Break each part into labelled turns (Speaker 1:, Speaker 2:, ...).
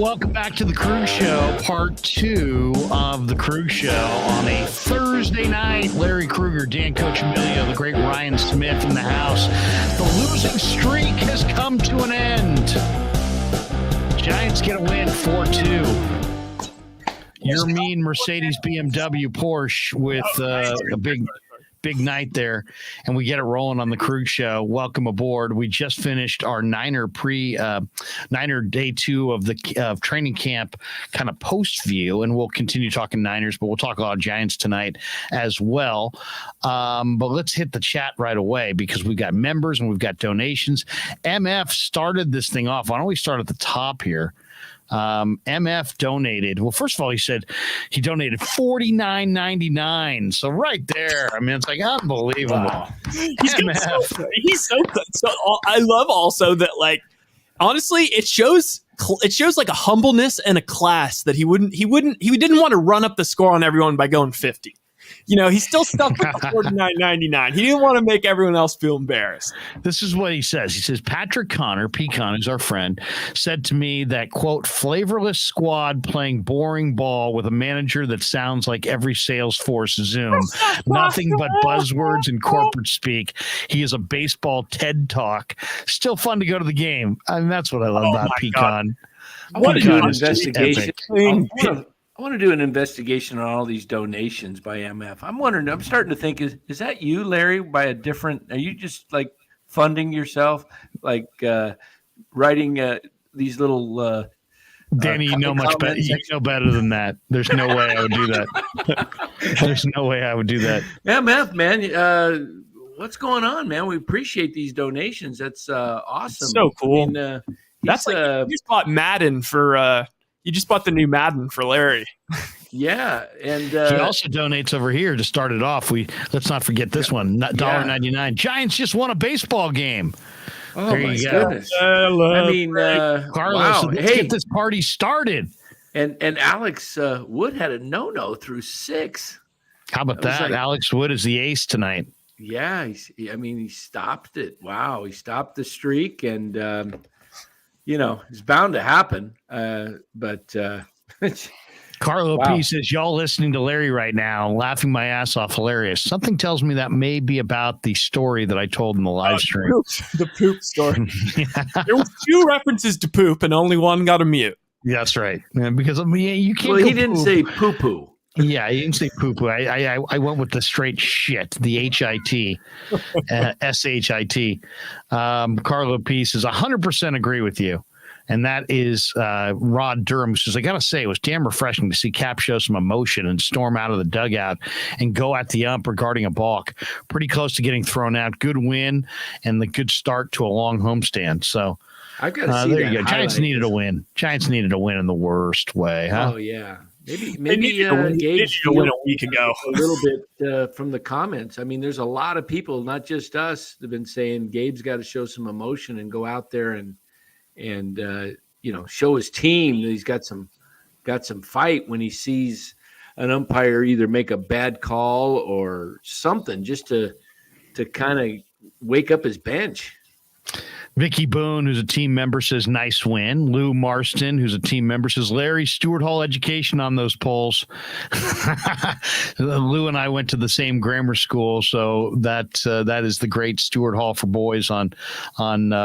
Speaker 1: welcome back to the Krueg Show, part 2 of the Krueg Show on a Thursday night. Larry Krueger, Dan Coccimilgio, the great Ryan Smith in the house. The losing streak has come to an end. Giants get a win 4-2. Your mean Mercedes, BMW, Porsche with a big night there, and we get it rolling on the Krueg Show. Welcome aboard. We just finished our Niner day 2 of the training camp kind of post view, and we'll continue talking Niners, but we'll talk a lot of Giants tonight as well. But let's hit the chat right away because we've got members and we've got donations. MF started this thing off. Why don't we start at the top here? MF donated. Well, first of all, he said he donated $49.99. So right there, I mean, it's like unbelievable.
Speaker 2: Wow. He's so good. So I love also that, like, honestly, it shows like a humbleness and a class that he didn't want to run up the score on everyone by going 50. You know, he's still stuck with $49.99. He didn't want to make everyone else feel embarrassed.
Speaker 1: This is what he says. He says, Patrick Connor, Pecan, who's our friend, said to me that, quote, flavorless squad playing boring ball with a manager that sounds like every Salesforce Zoom. Nothing but buzzwords and corporate speak. He is a baseball TED Talk. Still fun to go to the game. I mean, that's what I love about Pecan.
Speaker 3: I want to do an investigation. I want to do an investigation on all these donations by MF. I'm starting to think, is that you, Larry, are you just like funding yourself, like writing these little
Speaker 1: Danny, you know much better. You know better than that. There's no way I would do that. There's no way I would do that.
Speaker 3: MF, man, what's going on, man? We appreciate these donations. That's awesome.
Speaker 2: So cool.
Speaker 3: I mean,
Speaker 2: that's like you just bought Madden for. You just bought the new Madden for Larry.
Speaker 3: Yeah, and
Speaker 1: he also donates over here to start it off. Let's not forget this one, $1.99. Giants just won a baseball game.
Speaker 3: Oh,
Speaker 1: there
Speaker 3: my
Speaker 1: you go.
Speaker 3: goodness! I mean,
Speaker 1: Carlos,
Speaker 3: wow.
Speaker 1: Let's get this party started.
Speaker 3: And Alex Wood had a no through 6.
Speaker 1: How about that? Like, Alex Wood is the ace tonight.
Speaker 3: Yeah, he stopped it. Wow, he stopped the streak, and it's bound to happen. But
Speaker 1: Carlo P says, y'all listening to Larry right now, laughing my ass off, hilarious. Something tells me that may be about the story that I told in the live stream.
Speaker 2: The poop story. There was 2 references to poop, and only one got a mute.
Speaker 1: That's right. Because you can't.
Speaker 3: Well, he didn't say poo poo.
Speaker 1: Yeah, he didn't say poo poo. I went with the straight shit, the HIT, SHIT. Carlo P says, 100% agree with you. And that is Rod Durham, who says, I got to say, it was damn refreshing to see Cap show some emotion and storm out of the dugout and go at the ump regarding a balk. Pretty close to getting thrown out. Good win and the good start to a long homestand. So
Speaker 3: I got to see
Speaker 1: there you go. Giants needed a win. Giants needed a win in the worst way. Huh?
Speaker 3: Oh, yeah. Maybe Gage
Speaker 2: win a week ago.
Speaker 3: A little bit from the comments. I mean, there's a lot of people, not just us, that have been saying Gabe's got to show some emotion and go out there and show his team that he's got some fight when he sees an umpire either make a bad call or something, just to kind of wake up his bench.
Speaker 1: Vicky Boone, who's a team member, says, nice win. Lou Marston, who's a team member, says, Larry, Stewart Hall education on those polls. Lou and I went to the same grammar school, so that is the great Stewart Hall for boys on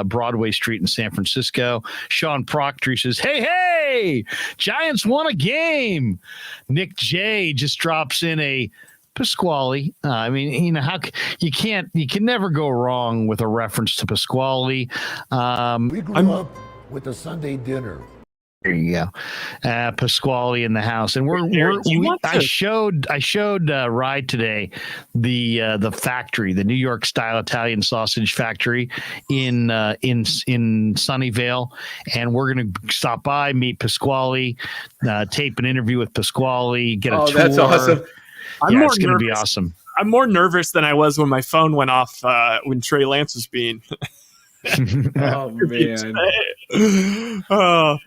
Speaker 1: Broadway Street in San Francisco. Sean Proctor says, hey, Giants won a game. Nick J just drops in a Pasquale. I mean, how you can never go wrong with a reference to Pasquale.
Speaker 4: We grew up with a Sunday dinner.
Speaker 1: There you go, Pasquale in the house, and I showed Ride today the factory, the New York style Italian sausage factory in Sunnyvale, and we're gonna stop by, meet Pasquale, tape an interview with Pasquale, get a tour.
Speaker 3: That's awesome.
Speaker 1: It's going to be awesome.
Speaker 2: I'm more nervous than I was when my phone went off when Trey Lance was being.
Speaker 3: Oh, man.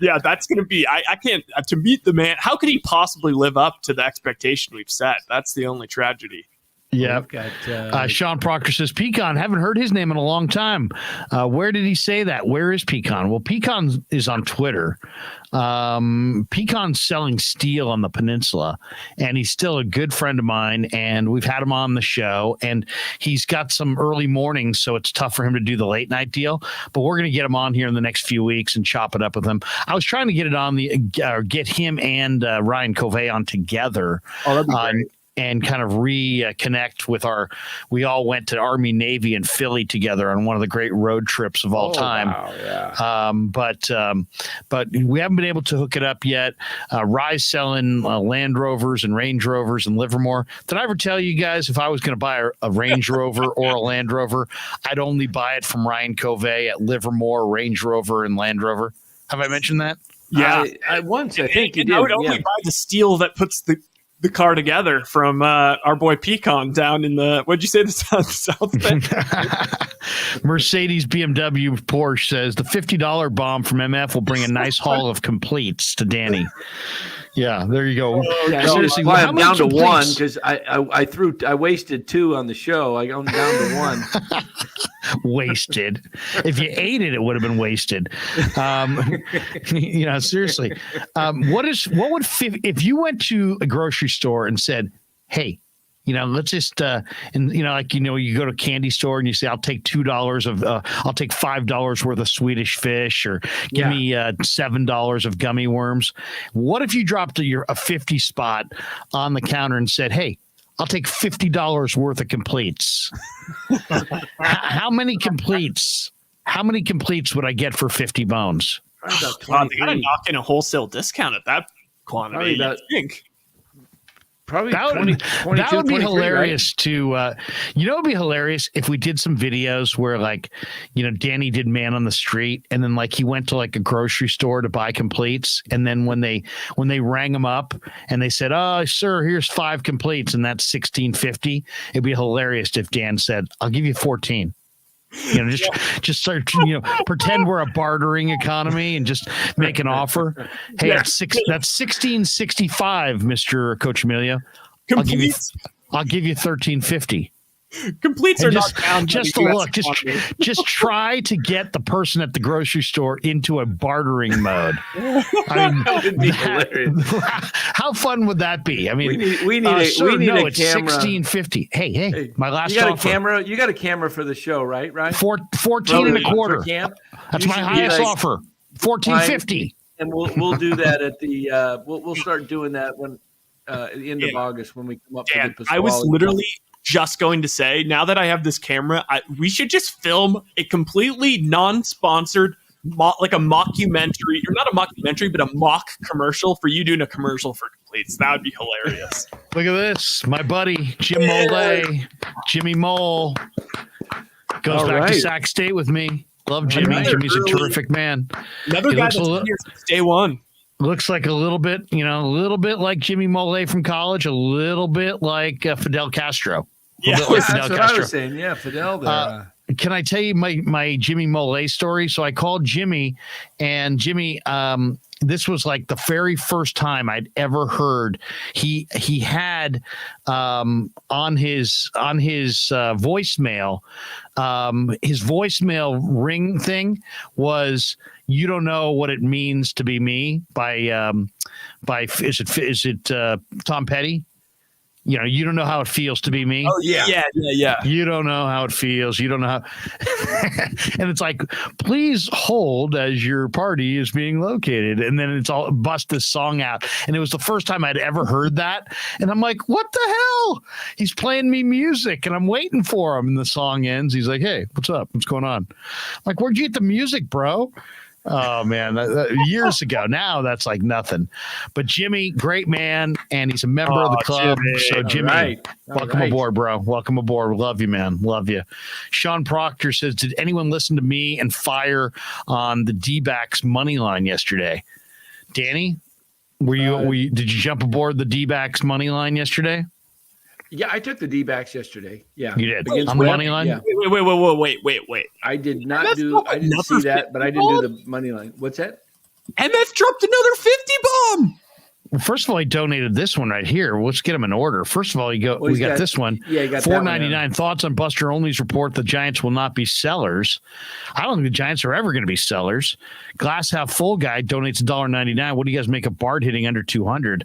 Speaker 2: Yeah, that's going to be. I can't to meet the man. How could he possibly live up to the expectation we've set? That's the only tragedy.
Speaker 1: Yeah.
Speaker 3: Got,
Speaker 1: Sean Proctor says, Pecan, haven't heard his name in a long time. Where did he say that? Where is Pecan? Well, Pecan is on Twitter. Pecan's selling steel on the peninsula, and he's still a good friend of mine, and we've had him on the show, and he's got some early mornings, so it's tough for him to do the late night deal, but we're going to get him on here in the next few weeks and chop it up with him. I was trying to get it on get him and Ryan Covey on together.
Speaker 2: Oh, that'd be great.
Speaker 1: And kind of reconnect with we all went to Army, Navy, and Philly together on one of the great road trips of all time.
Speaker 3: Wow, yeah.
Speaker 1: But we haven't been able to hook it up yet. Rye's selling Land Rovers and Range Rovers in Livermore. Did I ever tell you guys if I was going to buy a Range Rover or a Land Rover, I'd only buy it from Ryan Covey at Livermore, Range Rover, and Land Rover? Have I mentioned that?
Speaker 2: Yeah.
Speaker 3: I once, I think you did.
Speaker 2: I would only buy the steel that puts the car together from our boy Pecan down in the, what'd you say, the South Bend?
Speaker 1: Mercedes, BMW, Porsche says the $50 bomb from MF will bring a nice haul of completes to Danny. Yeah, there you go.
Speaker 3: Seriously, I'm down to one because I wasted two on the show. I'm down to one.
Speaker 1: Wasted. If you ate it, it would have been wasted. Seriously. If you went to a grocery store and said, "Hey, let's just you go to a candy store and you say, I'll take $2 I'll take $5 worth of Swedish fish, or give me $7 of gummy worms." What if you dropped a 50 spot on the counter and said, "Hey, I'll take $50 worth of completes"? How many completes? How many completes would I get for 50 bones?
Speaker 2: They gotta knock in a wholesale discount at that quantity. I think.
Speaker 3: Probably
Speaker 1: that would be hilarious, right? It would be hilarious if we did some videos where Danny did Man on the Street, and then he went to a grocery store to buy completes, and then when they rang him up and they said, "Oh, sir, here's 5 completes," and that's $16.50. It'd be hilarious if Dan said, "I'll give you 14." Just start, pretend we're a bartering economy and just make an offer. Hey, that's $16.65, Mr. Coccimilgio. I'll give you $13.50.
Speaker 2: Completes are not down.
Speaker 1: Just to look, just try to get the person at the grocery store into a bartering mode.
Speaker 3: That would be hilarious.
Speaker 1: How fun would that be? I mean,
Speaker 3: we need a camera.
Speaker 1: It's $16.50. Hey, my last
Speaker 3: you got
Speaker 1: offer.
Speaker 3: A camera. You got a camera for the show, right?
Speaker 1: 14 and a quarter. That's my highest offer. $14.50.
Speaker 3: And we'll do that at the. We'll start doing that when at the end of August when we come up.
Speaker 2: Dan, I was literally just going to say, now that I have this camera, we should just film a completely non-sponsored, like a mockumentary, or not a mockumentary, but a mock commercial for you doing a commercial for completes. That would be hilarious.
Speaker 1: Look at this. My buddy, Jim Mole, Jimmy Mole, goes back to Sac State with me. Love Jimmy. Jimmy's a terrific man.
Speaker 2: Another guy that's been here since day one.
Speaker 1: Looks like a little bit like Jimmy Mole from college, a little bit like Fidel Castro.
Speaker 3: That's what I was saying. Yeah, Fidel there.
Speaker 1: Can I tell you my Jimmy Mole story? So I called Jimmy, and Jimmy, this was the very first time I'd ever heard he had on his voicemail, his voicemail ring thing was, "You don't know what it means to be me" by is it Tom Petty? You don't know how it feels to be me.
Speaker 2: Oh, yeah.
Speaker 1: You don't know how it feels. You don't know how. And it's please hold as your party is being located. And then it's all bust this song out. And it was the first time I'd ever heard that. And I'm like, what the hell? He's playing me music and I'm waiting for him. And the song ends. He's like, "Hey, what's up? What's going on?" I'm like, "Where'd you get the music, bro?" Oh man, years ago. Now that's nothing. But Jimmy, great man, and he's a member of the club. Jimmy. So Jimmy, welcome aboard, bro. Welcome aboard. Love you, man. Love you. Sean Proctor says, "Did anyone listen to me and Fire on the D-backs money line yesterday?" Danny, did you jump aboard the D-backs money line yesterday?
Speaker 3: Yeah, I took the D-backs yesterday. Yeah,
Speaker 1: you did on the money line.
Speaker 3: Yeah.
Speaker 2: Wait.
Speaker 3: I did not do. I didn't see that, but I didn't do the money line. What's that?
Speaker 2: MF dropped another 50 bomb.
Speaker 1: First of all, he donated this one right here. Let's get him in order. First of all, we got this one.
Speaker 3: Yeah, you got
Speaker 1: $4.99. Thoughts on Buster Olney's report the Giants will not be sellers. I don't think the Giants are ever going to be sellers. Glass half full guy donates $1.99. What do you guys make of Bart hitting under 200?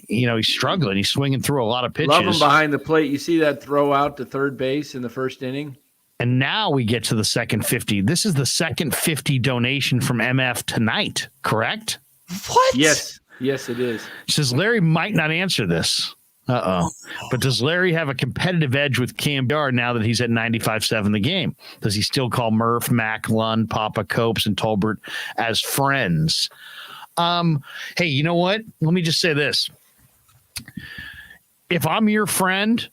Speaker 1: He's struggling. He's swinging through a lot of pitches.
Speaker 3: Love him behind the plate. You see that throw out to third base in the first inning?
Speaker 1: And now we get to the second 50. This is the second 50 donation from MF tonight, correct?
Speaker 2: What?
Speaker 3: Yes, it is.
Speaker 1: It says Larry might not answer this. Uh-oh. But does Larry have a competitive edge with Cam Yard now that he's at 95.7 the game? Does he still call Murph, Mac, Lund, Papa, Copes, and Tolbert as friends? Hey, you know what? Let me just say this. If I'm your friend,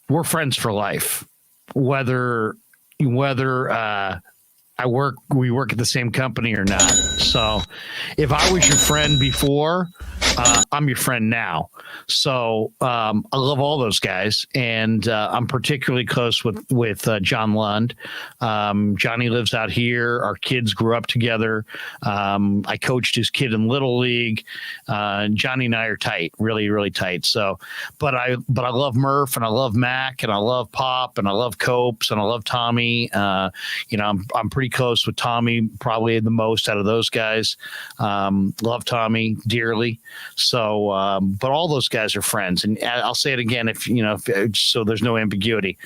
Speaker 1: we're friends for life. Whether we work at the same company or not. So if I was your friend before, I'm your friend now. So I love all those guys, and I'm particularly close with John Lund. Johnny lives out here. Our kids grew up together. I coached his kid in Little League. Johnny and I are tight, really, really tight. So, but I love Murph, and I love Mac, and I love Pop, and I love Copes, and I love Tommy. I'm pretty close with Tommy, probably the most out of those guys. Love Tommy dearly. So, but all those guys are friends. And I'll say it again, so there's no ambiguity.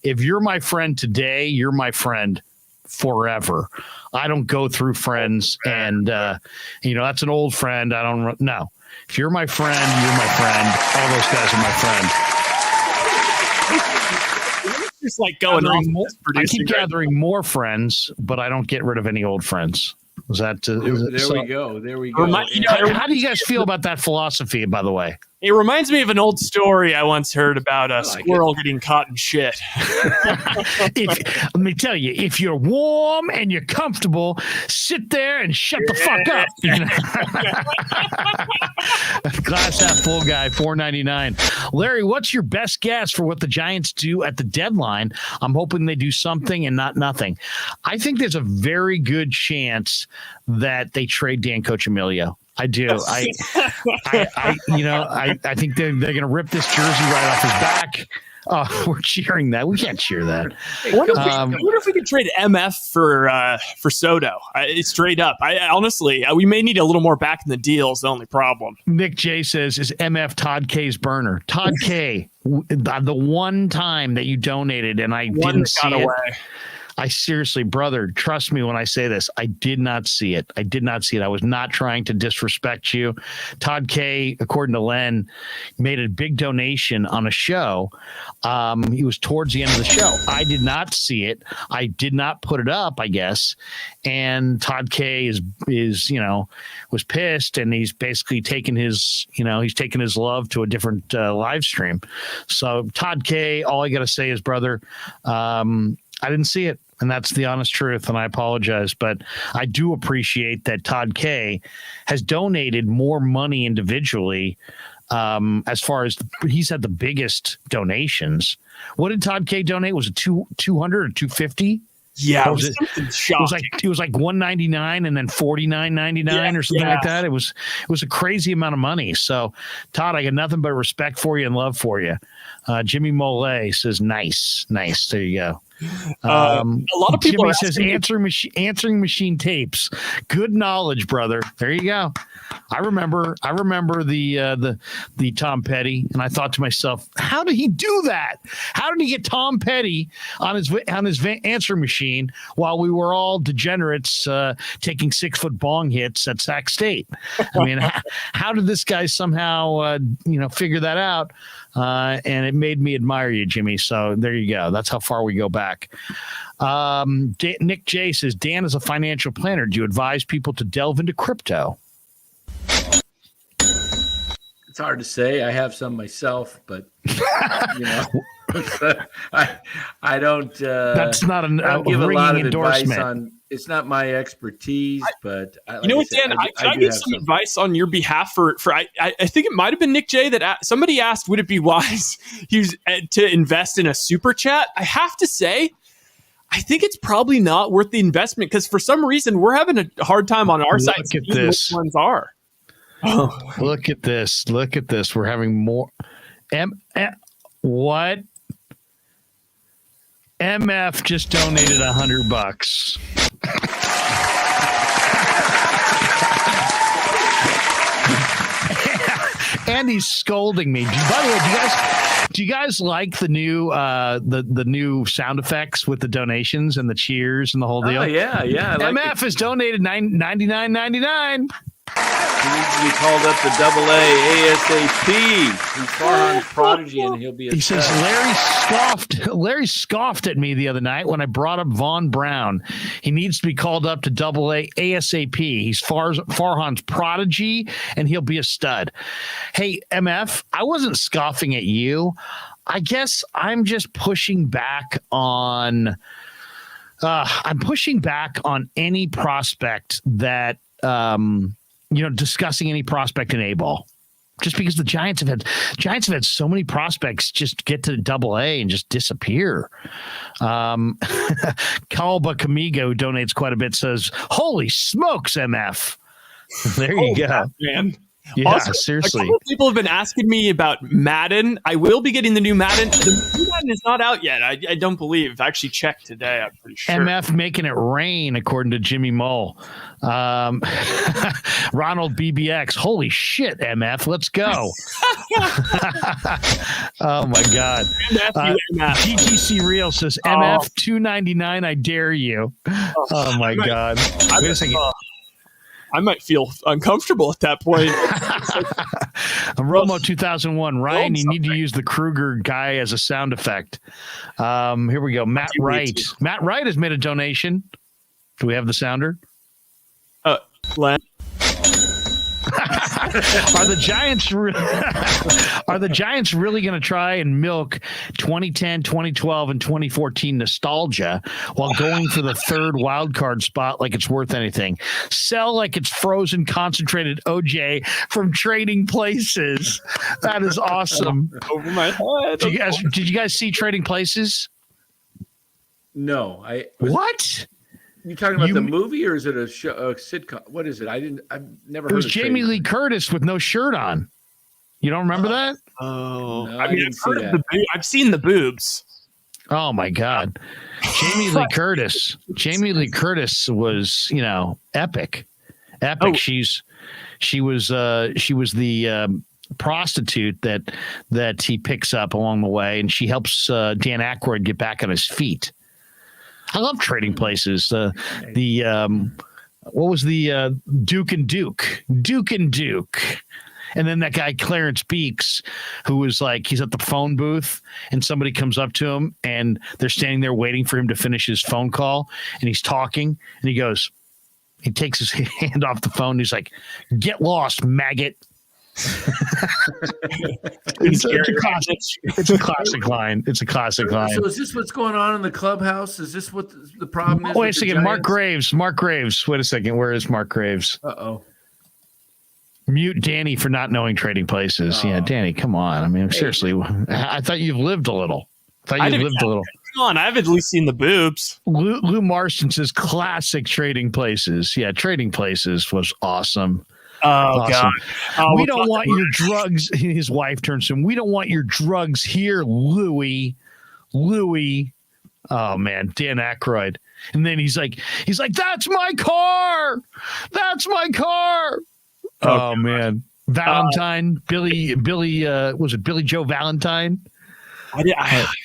Speaker 1: If you're my friend today, you're my friend forever. I don't go through friends and, that's an old friend. I don't know. If you're my friend, you're my friend. All those guys are my friend.
Speaker 2: Just like going on.
Speaker 1: I keep gathering more friends, but I don't get rid of any old friends. Was that?
Speaker 3: There we go. There we go.
Speaker 1: How do you guys feel about that philosophy, by the way?
Speaker 2: It reminds me of an old story I once heard about a squirrel getting caught in shit.
Speaker 1: Let me tell you, if you're warm and you're comfortable, sit there and shut the fuck up. Glass half full guy, $4.99. Larry, what's your best guess for what the Giants do at the deadline? I'm hoping they do something and not nothing. I think there's a very good chance that they trade Dan Coccimilgio. I do. I think they're going to rip this jersey right off his back. Oh, we're cheering that. We can't cheer that.
Speaker 2: I wonder if we could trade MF for Soto. Straight up. Honestly, we may need a little more back in the deal is the only problem.
Speaker 1: Nick J says, is MF Todd K's burner? Todd K, the one time that you donated and I didn't see it. I seriously, brother, trust me when I say this. I did not see it. I was not trying to disrespect you. Todd K, according to Len, made a big donation on a show. He was towards the end of the show. I did not see it. I did not put it up, I guess. And Todd K was pissed, and he's basically taken his love to a different live stream. So Todd K, all I got to say is, brother, I didn't see it. And that's the honest truth, and I apologize. But I do appreciate that Todd K has donated more money individually as far as he's had the biggest donations. What did Todd K donate? Was it 200 or 250?
Speaker 2: Yeah,
Speaker 1: it was like $199 and then $49.99 or something like that. It was a crazy amount of money. So, Todd, I got nothing but respect for you and love for you. Jimmy Mole says, nice. There you go.
Speaker 2: A lot of people
Speaker 1: Jimmy says answering machine tapes. Good knowledge, brother. There you go. I remember the Tom Petty, and I thought to myself, how did he do that? How did he get Tom Petty on his answer machine while we were all degenerates taking 6-foot bong hits at Sac State? I mean, how did this guy somehow figure that out? And it made me admire you, Jimmy. So there you go. That's how far we go back. Nick J says, Dan is a financial planner. Do you advise people to delve into crypto?
Speaker 3: It's hard to say. I have some myself, but I don't.
Speaker 1: That's not a
Speaker 3: give a lot of
Speaker 1: endorsement.
Speaker 3: Advice on. It's not my expertise, but
Speaker 2: Dan, I give some advice on your behalf for I think it might have been Nick J that somebody asked, would it be wise to invest in a super chat? I have to say, I think it's probably not worth the investment because for some reason we're having a hard time on our side.
Speaker 1: Look at this.
Speaker 2: Which ones are?
Speaker 1: Oh. Look at this. Look at this. We're having more. What? MF just donated $100. And he's scolding me. By the way, do you guys like the new the new sound effects with the donations and the cheers and the whole deal?
Speaker 3: Oh yeah.
Speaker 1: MF has donated $99.99.
Speaker 3: He needs to be called up to AA ASAP. He's Farhan's prodigy, and he'll be.
Speaker 1: He says Larry scoffed at me the other night when I brought up Von Brown. He needs to be called up to AA ASAP. He's Farhan's prodigy, and he'll be a stud. Hey, MF, I wasn't scoffing at you. I guess I'm just pushing back on. I'm pushing back on any prospect that. Discussing any prospect in A-ball, just because the Giants have had so many prospects just get to AA and just disappear. Coccimilgio donates quite a bit. Says, "Holy smokes, MF!" There you go,
Speaker 2: man.
Speaker 1: Yeah,
Speaker 2: also,
Speaker 1: seriously.
Speaker 2: A couple of people have been asking me about Madden. I will be getting the new Madden. The new Madden is not out yet. I don't believe. I actually checked today. I'm pretty sure.
Speaker 1: MF making it rain, according to Jimmy Mull. Ronald BBX. Holy shit, MF. Let's go. Oh, my God. GTC Real says, MF $2.99. I dare you. Oh, my God. Wait a second.
Speaker 2: I might feel uncomfortable at that point.
Speaker 1: Romo 2001. Ryan, you need to use the Krueger guy as a sound effect. Here we go. Matt Wright. Matt Wright has made a donation. Do we have the sounder?
Speaker 2: Len.
Speaker 1: Are the Giants really going to try and milk 2010, 2012, and 2014 nostalgia while going for the third wild card spot like it's worth anything? Sell like it's frozen concentrated OJ from Trading Places. That is awesome.
Speaker 2: Over my head.
Speaker 1: Did you guys see Trading Places?
Speaker 3: No,
Speaker 1: What?
Speaker 3: You talking about the movie, or is it a sitcom? What is it? I've never heard.
Speaker 1: It was
Speaker 3: of
Speaker 1: Jamie Lee Curtis with no shirt on. You don't remember that?
Speaker 2: Oh,
Speaker 3: No,
Speaker 2: I mean, I've seen the boobs.
Speaker 1: Oh my God, Jamie Lee Curtis. Jamie Lee Curtis was, epic. Oh. She was the prostitute that he picks up along the way, and she helps Dan Aykroyd get back on his feet. I love Trading Places. What was the Duke and Duke? Duke and Duke. And then that guy, Clarence Beeks, who was like, he's at the phone booth and somebody comes up to him and they're standing there waiting for him to finish his phone call. And he's talking and he takes his hand off the phone. And he's like, "Get lost, maggot." It's a classic line. It's a classic line.
Speaker 3: So is this what's going on in the clubhouse? Is this what the problem is?
Speaker 1: Wait a second. Mark Graves. Wait a second. Where is Mark Graves?
Speaker 3: Uh-oh.
Speaker 1: Mute Danny for not knowing Trading Places. Yeah, Danny, come on. I mean, seriously. I thought you've lived a little. Come
Speaker 2: on, I've at least seen the boobs.
Speaker 1: Lou Marston says classic Trading Places. Yeah, Trading Places was awesome.
Speaker 2: Oh,
Speaker 1: awesome.
Speaker 2: God.
Speaker 1: We don't want your drugs. His wife turns to him. We don't want your drugs here, Louie. Oh, man, Dan Aykroyd. And then he's like, "That's my car. That's my car." Oh, man. Valentine, Billy, was it Billy Joe Valentine?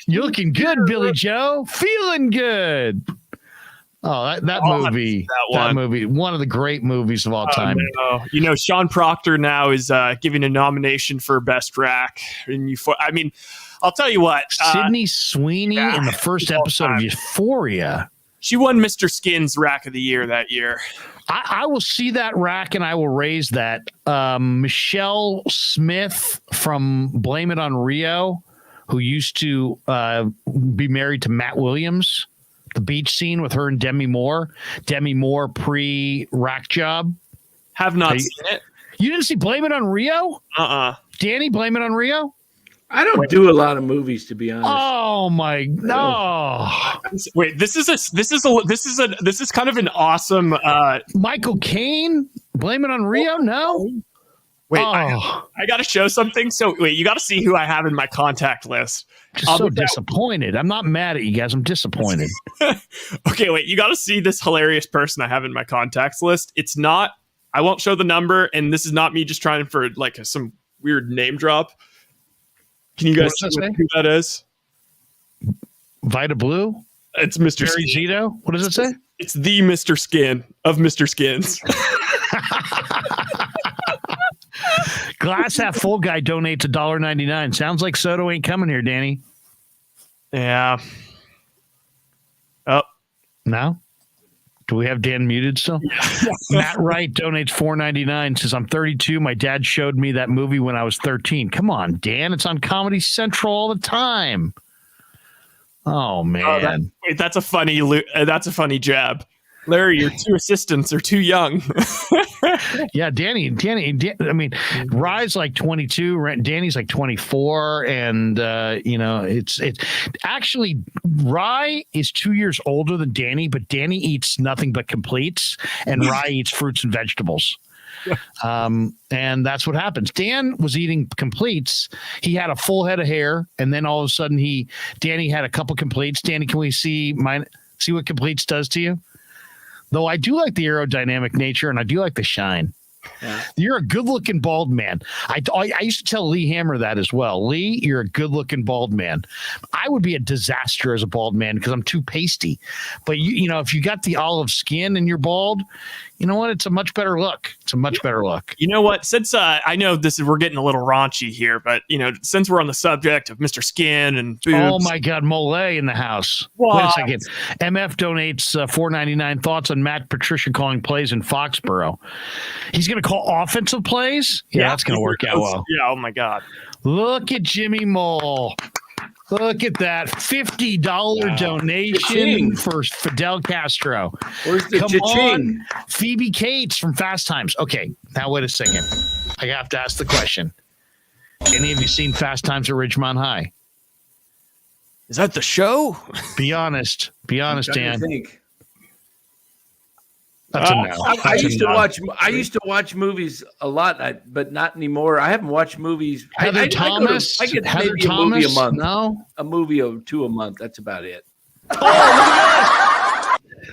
Speaker 1: You're looking good, Billy Joe. Feeling good. Oh, that movie, one of the great movies of all time.
Speaker 2: No. Sean Proctor now is giving a nomination for Best Rack. I'll tell you what.
Speaker 1: Sydney Sweeney in the first episode of Euphoria.
Speaker 2: She won Mr. Skin's Rack of the Year that year.
Speaker 1: I will see that rack and I will raise that. Michelle Smith from Blame It on Rio, who used to be married to Matt Williams. The beach scene with her and Demi Moore. Demi Moore pre-rack job.
Speaker 2: Have not seen it.
Speaker 1: You didn't see Blame It on Rio? Danny, Blame It on Rio?
Speaker 3: I don't do a lot of movies, to be honest.
Speaker 1: Oh, my. No.
Speaker 2: Wait, this is kind of an awesome.
Speaker 1: Michael Caine? Blame it on Rio? No.
Speaker 2: Wait, I got to show something. So wait, you got to see who I have in my contact list.
Speaker 1: Just so disappointed. I'm not mad at you guys. I'm disappointed.
Speaker 2: Okay, wait, you got to see this hilarious person I have in my contacts list. It's not. I won't show the number, and this is not me just trying for like some weird name drop. Can you guys see who that is?
Speaker 1: Vita Blue?
Speaker 2: It's Mr.
Speaker 1: Barry
Speaker 2: Skin.
Speaker 1: Zito? What does it say?
Speaker 2: It's the Mr. Skin of Mr. Skins.
Speaker 1: Glass half full guy donates $1.99. Sounds like Soto ain't coming here, Danny.
Speaker 2: Yeah. Oh.
Speaker 1: No? Do we have Dan muted still? Matt Wright donates $4.99. Says, I'm 32. My dad showed me that movie when I was 13. Come on, Dan. It's on Comedy Central all the time. Oh, man.
Speaker 2: That's a funny jab. Larry, your two assistants are too young.
Speaker 1: Yeah, Danny. I mean, Rye's like 22. Danny's like 24, and it's actually Rye is 2 years older than Danny, but Danny eats nothing but completes, and Rye eats fruits and vegetables. And that's what happens. Dan was eating completes. He had a full head of hair, and then all of a sudden, Danny had a couple completes. Danny, can we see what completes does to you? Though I do like the aerodynamic nature, and I do like the shine. Yeah. You're a good-looking bald man. I used to tell Lee Hammer that as well. Lee, you're a good-looking bald man. I would be a disaster as a bald man because I'm too pasty. But if you got the olive skin and you're bald, you know what? It's a much better look. You know what? Since
Speaker 2: I know we're getting a little raunchy here, but since we're on the subject of Mr. Skin and boobs.
Speaker 1: Oh my God, Mole in the house.
Speaker 2: What?
Speaker 1: Wait a second. MF donates $4.99. Thoughts on Matt Patricia calling plays in Foxborough? He's going to call offensive plays? Yeah, that's going to work out well.
Speaker 2: Yeah. Oh my God.
Speaker 1: Look at Jimmy Mole. Look at that $50 donation
Speaker 3: Cha-ching.
Speaker 1: for Fidel Castro.
Speaker 3: Where's the
Speaker 1: Come
Speaker 3: cha-ching?
Speaker 1: on, Phoebe Cates from Fast Times. Okay, now wait a second. I have to ask the question. Any of you seen Fast Times at Ridgemont High?
Speaker 2: Is that the show?
Speaker 1: Be honest, Dan.
Speaker 3: That's a no. I used to watch movies a lot, but not anymore. I haven't watched movies.
Speaker 1: Heather Thomas.
Speaker 3: I get
Speaker 1: Heather
Speaker 3: maybe
Speaker 1: Thomas?
Speaker 3: A movie a month.
Speaker 1: No,
Speaker 3: a movie or two a month. That's about it.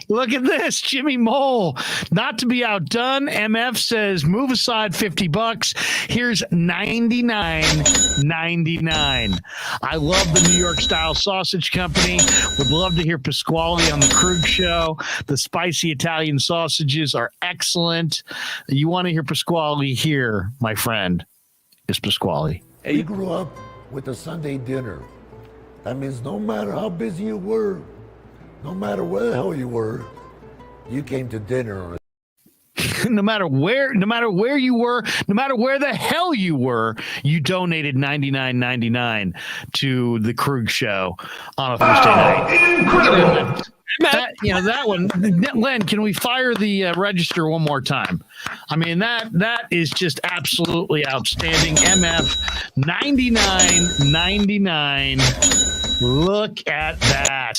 Speaker 1: Look at this, Jimmy Mole. Not to be outdone, MF says, move aside $50. Here's $99.99. I love the New York Style Sausage Company. Would love to hear Pasquale on the Krueg Show. The spicy Italian sausages are excellent. You want to hear Pasquale here, my friend, is Pasquale.
Speaker 4: Hey, you grew up with a Sunday dinner. That means no matter how busy you were, no matter where the hell you were, you came to dinner.
Speaker 1: No matter where you were, no matter where the hell you were, you donated $99.99 to the Krueg Show on a Thursday night. That one, Len, can we fire the register one more time? I mean, that is just absolutely outstanding. MF, $99.99. Look at that.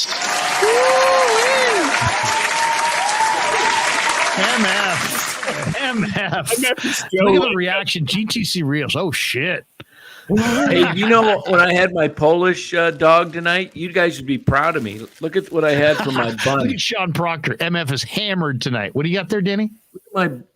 Speaker 1: MF. Look at the reaction. GTC Reels. Oh, shit.
Speaker 3: Hey, when I had my Polish dog tonight, you guys would be proud of me. Look at what I had for my bun.
Speaker 1: Look at Sean Proctor. MF is hammered tonight. What do you got there, Denny?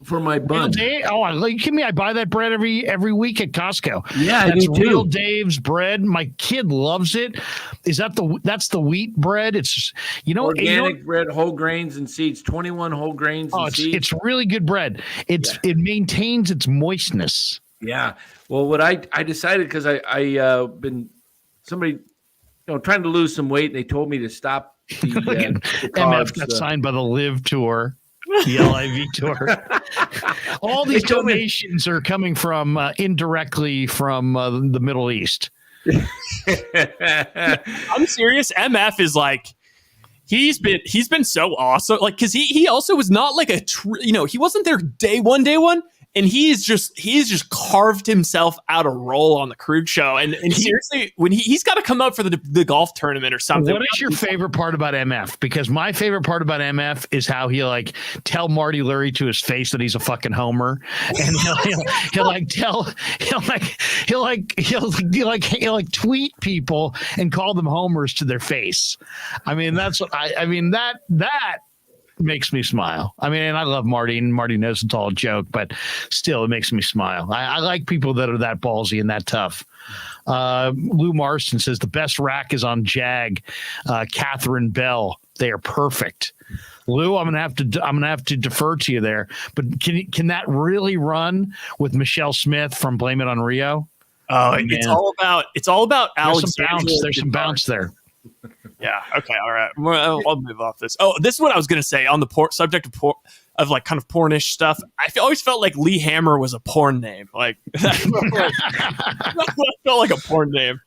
Speaker 3: For my bun.
Speaker 1: Oh, you kidding me? I buy that bread every week at Costco.
Speaker 3: Yeah,
Speaker 1: that's
Speaker 3: I do too.
Speaker 1: Real Dave's bread. My kid loves it. That's the wheat bread? It's
Speaker 3: organic bread, whole grains and seeds. 21 whole grains and seeds.
Speaker 1: It's really good bread. It maintains its moistness.
Speaker 3: Yeah. Well, what I decided, because I been somebody trying to lose some weight, and they told me to stop the
Speaker 1: MF got signed by the Live Tour. The LIV tour. All these donations are coming from indirectly from the Middle East.
Speaker 2: I'm serious. MF is like, he's been so awesome. Like, because he also was not like he wasn't there day one. and he's just carved himself out a role on the Krueg show. And seriously, when he's got to come up for the golf tournament or something.
Speaker 1: What is your favorite part about MF? Because my favorite part about MF is how he like tell Marty Lurie to his face that he's a fucking homer, and he'll tweet people and call them homers to their face. I mean, that's what that makes me smile. I mean, and I love Marty, and Marty knows it's all a joke, but still, it makes me smile. I like people that are that ballsy and that tough. Lou Marston says the best rack is on Jag, Catherine Bell. They are perfect. Lou, I'm gonna have to defer to you there. But can that really run with Michelle Smith from Blame It on Rio?
Speaker 2: Oh, it's all about Alexander.
Speaker 1: There's some bounce there.
Speaker 2: Yeah. Okay. All right. I'll move off this. Oh, this is what I was going to say on the subject of like kind of pornish stuff. I always felt like Lee Hammer was a porn name. Like that felt like a porn name.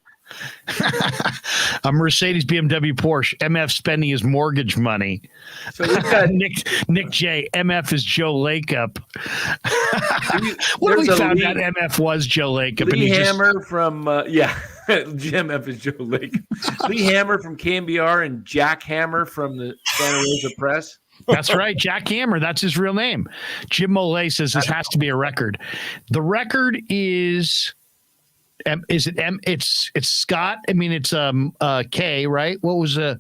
Speaker 1: A Mercedes, BMW, Porsche. MF spending his mortgage money.
Speaker 3: So we've got
Speaker 1: Nick J. MF is Joe Lakeup. What we found out MF was Joe Lakeup.
Speaker 3: Lee Hammer from GMF is Joe Lake. Lee Hammer from KMBR and Jack Hammer from the Santa Rosa Press.
Speaker 1: That's right, Jack Hammer. That's his real name. Jim Molay says this has to be a record. The record is it M? It's Scott. I mean, it's K, right? What was who?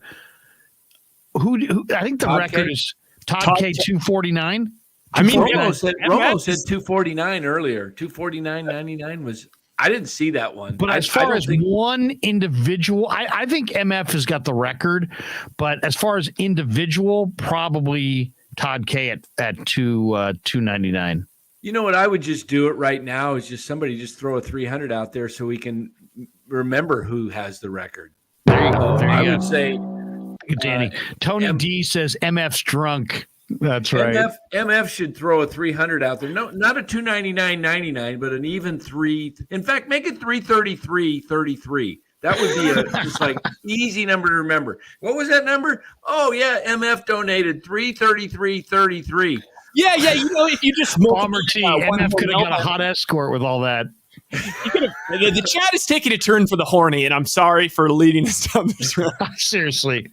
Speaker 1: I think the
Speaker 3: Todd
Speaker 1: record
Speaker 3: K.
Speaker 1: is Todd K 249.
Speaker 2: I mean,
Speaker 3: Romo said 249 earlier. 249.99 was. I didn't see that one.
Speaker 1: But as far as one individual, I think MF has got the record. But as far as individual, probably Todd K at 299.
Speaker 3: You know what? I would just do it right now is just somebody just throw a 300 out there so we can remember who has the record.
Speaker 1: There you go.
Speaker 3: I would say,
Speaker 1: Danny. Tony D says MF's drunk. That's right.
Speaker 3: MF should throw a 300 out there. No, not a 299.99, but an even 3. In fact, make it 333.33. That would be just like easy number to remember. What was that number? Oh yeah, MF donated 333.33.
Speaker 2: Yeah. You know, if you just
Speaker 1: Bomber T, MF could have got a hot escort with all that.
Speaker 2: The chat is taking a turn for the horny, and I'm sorry for leading us down this road.
Speaker 1: Seriously.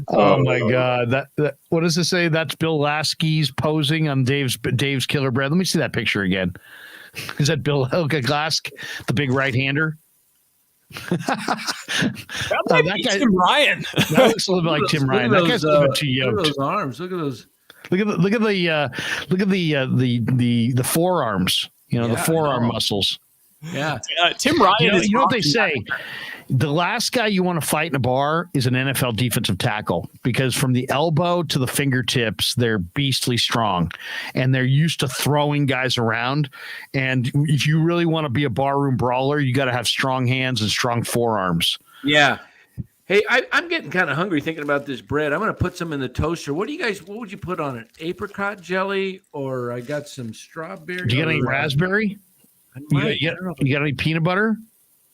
Speaker 1: Oh my God! That what does it say? That's Bill Lasky's posing on Dave's Killer Bread. Let me see that picture again. Is that Bill Lask, the big right-hander?
Speaker 2: that guy, Tim Ryan.
Speaker 1: That looks a little bit like Tim Ryan. That guy's a little bit too yoked.
Speaker 3: Look at those arms. Look at those.
Speaker 1: Look at the forearms. You know, the forearm muscles.
Speaker 3: Yeah.
Speaker 2: Tim Ryan.
Speaker 1: You know what they say? The last guy you want to fight in a bar is an NFL defensive tackle, because from the elbow to the fingertips, they're beastly strong and they're used to throwing guys around. And if you really want to be a barroom brawler, you got to have strong hands and strong forearms.
Speaker 3: Yeah. Hey, I'm getting kind of hungry thinking about this bread. I'm going to put some in the toaster. What would you put on it? Apricot jelly, or I got some strawberry.
Speaker 1: Do you got any raspberry? You got any peanut butter?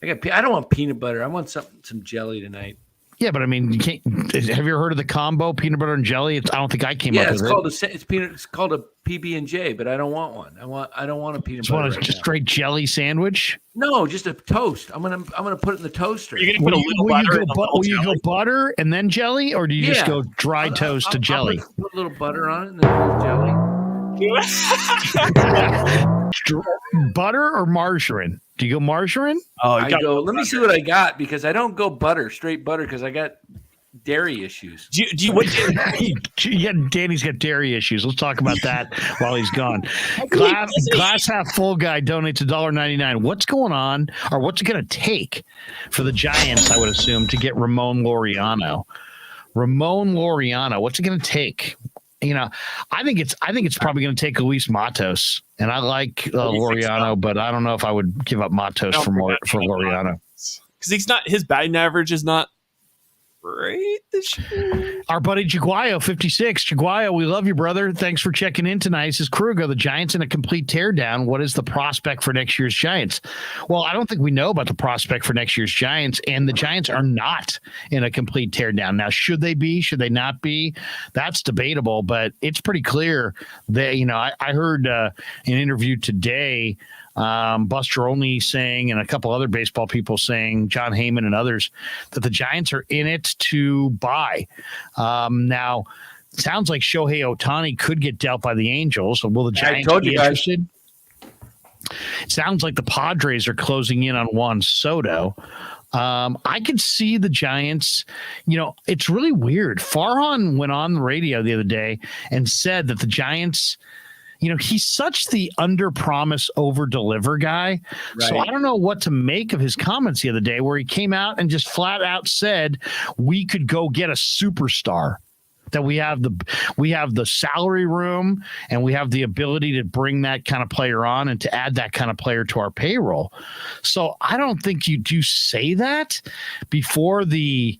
Speaker 3: I don't want peanut butter. I want some jelly tonight.
Speaker 1: Yeah, but I mean, you can't. Have you ever heard of the combo peanut butter and jelly? I don't think I came up with it. It's
Speaker 3: called a PB&J, but I don't want one. I don't want a peanut butter.
Speaker 1: Want a straight jelly sandwich?
Speaker 3: No, just a toast. I'm gonna put it in the toaster.
Speaker 2: You're gonna put a little butter.
Speaker 1: Will you go butter and then jelly, or do you just go dry toast to jelly?
Speaker 3: I'll put a little butter on it and then jelly.
Speaker 1: Butter or margarine? Do you go margarine?
Speaker 3: Let me see what I got, because I don't go straight butter, because I got dairy issues.
Speaker 1: Danny's got dairy issues. Let's talk about that while he's gone. Glass half full guy donates $1.99. What's going on, or what's it going to take for the Giants, I would assume, to get Ramon Laureano? What's it going to take? You know, I think it's probably going to take Luis Matos, and I like Laureano, but I don't know if I would give up Matos for Laureano,
Speaker 2: because he's not. His batting average is not great this year.
Speaker 1: Our buddy Jaguayo, 56. Jaguayo, we love you, brother. Thanks for checking in tonight. Says Krueger, the Giants in a complete teardown. What is the prospect for next year's Giants? Well, I don't think we know about the prospect for next year's Giants, and the Giants are not in a complete teardown. Now, should they be? Should they not be? That's debatable, but it's pretty clear that, I heard an interview today, Buster Olney saying, and a couple other baseball people saying, John Heyman and others, that the Giants are in it to buy. Now, it sounds like Shohei Ohtani could get dealt by the Angels. Will the Giants be interested? It sounds like the Padres are closing in on Juan Soto. I could see the Giants, it's really weird. Farhan went on the radio the other day and said that the Giants, he's such the under promise, over deliver guy. Right. So I don't know what to make of his comments the other day where he came out and just flat out said, we could go get a superstar. That we have the salary room and we have the ability to bring that kind of player on and to add that kind of player to our payroll. So I don't think you do say that before the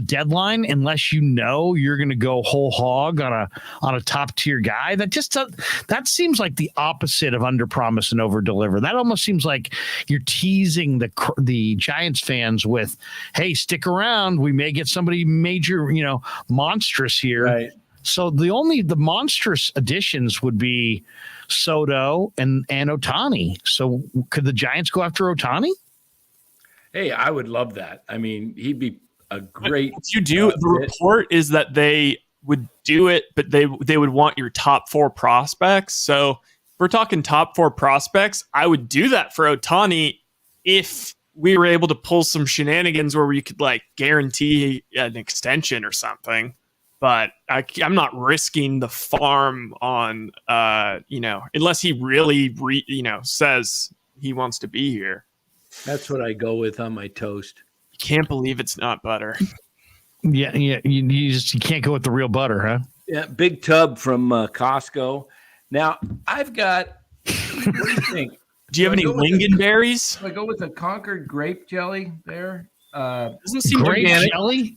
Speaker 1: deadline, unless you're going to go whole hog on a top tier guy. That seems like the opposite of under promise and over deliver. That almost seems like you're teasing the Giants fans with, hey, stick around, we may get somebody major, monstrous here. Right. So the monstrous additions would be Soto and Ohtani. So could the Giants go after Ohtani?
Speaker 3: Hey, I would love that. I mean, he'd be a great.
Speaker 2: If you do, the report is that they would do it, but they would want your top 4 prospects. So if we're talking top 4 prospects, I would do that for Ohtani if we were able to pull some shenanigans where we could guarantee an extension or something. But I'm not risking the farm on, unless he really, says he wants to be here.
Speaker 3: That's what I go with on my toast.
Speaker 2: Can't believe it's not butter.
Speaker 1: Yeah. You can't go with the real butter, huh?
Speaker 3: Yeah, big tub from Costco. Now I've got. What do you think?
Speaker 2: Do you have any lingonberries?
Speaker 3: I go with a Concord grape jelly there.
Speaker 2: Doesn't seem
Speaker 1: grape
Speaker 2: organic.
Speaker 1: Jelly.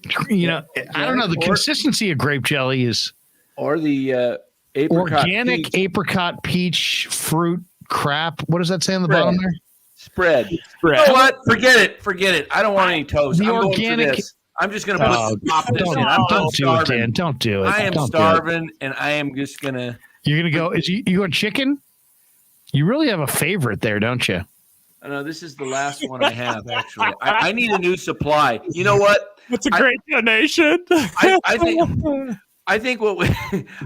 Speaker 1: I don't know. The consistency of grape jelly is,
Speaker 3: or the apricot
Speaker 1: organic
Speaker 3: peach.
Speaker 1: Apricot peach fruit crap. What does that say on the bottom there?
Speaker 3: Spread. You know what? Forget it. I don't want any toast.
Speaker 1: The
Speaker 3: I'm
Speaker 1: organic.
Speaker 3: Going for this. I'm just going to pop this in.
Speaker 1: Don't do it, Dan. Don't do it.
Speaker 3: I am starving, and I am just going to.
Speaker 1: You're going to go. You going chicken? You really have a favorite there, don't you?
Speaker 3: No, this is the last one I have, actually. I need a new supply. You know what?
Speaker 2: That's a great donation.
Speaker 3: I think what we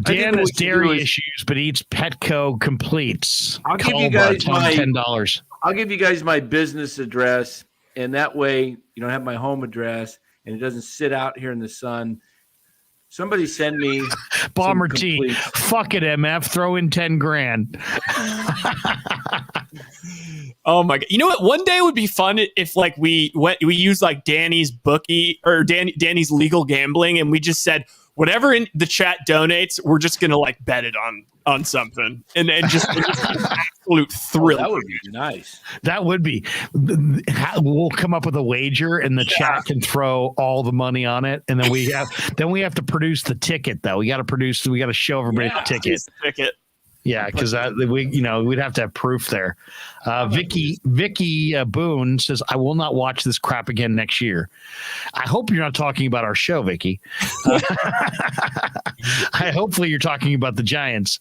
Speaker 1: Dan has dairy issues, but eats Petco completes.
Speaker 3: I'll give you guys my
Speaker 1: $10.
Speaker 3: I'll give you guys my business address, and that way you don't have my home address, and it doesn't sit out here in the sun. Somebody send me
Speaker 1: Bomber T. Fuck it, MF. Throw in $10,000.
Speaker 2: Oh my god! You know what? One day would be fun if we use Danny's bookie or Danny's legal gambling, and we just said whatever in the chat donates, we're just gonna bet it on something, and just absolute thrill.
Speaker 3: That would be nice.
Speaker 1: That would be. We'll come up with a wager, and the chat can throw all the money on it, and then we have to produce the ticket. Though we got to show everybody the ticket. Yeah, because we'd have to have proof there. Vicky Boone says, "I will not watch this crap again next year." I hope you're not talking about our show, Vicky. Hopefully you're talking about the Giants.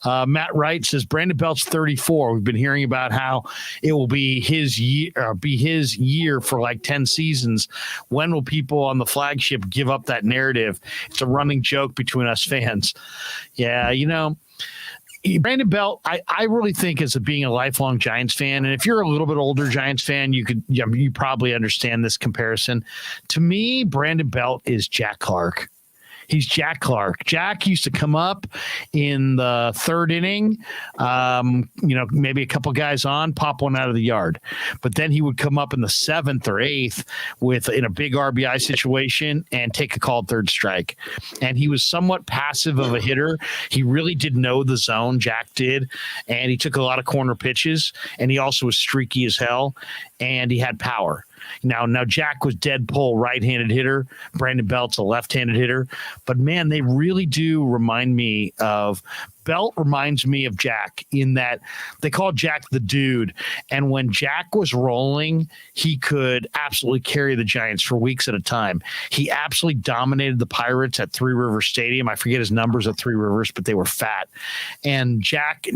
Speaker 1: Matt Wright says Brandon Belt's 34. We've been hearing about how it will be his year for 10 seasons. When will people on the flagship give up that narrative? It's a running joke between us fans. Yeah, Brandon Belt, I really think as being a lifelong Giants fan, and if you're a little bit older Giants fan, you probably understand this comparison. To me, Brandon Belt is Jack Clark. He's Jack Clark. Jack used to come up in the third inning, maybe a couple guys on, pop one out of the yard. But then he would come up in the 7th or 8th in a big RBI situation and take a called third strike. And he was somewhat passive of a hitter. He really did know the zone, Jack did. And he took a lot of corner pitches. And he also was streaky as hell. And he had power. Now Jack was dead pull right-handed hitter. Brandon Belt's a left-handed hitter. But man, they really do remind me of Belt reminds me of Jack in that they call Jack the dude. And when Jack was rolling, he could absolutely carry the Giants for weeks at a time. He absolutely dominated the Pirates at Three Rivers Stadium. I forget his numbers at Three Rivers, but they were fat. And Jack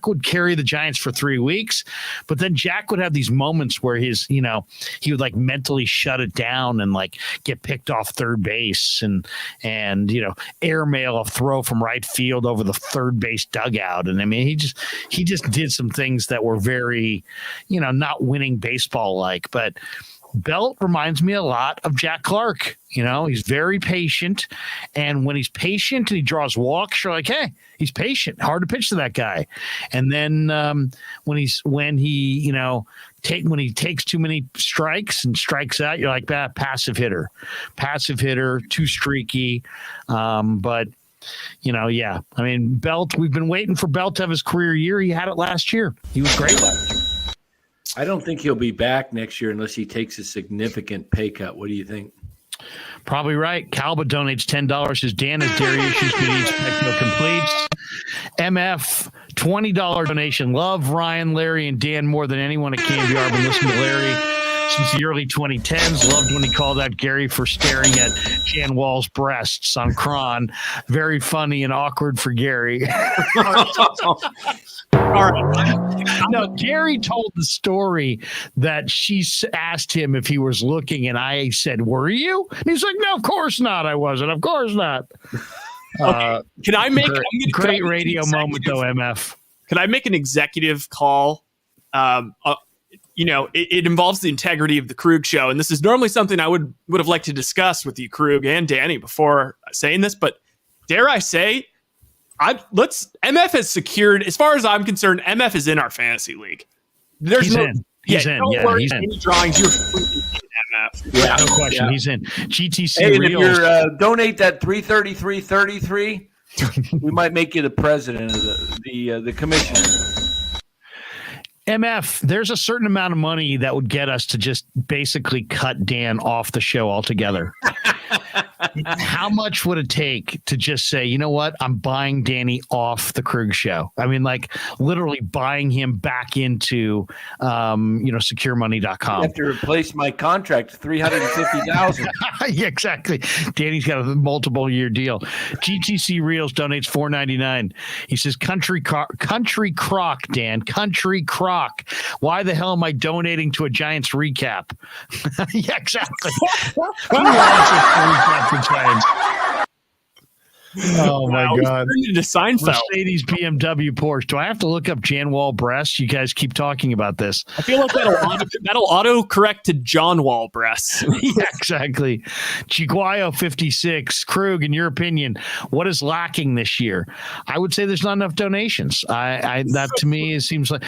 Speaker 1: would carry the Giants for 3 weeks, but then Jack would have these moments where he would like mentally shut it down and like get picked off third base and airmail a throw from right field over the third base dugout. And I mean, he just did some things that were very, not winning baseball like. But Belt reminds me a lot of Jack Clark. He's very patient, and when he's patient and he draws walks, you're like, hey, he's patient. Hard to pitch to that guy. And then when he takes too many strikes and strikes out, you're like, passive hitter, too streaky. But yeah. I mean, Belt, we've been waiting for Belt to have his career year. He had it last year. He was great last year.
Speaker 3: I don't think he'll be back next year unless he takes a significant pay cut. What do you think?
Speaker 1: Probably right. Calba donates $10. His Dan has dairy issues, but he expects no completes. MF, $20 donation. Love Ryan, Larry, and Dan more than anyone at KNBR. Been listening to Larry since the early 2010s. Loved when he called out Gary for staring at Jan Wall's breasts on Cron. Very funny and awkward for Gary. All right. No, Gary told the story that she asked him if he was looking, and I said, "Were you?" And he's like, "No, of course not. I wasn't. Of course not."
Speaker 2: Okay. Can I make
Speaker 1: great radio moment though, MF?
Speaker 2: Can I make an executive call? It involves the integrity of the Krueg show, and this is normally something I would have liked to discuss with you, Krueg and Danny, before saying this. But dare I say, MF has secured, as far as I'm concerned, MF is in our fantasy league.
Speaker 1: He's in. He's in.
Speaker 2: Any drawings, you're in MF.
Speaker 1: Yeah, no question. Yeah. He's in. GTC
Speaker 3: Hey,
Speaker 1: Reels.
Speaker 3: If you donate that $333.33, we might make you the president of the commissioner.
Speaker 1: MF, there's a certain amount of money that would get us to just basically cut Dan off the show altogether. How much would it take to just say, you know what? I'm buying Danny off the Krueg show. I mean, like literally buying him back into, securemoney.com.
Speaker 3: You have to replace my contract, $350,000.
Speaker 1: Yeah, exactly. Danny's got a multiple year deal. GTC Reels donates $4.99. He says, Country Croc, Dan. Country Croc. Why the hell am I donating to a Giants recap? Yeah, exactly. Who wants a recap for Giants? Oh my God!
Speaker 2: Into Seinfeld.
Speaker 1: Mercedes, BMW, Porsche. Do I have to look up Jan Wall breasts? You guys keep talking about this.
Speaker 2: I feel like that'll auto correct to John Wall breasts.
Speaker 1: Yeah, exactly. Chiguayo 56. Krueg, in your opinion, what is lacking this year? I would say there's not enough donations. That to me it seems like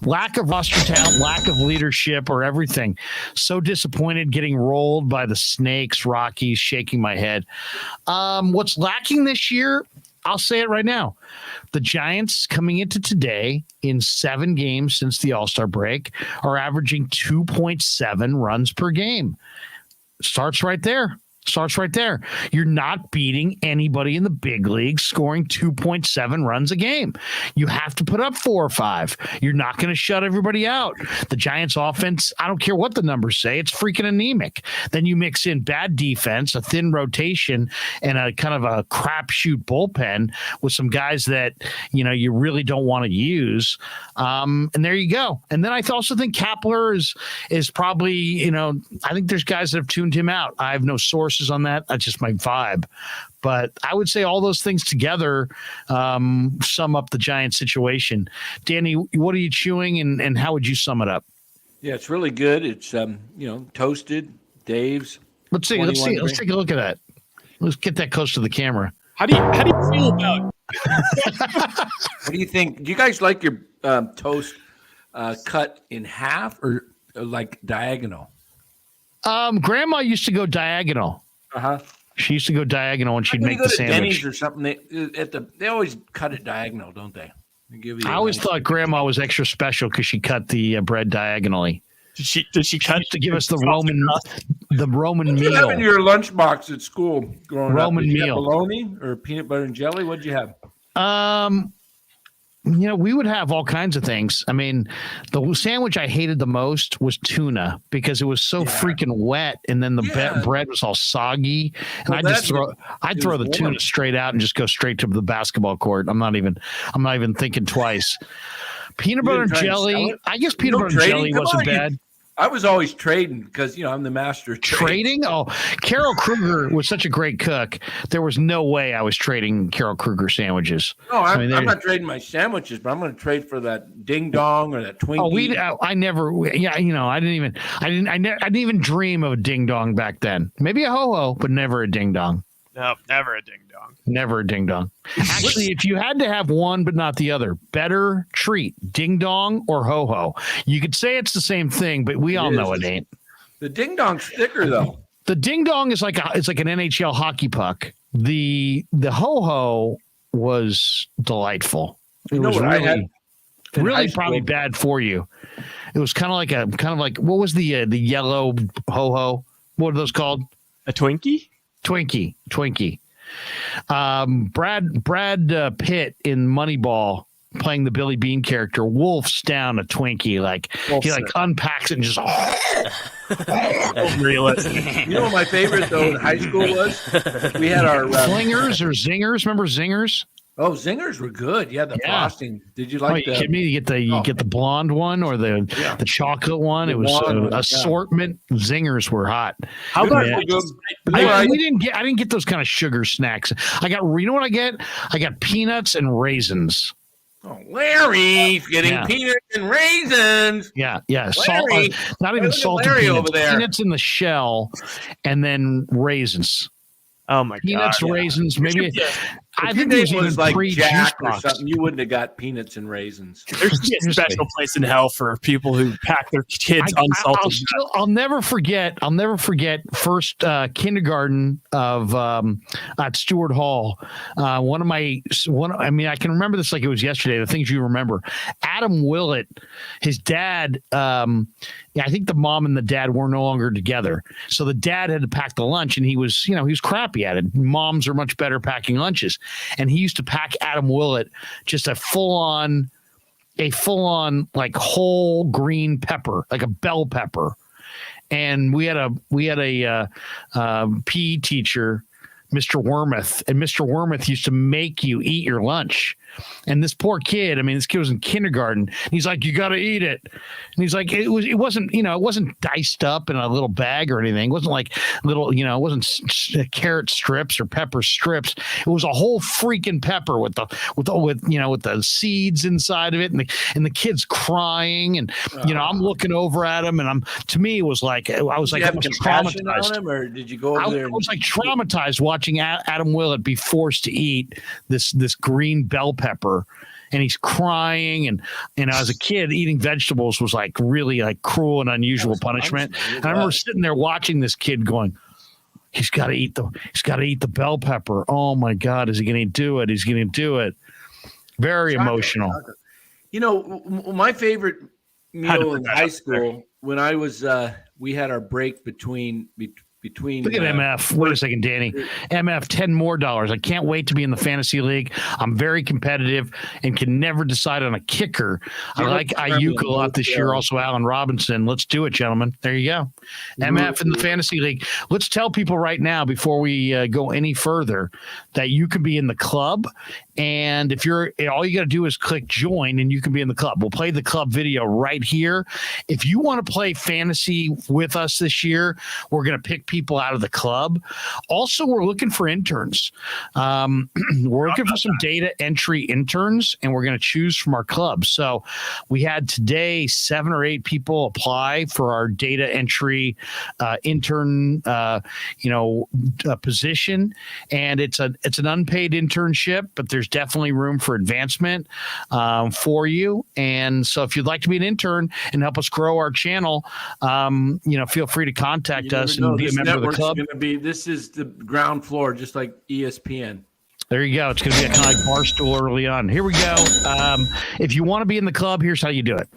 Speaker 1: lack of roster talent, lack of leadership, or everything. So disappointed getting rolled by the Snakes, Rockies. Shaking my head. What's lacking this year, I'll say it right now. The Giants coming into today in 7 games since the All-Star break are averaging 2.7 runs per game. Starts right there. You're not beating anybody in the big leagues scoring 2.7 runs a game. You have to put up 4 or 5. You're not going to shut everybody out. The Giants offense, I don't care what the numbers say, it's freaking anemic. Then you mix in bad defense, a thin rotation, and a kind of a crapshoot bullpen with some guys that, you really don't want to use. And there you go. And then I also think Kapler is probably, I think there's guys that have tuned him out. I have no source on that. That's just my vibe. But I would say all those things together sum up the Giants situation. Danny, what are you chewing and how would you sum it up?
Speaker 3: Yeah, it's really good. It's toasted, Dave's.
Speaker 1: Let's take a look at that. Let's get that close to the camera.
Speaker 2: How do you feel about
Speaker 3: What do you think? Do you guys like your toast cut in half or like diagonal?
Speaker 1: Grandma used to go diagonal. She used to go diagonal when she'd make the sandwich.
Speaker 3: Denny's or something. They always cut it diagonal, don't they?
Speaker 1: I always thought Grandma was extra special because she cut the bread diagonally.
Speaker 2: Did she cut
Speaker 1: to give us the Roman
Speaker 3: What did you
Speaker 1: meal?
Speaker 3: have in your lunchbox at school growing
Speaker 1: Roman
Speaker 3: up? Did you have
Speaker 1: meal.
Speaker 3: bologna or peanut butter and jelly? What did you have?
Speaker 1: We would have all kinds of things. I mean, the sandwich I hated the most was tuna because it was so freaking wet, and then the bread was all soggy. And I'd throw the tuna straight out and just go straight to the basketball court. I'm not even thinking twice. Peanut butter and jelly. I guess peanut butter and jelly wasn't bad.
Speaker 3: I was always trading because, I'm the master of
Speaker 1: trading. Oh, Carol Krueger was such a great cook. There was no way I was trading Carol Krueger sandwiches.
Speaker 3: No, I'm not trading my sandwiches, but I'm going to trade for that ding dong or that Twinkie. I didn't even dream of a ding dong back then. Maybe a ho-ho, but never a ding dong.
Speaker 2: No, never a ding dong.
Speaker 1: Never a ding dong. Actually, if you had to have one but not the other, better treat, ding dong or ho ho. You could say it's the same thing, but we all know it ain't.
Speaker 3: The ding dong's thicker though.
Speaker 1: The ding dong is like it's like an NHL hockey puck. The ho ho was delightful. It was really probably bad for you. It was kind of like what was the yellow ho ho? What are those called?
Speaker 2: A Twinkie.
Speaker 1: Twinkie. Brad Pitt in Moneyball playing the Billy Bean character wolfs down a Twinkie he unpacks it and just
Speaker 2: realistic.
Speaker 3: You know what my favorite though in high school was? We had our
Speaker 1: flingers or zingers. Remember zingers?
Speaker 3: Oh, zingers were good. Yeah, the frosting. Did you like?
Speaker 1: You kidding me? You get the blonde one or the chocolate one. It was assortment. Zingers were hot.
Speaker 3: How about
Speaker 1: I didn't get those kind of sugar snacks. I got what I get? I got peanuts and raisins.
Speaker 3: Oh, Larry's getting peanuts and raisins.
Speaker 1: Yeah. Not even salted peanuts.
Speaker 3: Over there.
Speaker 1: Peanuts in the shell, and then raisins.
Speaker 2: Oh my god!
Speaker 1: Peanuts, raisins, maybe.
Speaker 3: I think it was like Jack or something. You wouldn't have got peanuts and raisins.
Speaker 2: There's a special place in hell for people who pack their kids unsalted.
Speaker 1: I'll never forget first kindergarten of at Stewart Hall. I can remember this like it was yesterday. The things you remember. Adam Willett, his dad. I think the mom and the dad were no longer together. So the dad had to pack the lunch, and he was crappy at it. Moms are much better packing lunches. And he used to pack Adam Willett just a full on like whole green pepper, like a bell pepper. And we had a PE teacher, Mr. Wormuth, and Mr. Wormuth used to make you eat your lunch. And this poor kid, this kid was in kindergarten. He's like, you got to eat it. And he's like, it wasn't diced up in a little bag or anything. It wasn't like little, it wasn't carrot strips or pepper strips. It was a whole freaking pepper with the seeds inside of it. And the kid's crying. And, I'm looking over at him, and to me, it was like, I was like,
Speaker 3: traumatized. On him, or did you go over there?
Speaker 1: I was like traumatized watching Adam Willett be forced to eat this green bell pepper, and he's crying, and as a kid eating vegetables was like really like cruel and unusual punishment. And I remember sitting there watching this kid going, he's got to eat the bell pepper. Oh my God, is he going to do it? He's going to do it. Very emotional.
Speaker 3: My favorite meal in high school when I was we had our break between
Speaker 1: Look at MF. Wait a second, Danny. MF, $10 more. I can't wait to be in the fantasy league. I'm very competitive and can never decide on a kicker. I like Ayuk a lot this year. Also, Allen Robinson. Let's do it, gentlemen. There you go. MF in the fantasy league. Let's tell people right now before we go any further that you can be in the club. And if all you got to do is click join, and you can be in the club. We'll play the club video right here. If you want to play fantasy with us this year, we're going to pick people out of the club. Also, we're looking for interns. We're looking for some data entry interns, and we're going to choose from our club. So we had today 7 or 8 people apply for our data entry intern position, and it's an unpaid internship, but there's definitely room for advancement for you. And so if you'd like to be an intern and help us grow our channel, feel free to contact us and be a member of the club.
Speaker 3: This is the ground floor, just like ESPN.
Speaker 1: There you go. It's going to be kind of like Barstool early on. Here we go. If you want to be in the club, here's how you do it.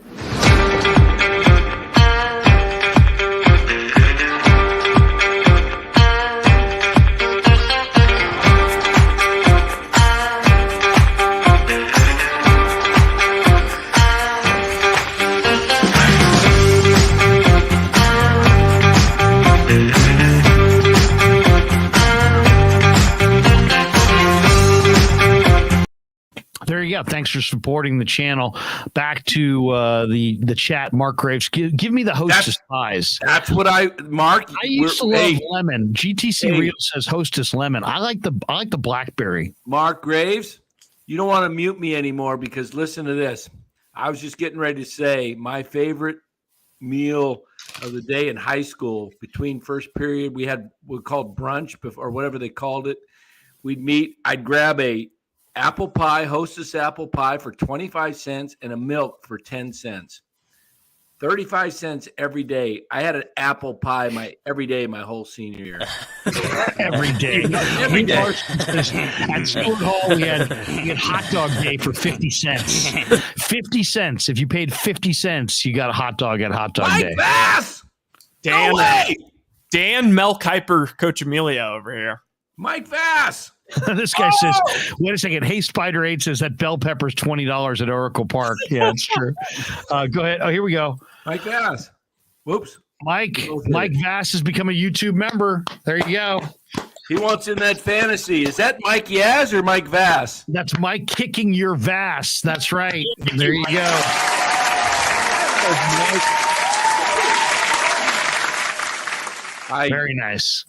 Speaker 1: you go. Thanks for supporting the channel. Back to the chat. Mark Graves, give me the Hostess pies.
Speaker 3: That's what Mark.
Speaker 1: I used to love lemon. GTC Real says Hostess lemon. I like the blackberry.
Speaker 3: Mark Graves, you don't want to mute me anymore because listen to this. I was just getting ready to say my favorite meal of the day in high school between first period. We called brunch or whatever they called it. We'd meet. I'd grab a apple pie, Hostess apple pie for 25 cents and a milk for 10 cents. 35 cents every day. I had an apple pie every day my whole senior year.
Speaker 1: Every day.
Speaker 3: Every day.
Speaker 1: At Stewart Hall, we had hot dog day for 50 cents. 50 cents. If you paid 50 cents, you got a hot dog at hot dog day.
Speaker 3: Bass!
Speaker 2: Dan,
Speaker 3: no way!
Speaker 2: Dan Mel Kiper, Coccimilgio over here.
Speaker 3: Mike Vass.
Speaker 1: This guy says, wait a second. Hey, Spider 8 says that bell pepper's $20 at Oracle Park. Yeah, it's true. Go ahead. Oh, here we go.
Speaker 3: Mike Vass. Whoops.
Speaker 1: Mike Vass has become a YouTube member. There you go.
Speaker 3: He wants in that fantasy. Is that Mike Yaz or Mike Vass?
Speaker 1: That's Mike kicking your Vass. That's right. There you go. Very nice.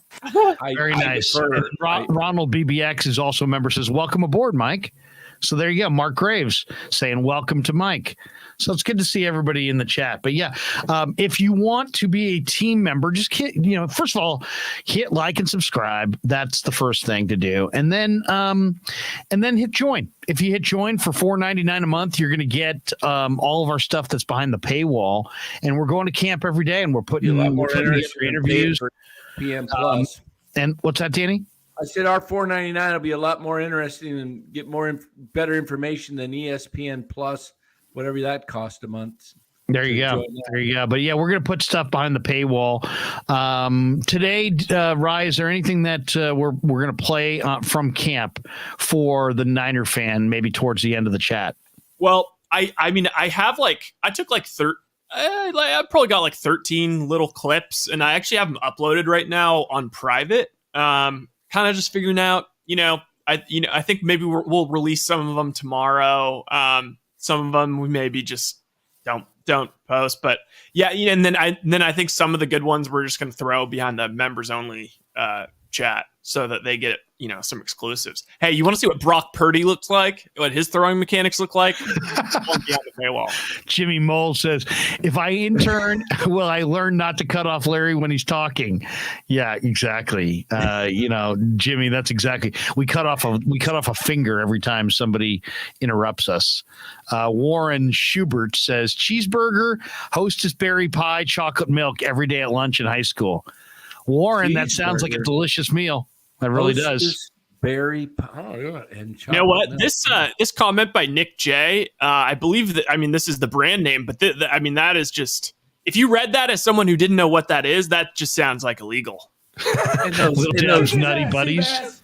Speaker 1: Very nice. Ronald BBX is also a member, says, welcome aboard, Mike. So there you go. Mark Graves saying welcome to Mike. So it's good to see everybody in the chat. But yeah, if you want to be a team member, just hit, first of all, hit like and subscribe. That's the first thing to do. And then hit join. If you hit join for $4.99 a month, you're going to get all of our stuff that's behind the paywall. And we're going to camp every day, and we're putting
Speaker 3: a lot more
Speaker 1: interviews.
Speaker 3: PM Plus.
Speaker 1: And what's that, Danny?
Speaker 3: I said our $4.99 will be a lot more interesting and get better information than ESPN Plus, whatever that costs a month.
Speaker 1: There you go. There you go. But yeah, we're going to put stuff behind the paywall. Today, Rye, is there anything that we're going to play from camp for the Niner fan, maybe towards the end of the chat?
Speaker 2: Well, I mean, I took I probably got like 13 little clips, and I actually have them uploaded right now on private. Kind of just figuring out, I think maybe we'll release some of them tomorrow. Some of them we maybe just don't post, but yeah. And then I think some of the good ones we're just going to throw behind the members only chat so that they get, some exclusives. Hey, you want to see what Brock Purdy looks like? What his throwing mechanics look like? Behind the paywall.
Speaker 1: Jimmy Mole says, if I intern, will I learn not to cut off Larry when he's talking? Yeah, exactly. Jimmy, that's exactly. We cut off a finger every time somebody interrupts us. Warren Schubert says, cheeseburger, Hostess berry pie, chocolate milk every day at lunch in high school. Warren, that sounds like a delicious meal. That really does.
Speaker 3: Berry pie and chocolate.
Speaker 2: You know what?
Speaker 3: milk.
Speaker 2: This comment by Nick J. I believe that. I mean, this is the brand name, but that is just. If you read that as someone who didn't know what that is, that just sounds like illegal.
Speaker 3: And those
Speaker 1: nutty buddies.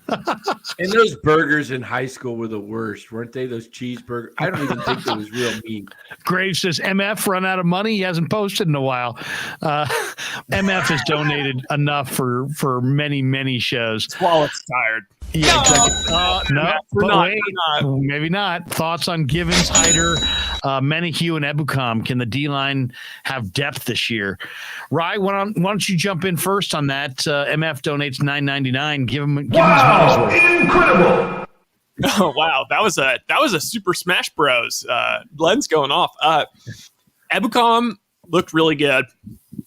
Speaker 3: And those burgers in high school were the worst, weren't they? Those cheeseburgers. I don't even think there was real meat.
Speaker 1: Graves says, MF run out of money. He hasn't posted in a while. MF has donated enough for many, many shows.
Speaker 2: His wallet's tired.
Speaker 1: Yeah, exactly. No, but wait, maybe not. Thoughts on Givens, Hyder, Menahue, and Ebukam? Can the D-line have depth this year? Rye, why don't you jump in first on that? MF donates $9.99. Give him
Speaker 4: wow, incredible!
Speaker 2: Oh wow, that was a Super Smash Bros. Lens going off. Ebukam looked really good.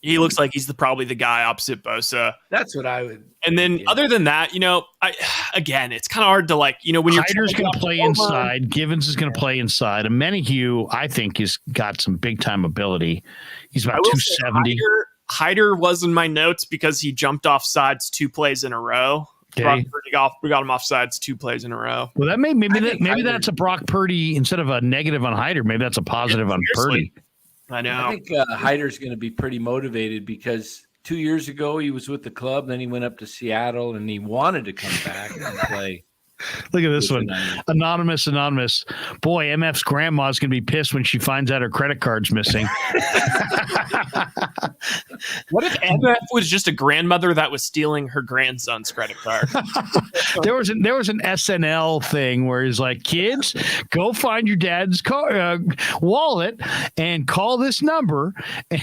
Speaker 2: He looks like he's probably the guy opposite Bosa.
Speaker 3: That's what I would.
Speaker 2: And then other than that, it's kind of hard to when you're.
Speaker 1: Hyder's going to play inside. Givens is going to play inside. And Menahue, I think, has got some big time ability. He's about 270.
Speaker 2: Hyder was in my notes because he jumped off sides 2 plays in a row.
Speaker 1: Okay.
Speaker 2: We got him off sides 2 plays in a row.
Speaker 1: Well, that maybe that's a Brock Purdy instead of a negative on Hyder. Maybe that's a positive on Purdy.
Speaker 2: I know.
Speaker 3: I think Hyder's going to be pretty motivated because 2 years ago he was with the club, then he went up to Seattle and he wanted to come back and play.
Speaker 1: Look at this one. Anonymous. Boy, MF's grandma's going to be pissed when she finds out her credit card's missing.
Speaker 2: What if MF was just a grandmother that was stealing her grandson's credit card?
Speaker 1: There was an SNL thing where he's like, kids, go find your dad's wallet and call this number. And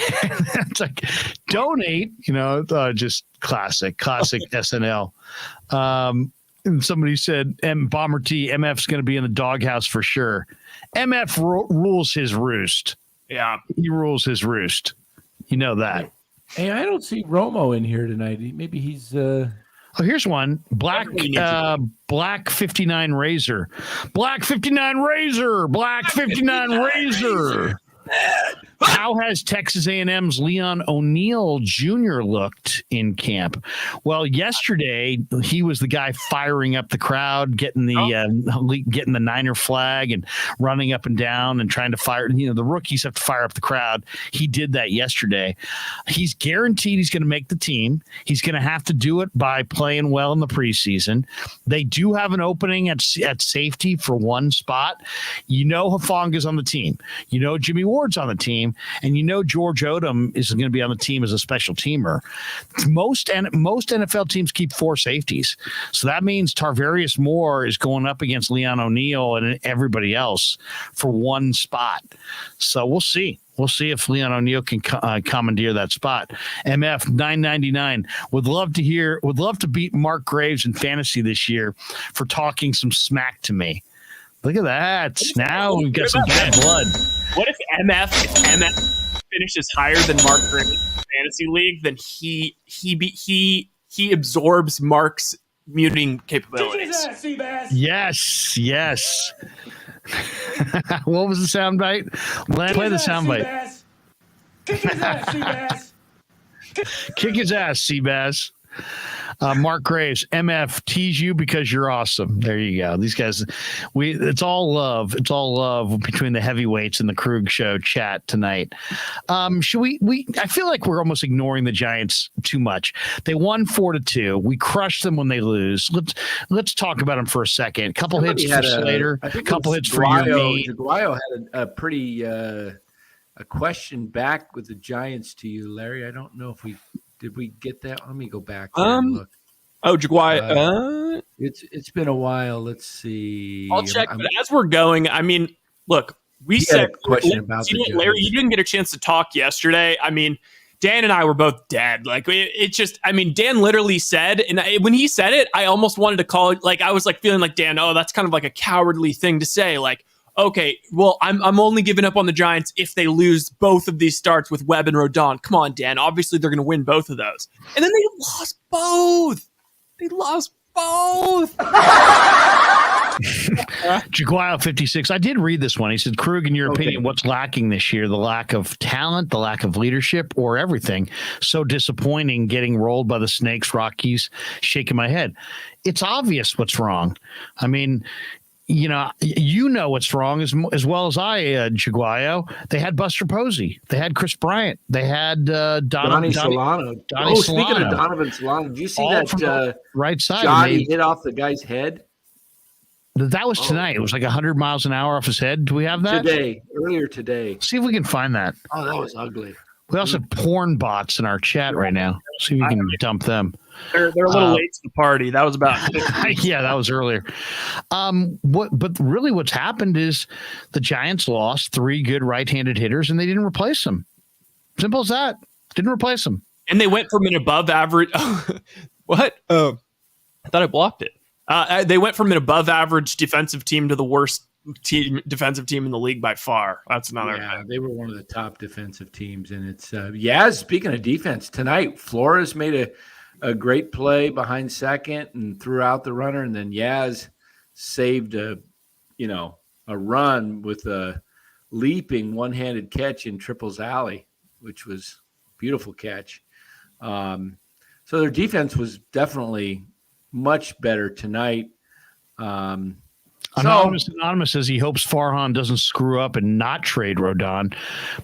Speaker 1: it's like, donate, just classic SNL. And somebody said, Bomber T, MF's going to be in the doghouse for sure. MF rules his roost.
Speaker 2: Yeah.
Speaker 1: He rules his roost. You know that.
Speaker 3: Hey, I don't see Romo in here tonight. Maybe he's...
Speaker 1: Oh, here's one. Black 59 Razor. Black 59 Razor. Black 59 Razor. How has Texas A&M's Leon O'Neal Jr. looked in camp? Well, yesterday he was the guy firing up the crowd, getting the Niner flag and running up and down and trying to fire. The rookies have to fire up the crowd. He did that yesterday. He's guaranteed he's going to make the team. He's going to have to do it by playing well in the preseason. They do have an opening at safety for one spot. Hufanga's on the team. Jimmy Ward's on the team. And George Odom is going to be on the team as a special teamer. Most NFL teams keep 4 safeties. So that means Tarvarius Moore is going up against Leon O'Neal and everybody else for one spot. So we'll see. We'll see if Leon O'Neal can commandeer that spot. MF 999 would love to beat Mark Graves in fantasy this year for talking some smack to me. Look at that. Now we've got some bad blood.
Speaker 2: What if MF finishes higher than Mark Graves in the fantasy league? Then he absorbs Mark's muting capabilities.
Speaker 1: Yes. What was the soundbite? Play the soundbite.
Speaker 5: Kick his ass, Seabass.
Speaker 1: Kick his ass, Seabass. Mark Graves, MF, tease you because you're awesome. There you go. These guys, it's all love. It's all love between the heavyweights and the Krueg show chat tonight. Should we I feel like we're almost ignoring the Giants too much. They won 4-2. We crush them when they lose. Let's talk about them for a second. Couple hits for Slater, a couple hits for you and me.
Speaker 3: Jaguayo had a pretty a question back with the Giants to you, Larry. I don't know if did we get that? Let me go back there and look.
Speaker 2: Oh, Jaguayo.
Speaker 3: It's been a while. Let's see.
Speaker 2: I'll check. But as we're going, I mean, look, we said
Speaker 3: question about
Speaker 2: Larry. You didn't get a chance to talk yesterday. I mean, Dan and I were both dead. Like Dan literally said, and when he said it, I almost wanted to call it. Like I was like feeling like Dan. Oh, that's kind of like a cowardly thing to say. Like, okay, well, I'm only giving up on the Giants if they lose both of these starts with Webb and Rodon. Come on, Dan. Obviously, they're going to win both of those. And then they lost both.
Speaker 1: Jaguayo 56. I did read this one. He said, Krug, in your opinion, what's lacking this year? The lack of talent, the lack of leadership, or everything? So disappointing getting rolled by the Snakes, Rockies, shaking my head. It's obvious what's wrong. I mean, what's wrong as well as I, Jaguayo. They had Buster Posey. They had Chris Bryant. They had
Speaker 3: Donnie Solano. Speaking of Donovan Solano, did you see that
Speaker 1: right side
Speaker 3: shot he hit off the guy's head?
Speaker 1: That was tonight. It was like 100 miles an hour off his head. Do we have that?
Speaker 3: Earlier today.
Speaker 1: See if we can find that.
Speaker 3: Oh, that was ugly.
Speaker 1: We also have porn bots in our chat right now. See if we can dump them.
Speaker 2: They're a little late to the party. That was about
Speaker 1: yeah, that was earlier. But really what's happened is the Giants lost 3 good right-handed hitters and they didn't replace them. Simple as that. Didn't replace them.
Speaker 2: And they went from an above average. What? I thought I blocked it. They went from an above average defensive team to the worst defensive team in the league by far. That's another.
Speaker 3: Yeah, they were one of the top defensive teams. And it's Yaz, speaking of defense, tonight, Flores made a great play behind second and threw out the runner, and then Yaz saved a run with a leaping one-handed catch in Triples Alley, which was a beautiful catch. So their defense was definitely much better tonight.
Speaker 1: Anonymous says he hopes Farhan doesn't screw up and not trade Rodon.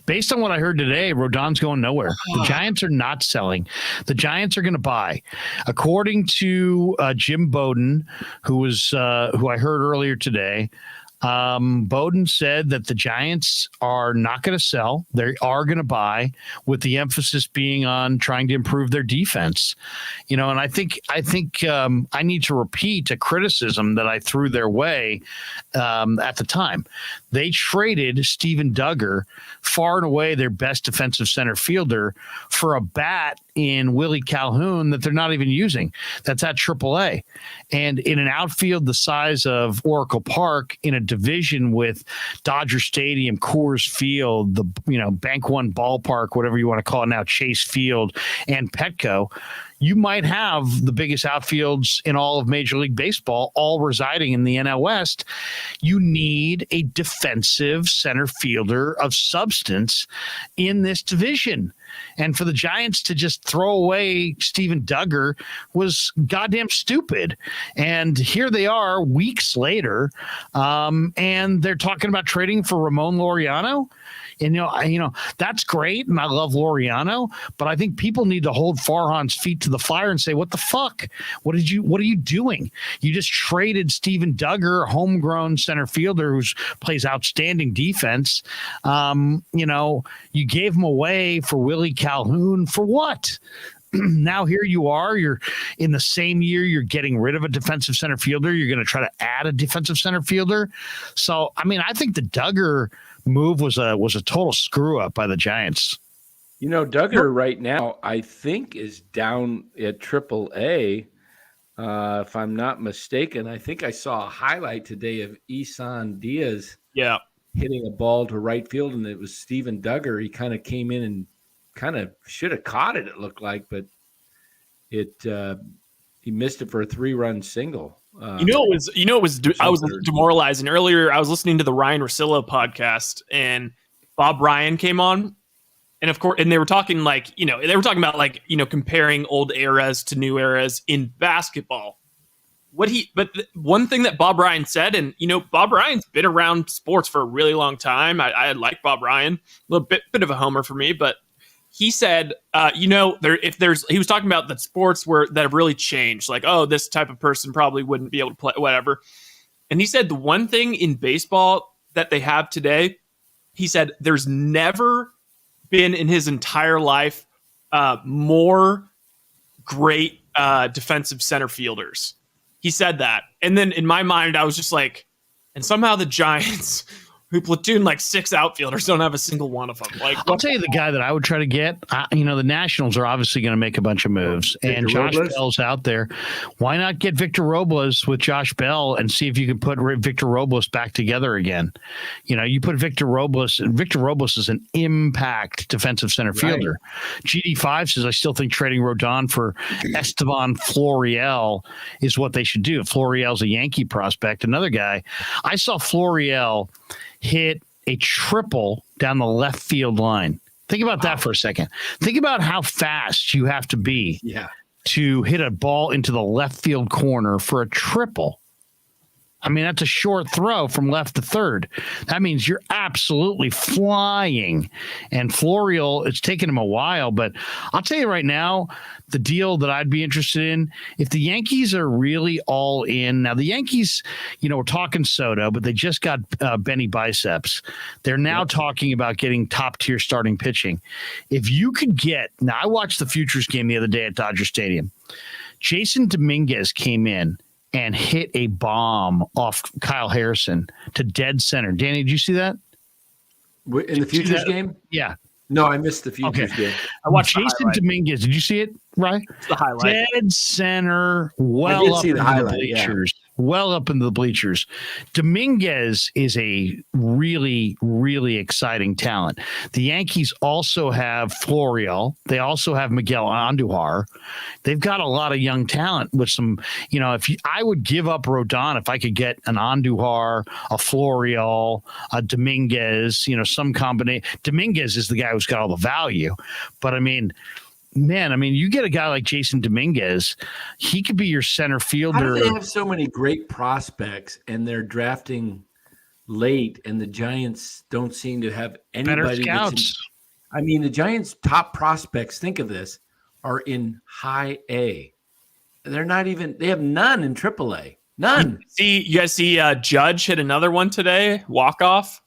Speaker 1: Based on what I heard today, Rodon's going nowhere. The Giants are not selling. The Giants are going to buy. According to Jim Bowden, who I heard earlier today, Bowden said that the Giants are not going to sell. They are going to buy, with the emphasis being on trying to improve their defense. And I think I need to repeat a criticism that I threw their way at the time. They traded Steven Duggar, far and away their best defensive center fielder, for a bat in Willie Calhoun that they're not even using. That's at AAA. And in an outfield the size of Oracle Park, in a division with Dodger Stadium, Coors Field, the Bank One Ballpark, whatever you want to call it now, Chase Field, and Petco, you might have the biggest outfields in all of Major League Baseball, all residing in the NL West. You need a defensive center fielder of substance in this division. And for the Giants to just throw away Steven Duggar was goddamn stupid. And here they are weeks later, and they're talking about trading for Ramon Laureano. And, that's great, and I love Laureano, but I think people need to hold Farhan's feet to the fire and say, what the fuck? What are you doing? You just traded Steven Duggar, a homegrown center fielder who plays outstanding defense. You gave him away for Willie Calhoun for what? Now here you are, you're in the same year, you're getting rid of a defensive center fielder. You're going to try to add a defensive center fielder. So, I think the Duggar move was a total screw up by the Giants.
Speaker 3: Duggar right now, I think, is down at AAA. If I'm not mistaken, I think I saw a highlight today of Isan Diaz hitting a ball to right field, and it was Steven Duggar. He kind of came in and kind of should have caught it, it looked like, but he missed it for a 3-run single. I
Speaker 2: was demoralizing earlier. I was listening to the Ryan Russillo podcast, and Bob Ryan came on, and of course, and they were talking about comparing old eras to new eras in basketball. One thing that Bob Ryan said, and Bob Ryan's been around sports for a really long time. I like Bob Ryan, a little bit of a homer for me, but he said, he was talking about the sports that have really changed. Like, this type of person probably wouldn't be able to play, whatever. And he said the one thing in baseball that they have today, he said there's never been in his entire life more great defensive center fielders. He said that. And then in my mind, I was just like, and somehow the Giants, who platoon like 6 outfielders, don't have a single one of them.
Speaker 1: I'll tell you the guy that I would try to get. The Nationals are obviously going to make a bunch of moves, and Josh Bell's out there. Why not get Victor Robles with Josh Bell and see if you can put Victor Robles back together again? You put Victor Robles, and Victor Robles is an impact defensive center fielder. Right. GD5 says, I still think trading Rodon for Esteban Florial is what they should do. Florial's a Yankee prospect. Another guy, I saw Florial hit a triple down the left field line. Think about that for a second. Think about how fast you have to be to hit a ball into the left field corner for a triple. That's a short throw from left to third. That means you're absolutely flying. And Florial, it's taken him a while, but I'll tell you right now, the deal that I'd be interested in, if the Yankees are really all in. Now, the Yankees, we're talking Soto, but they just got Benny Biceps. They're now talking about getting top-tier starting pitching. If you could get – now, I watched the Futures game the other day at Dodger Stadium. Jason Dominguez came in and hit a bomb off Kyle Harrison to dead center. Danny, did you see that?
Speaker 3: In the Futures game?
Speaker 1: Yeah.
Speaker 3: No, I missed the Futures game.
Speaker 1: I watched Jason Dominguez. Did you see it, right?
Speaker 2: The highlight.
Speaker 1: Dead center, well up in the bleachers. Well up into the bleachers. Dominguez is a really, really exciting talent. The Yankees also have Florial. They also have Miguel Andujar. They've got a lot of young talent with some, I would give up Rodon if I could get an Andujar, a Florial, a Dominguez, some combination. Dominguez is the guy who's got all the value. But man, I mean, you get a guy like Jason Dominguez, he could be your center fielder.
Speaker 3: How do they have so many great prospects and they're drafting late, and the Giants don't seem to have anybody?
Speaker 1: Better scouts.
Speaker 3: The Giants' top prospects, think of this, are in high A. They're not even, they have none in AAA. None.
Speaker 2: You guys see Judge hit another one today, walk-off?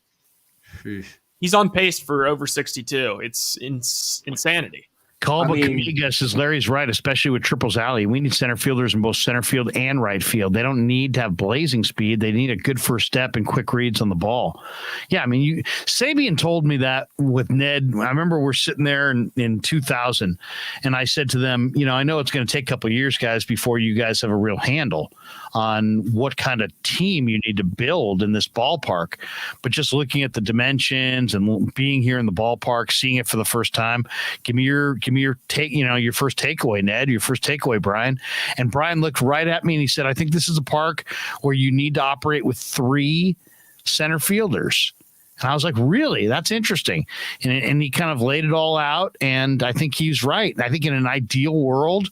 Speaker 2: He's on pace for over 62. It's insanity.
Speaker 1: Coccimilgio says Larry's right, especially with Triples Alley. We need center fielders in both center field and right field. They don't need to have blazing speed. They need a good first step and quick reads on the ball. Yeah, I mean, Sabian told me that with Ned. I remember we're sitting there in 2000, and I said to them, I know it's going to take a couple of years, guys, before you guys have a real handle on what kind of team you need to build in this ballpark. But just looking at the dimensions and being here in the ballpark, seeing it for the first time, give me your take, your first takeaway, Ned, your first takeaway, Brian. And Brian looked right at me and he said, I think this is a park where you need to operate with 3 center fielders. And I was like, really? That's interesting. And he kind of laid it all out. And I think he's right. I think in an ideal world,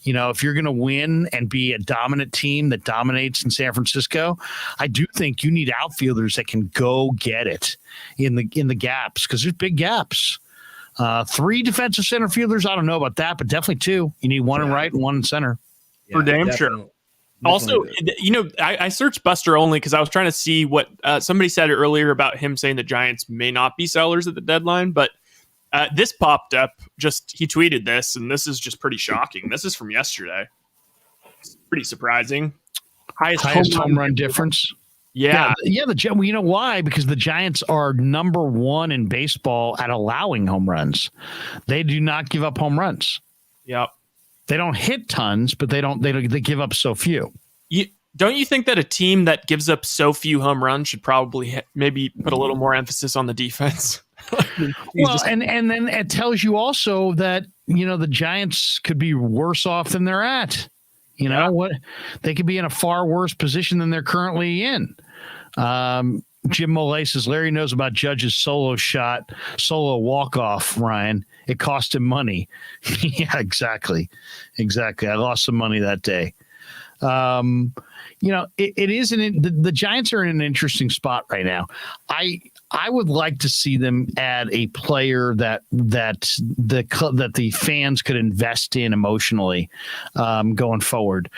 Speaker 1: if you're going to win and be a dominant team that dominates in San Francisco, I do think you need outfielders that can go get it in the gaps, because there's big gaps. 3 defensive center fielders, I don't know about that, but definitely 2. You need one in right and one in center.
Speaker 2: For damn sure. Also, I searched Buster Olney because I was trying to see what somebody said earlier about him saying the Giants may not be sellers at the deadline, but this popped up. He tweeted this, and this is just pretty shocking. This is from yesterday. It's pretty surprising.
Speaker 1: Highest home run difference.
Speaker 2: Yeah.
Speaker 1: You know why? Because the Giants are number 1 in baseball at allowing home runs. They do not give up home runs.
Speaker 2: Yep.
Speaker 1: They don't hit tons, but they give up so few.
Speaker 2: Don't you think that a team that gives up so few home runs should probably maybe put a little more emphasis on the defense?
Speaker 1: And then it tells you also that, the Giants could be worse off than they're at. They could be in a far worse position than they're currently in. Jim Molay says Larry knows about Judge's solo walk-off, Ryan. It cost him money. Yeah, exactly. I lost some money that day. It isn't. The Giants are in an interesting spot right now. I would like to see them add a player that the fans could invest in emotionally going forward.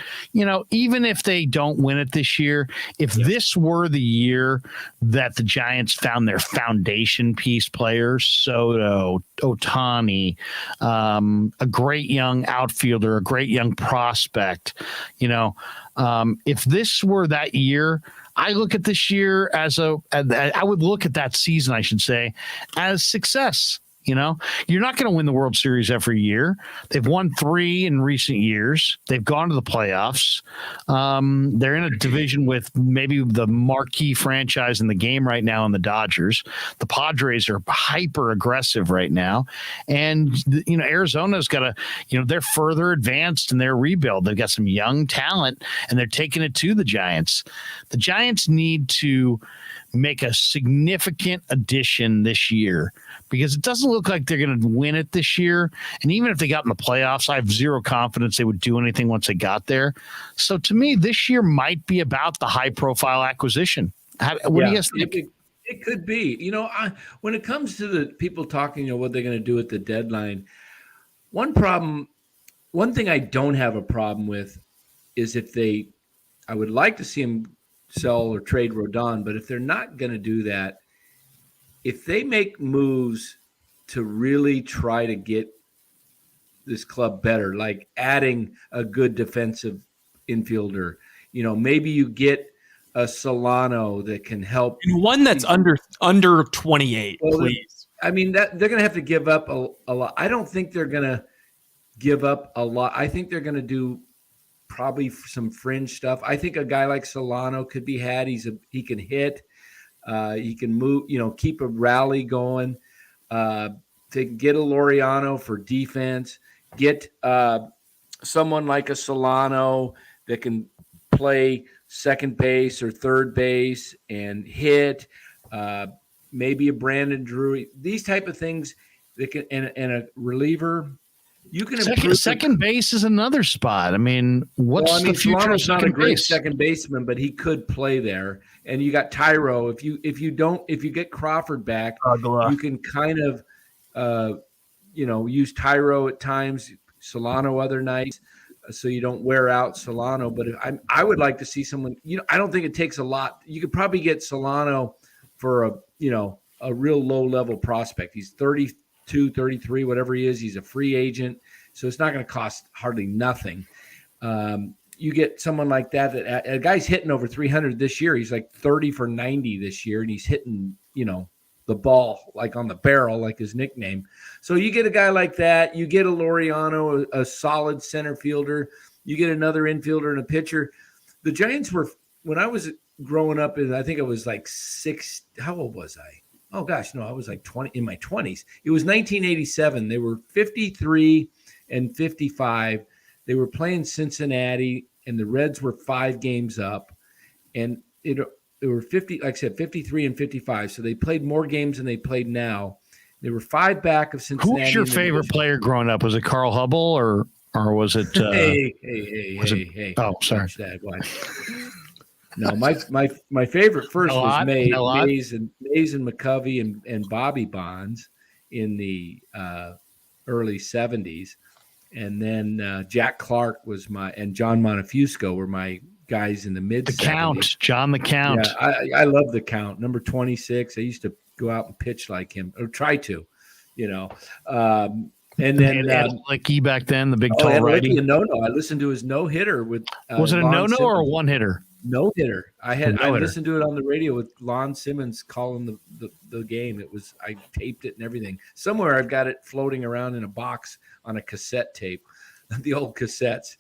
Speaker 1: Even if they don't win it this year, if this were the year that the Giants found their foundation piece players, Soto, Ohtani, a great young outfielder, a great young prospect, if this were that year, I look at this year I would look at that season, I should say, as success. You're not going to win the World Series every year. They've won 3 in recent years. They've gone to the playoffs. They're in a division with maybe the marquee franchise in the game right now in the Dodgers. The Padres are hyper aggressive right now. And, Arizona's got they're further advanced in their rebuild. They've got some young talent and they're taking it to the Giants. The Giants need to make a significant addition this year, because it doesn't look like they're going to win it this year. And even if they got in the playoffs, I have zero confidence they would do anything once they got there. So to me, this year might be about the high profile acquisition. What do you guys think?
Speaker 3: It could be. When it comes to the people talking, what they're going to do at the deadline, one thing I don't have a problem with is I would like to see them sell or trade Rodon, but if they're not going to do that, if they make moves to really try to get this club better, like adding a good defensive infielder, maybe you get a Solano that can help.
Speaker 2: And one that's under 28, please.
Speaker 3: That they're going to have to give up a lot. I don't think they're going to give up a lot. I think they're going to do probably some fringe stuff. I think a guy like Solano could be had. He can hit. He can move, keep a rally going. To get a Laureano for defense, get someone like a Solano that can play second base or third base and hit. Maybe a Brandon Drury. These type of things that can, and a reliever. You can improve.
Speaker 1: Second base is another spot. I mean, what's the future of
Speaker 3: Solano's not a
Speaker 1: second
Speaker 3: great
Speaker 1: base?
Speaker 3: second baseman, but he could play there. And you got Tyro. If you get Crawford back, you can kind of use Tyro at times, Solano other nights, so you don't wear out Solano. But I would like to see someone. I don't think it takes a lot. You could probably get Solano for a real low level prospect. He's 32, 33, whatever he is. He's a free agent, so it's not going to cost hardly nothing. You get someone like that a guy's hitting over 300 this year. He's like 30 for 90 this year, and he's hitting, the ball like on the barrel, like his nickname. So you get a guy like that. You get a Laureano, a solid center fielder. You get another infielder and a pitcher. The Giants were, when I was growing up, I think I was like 6. How old was I? Oh gosh, no, I was like 20 in my 20s. It was 1987. They were 53 and 55. They were playing Cincinnati, and the Reds were 5 games up, and they were 50, like I said, 53 and 55. So they played more games than they played now. They were 5 back of Cincinnati.
Speaker 1: Who's your favorite player growing up? Was it Carl Hubble or was it?
Speaker 3: Hey!
Speaker 1: Oh, sorry.
Speaker 3: No, my favorite first was Mays and McCovey and Bobby Bonds in the early 70s. And then Jack Clark was and John Montefiusco were my guys in the mid.
Speaker 1: John the Count.
Speaker 3: Yeah, I love the Count, number 26. I used to go out and pitch like him, or try to, And then
Speaker 1: Licky back then, the big tall righty.
Speaker 3: I listened to his no hitter with.
Speaker 1: Was it a no-no or a one hitter?
Speaker 3: No hitter. I listened to it on the radio with Lon Simmons calling the game. I taped it and everything. Somewhere I've got it floating around in a box on a cassette tape, the old cassettes.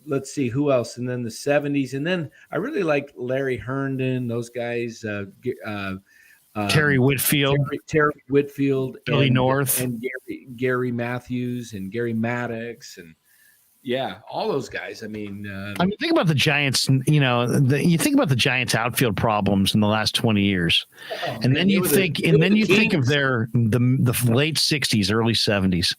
Speaker 3: Let's see who else. And then the 70s. And then I really liked Larry Herndon, those guys.
Speaker 1: Terry Whitfield,
Speaker 3: Billy
Speaker 1: North,
Speaker 3: and Gary Matthews and Gary Maddox and. Yeah, all those guys. I mean,
Speaker 1: think about the Giants. You think about the Giants' outfield problems in the last 20 years, and then you think of the late 60s, early 70s,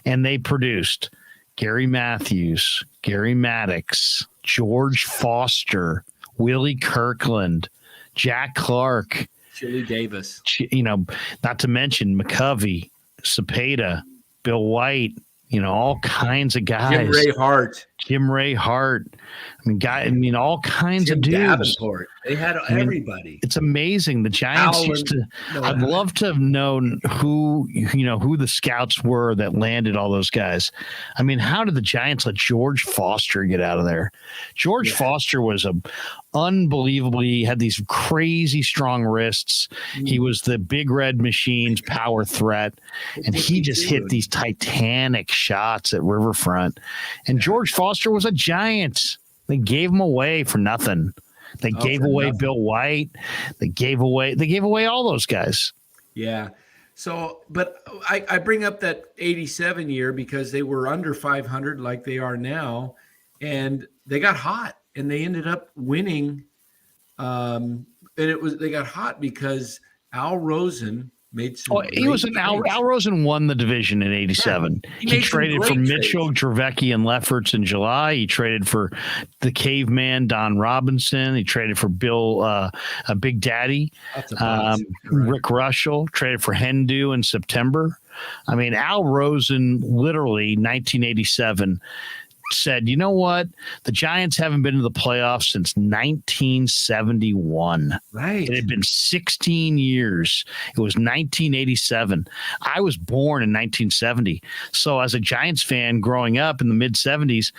Speaker 1: and they produced Gary Matthews, Gary Maddox, George Foster, Willie Kirkland, Jack Clark,
Speaker 3: Chili Davis.
Speaker 1: Not to mention McCovey, Cepeda, Bill White. All kinds of guys. Jim Ray Hart. All kinds of dudes.
Speaker 3: Davenport. They had everybody.
Speaker 1: It's amazing. The Giants I'd love to have known who the scouts were that landed all those guys. How did the Giants let George Foster get out of there? George Foster was unbelievably, had these crazy strong wrists. He was the Big Red Machine's power threat, and he just hit these titanic shots at Riverfront. And George Foster was a Giant. They gave him away for nothing. They gave away Bill White. They gave away all those guys.
Speaker 3: Yeah. So, but I bring up that 87 year because they were under 500 like they are now, and they got hot. And they ended up winning. And they got hot because Al Rosen made some.
Speaker 1: Al Rosen won the division in 87. Yeah, he traded for Mitchell, Trevecki, and Lefferts in July. He traded for the caveman, Don Robinson. He traded for Bill, Big Daddy, Rick Russell, traded for Hendu in September. Al Rosen, literally 1987, said, you know what? The Giants haven't been to the playoffs since 1971.
Speaker 3: Right.
Speaker 1: It had been 16 years. It was 1987. I was born in 1970. So as a Giants fan growing up in the mid 70s,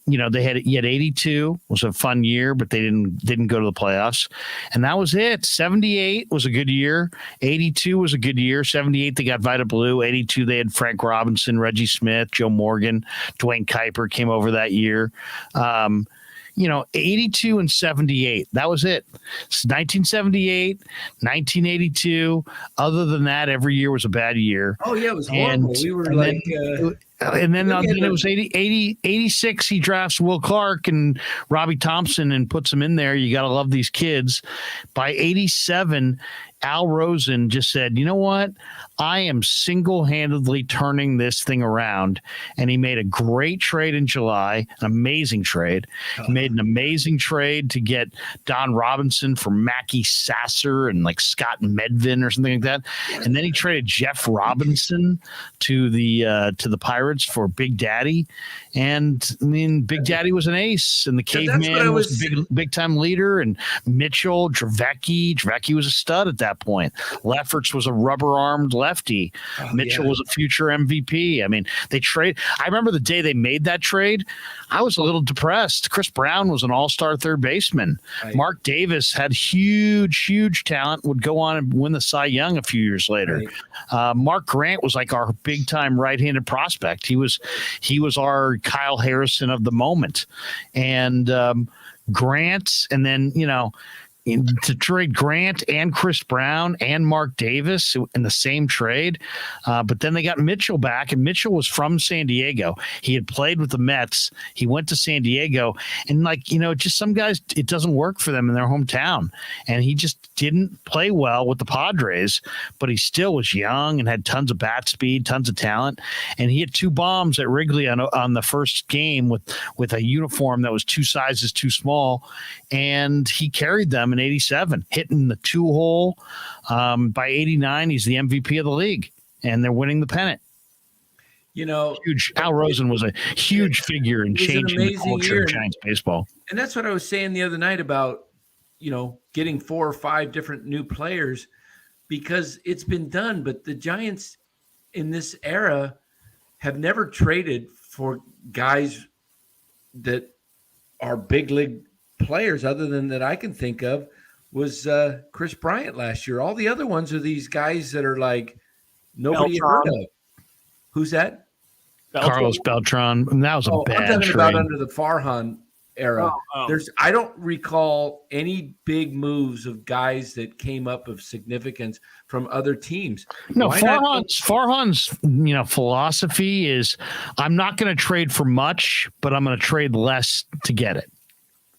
Speaker 1: you had 82 was a fun year, but they didn't go to the playoffs, and that was it. 78 was a good year. 82 was a good year. 78 they got Vita Blue. 82 they had Frank Robinson, Reggie Smith, Joe Morgan, Dwayne Kuiper came over that year. 82 and 78. That was it. 1978, 1982. Other than that, every year was a bad year.
Speaker 3: Oh yeah, it was horrible. We were
Speaker 1: and then it was 86. He drafts Will Clark and Robbie Thompson and puts them in there. You got to love these kids. By 87, Al Rosen just said, you know what? I am single-handedly turning this thing around. And he made a great trade in July, an amazing trade. He made an amazing trade to get Don Robinson for Mackie Sasser and like Scott Medvin or something like that. And then he traded Jeff Robinson to the Pirates for Big Daddy. And I mean, Big Daddy was an ace, and the Caveman was a big-time leader, and Mitchell, Dravecki was a stud at that point. Lefferts was a rubber-armed lefty. Mitchell was a future MVP. I mean, I remember the day they made that trade, I was a little depressed. Chris Brown was an all-star third baseman. Right. Mark Davis had huge talent, would go on and win the Cy Young a few years later. Right. Mark Grant was like our big-time right-handed prospect. He was our Kyle Harrison of the moment. And Grant, and then, to trade Grant and Chris Brown and Mark Davis in the same trade. But then they got Mitchell back, and Mitchell was from San Diego. He had played with the Mets. He went to San Diego, and just some guys, it doesn't work for them in their hometown. And he just didn't play well with the Padres, but he still was young and had tons of bat speed, tons of talent. And he had 2 bombs at Wrigley on the first game with a uniform that was 2 sizes too small. And he carried them in 87, hitting the 2-hole. By 89, he's the MVP of the league, and they're winning the pennant. Huge. Al Rosen was a huge figure in changing the culture of Giants baseball.
Speaker 3: And that's what I was saying the other night about, getting 4 or 5 different new players, because it's been done. But the Giants in this era have never traded for guys that are big league players, other than that I can think of was Chris Bryant last year. All the other ones are these guys that are like nobody heard of. Who's that?
Speaker 1: Carlos Beltran. And that was a bad
Speaker 3: I'm talking
Speaker 1: trade.
Speaker 3: about under the Farhan era. I don't recall any big moves of guys that came up of significance from other teams.
Speaker 1: No, Farhan's philosophy is, I'm not going to trade for much, but I'm going to trade less to get it.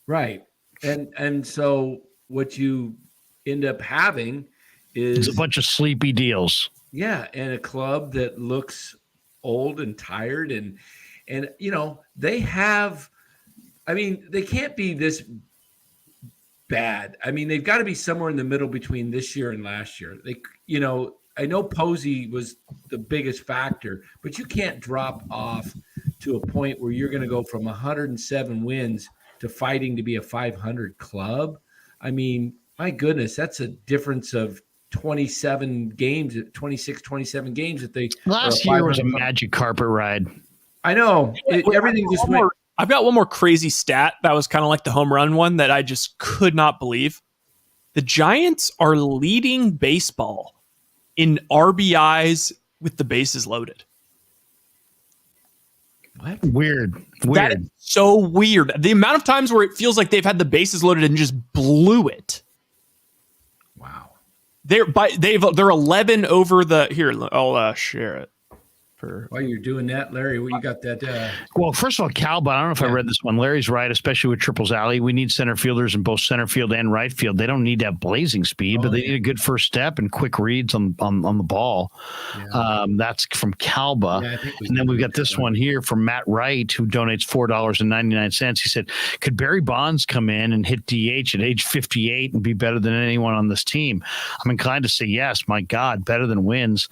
Speaker 3: Right. And so what you end up having is
Speaker 1: a bunch of sleepy deals.
Speaker 3: Yeah, and a club that looks old and tired, and they have, they can't be this bad. They've got to be somewhere in the middle between this year and last year. I know Posey was the biggest factor, but you can't drop off to a point where you're going to go from 107 wins to fighting to be a 500 club. My goodness, that's a difference of 27 games, 26, 27 games that they
Speaker 1: last year was a magic carpet ride.
Speaker 3: I know. Everything just went.
Speaker 2: I've got one more crazy stat that was kind of like the home run one that I just could not believe. The Giants are leading baseball in RBIs with the bases loaded.
Speaker 3: What?
Speaker 1: Weird.
Speaker 2: That is so weird. The amount of times where it feels like they've had the bases loaded and just blew it.
Speaker 3: Wow.
Speaker 2: They're 11 over the here. I'll share it.
Speaker 3: While you're doing that, Larry, what you got that?
Speaker 1: Well, first of all, Calba, I don't know if I read this one. Larry's right, especially with Triples Alley. We need center fielders in both center field and right field. They don't need to have blazing speed, but they need a good first step and quick reads on the ball. Yeah. That's from Calba. Yeah, and then we've got this one here from Matt Wright, who donates $4.99. He said, could Barry Bonds come in and hit DH at age 58 and be better than anyone on this team? I'm inclined to say yes. My God, better than Wins.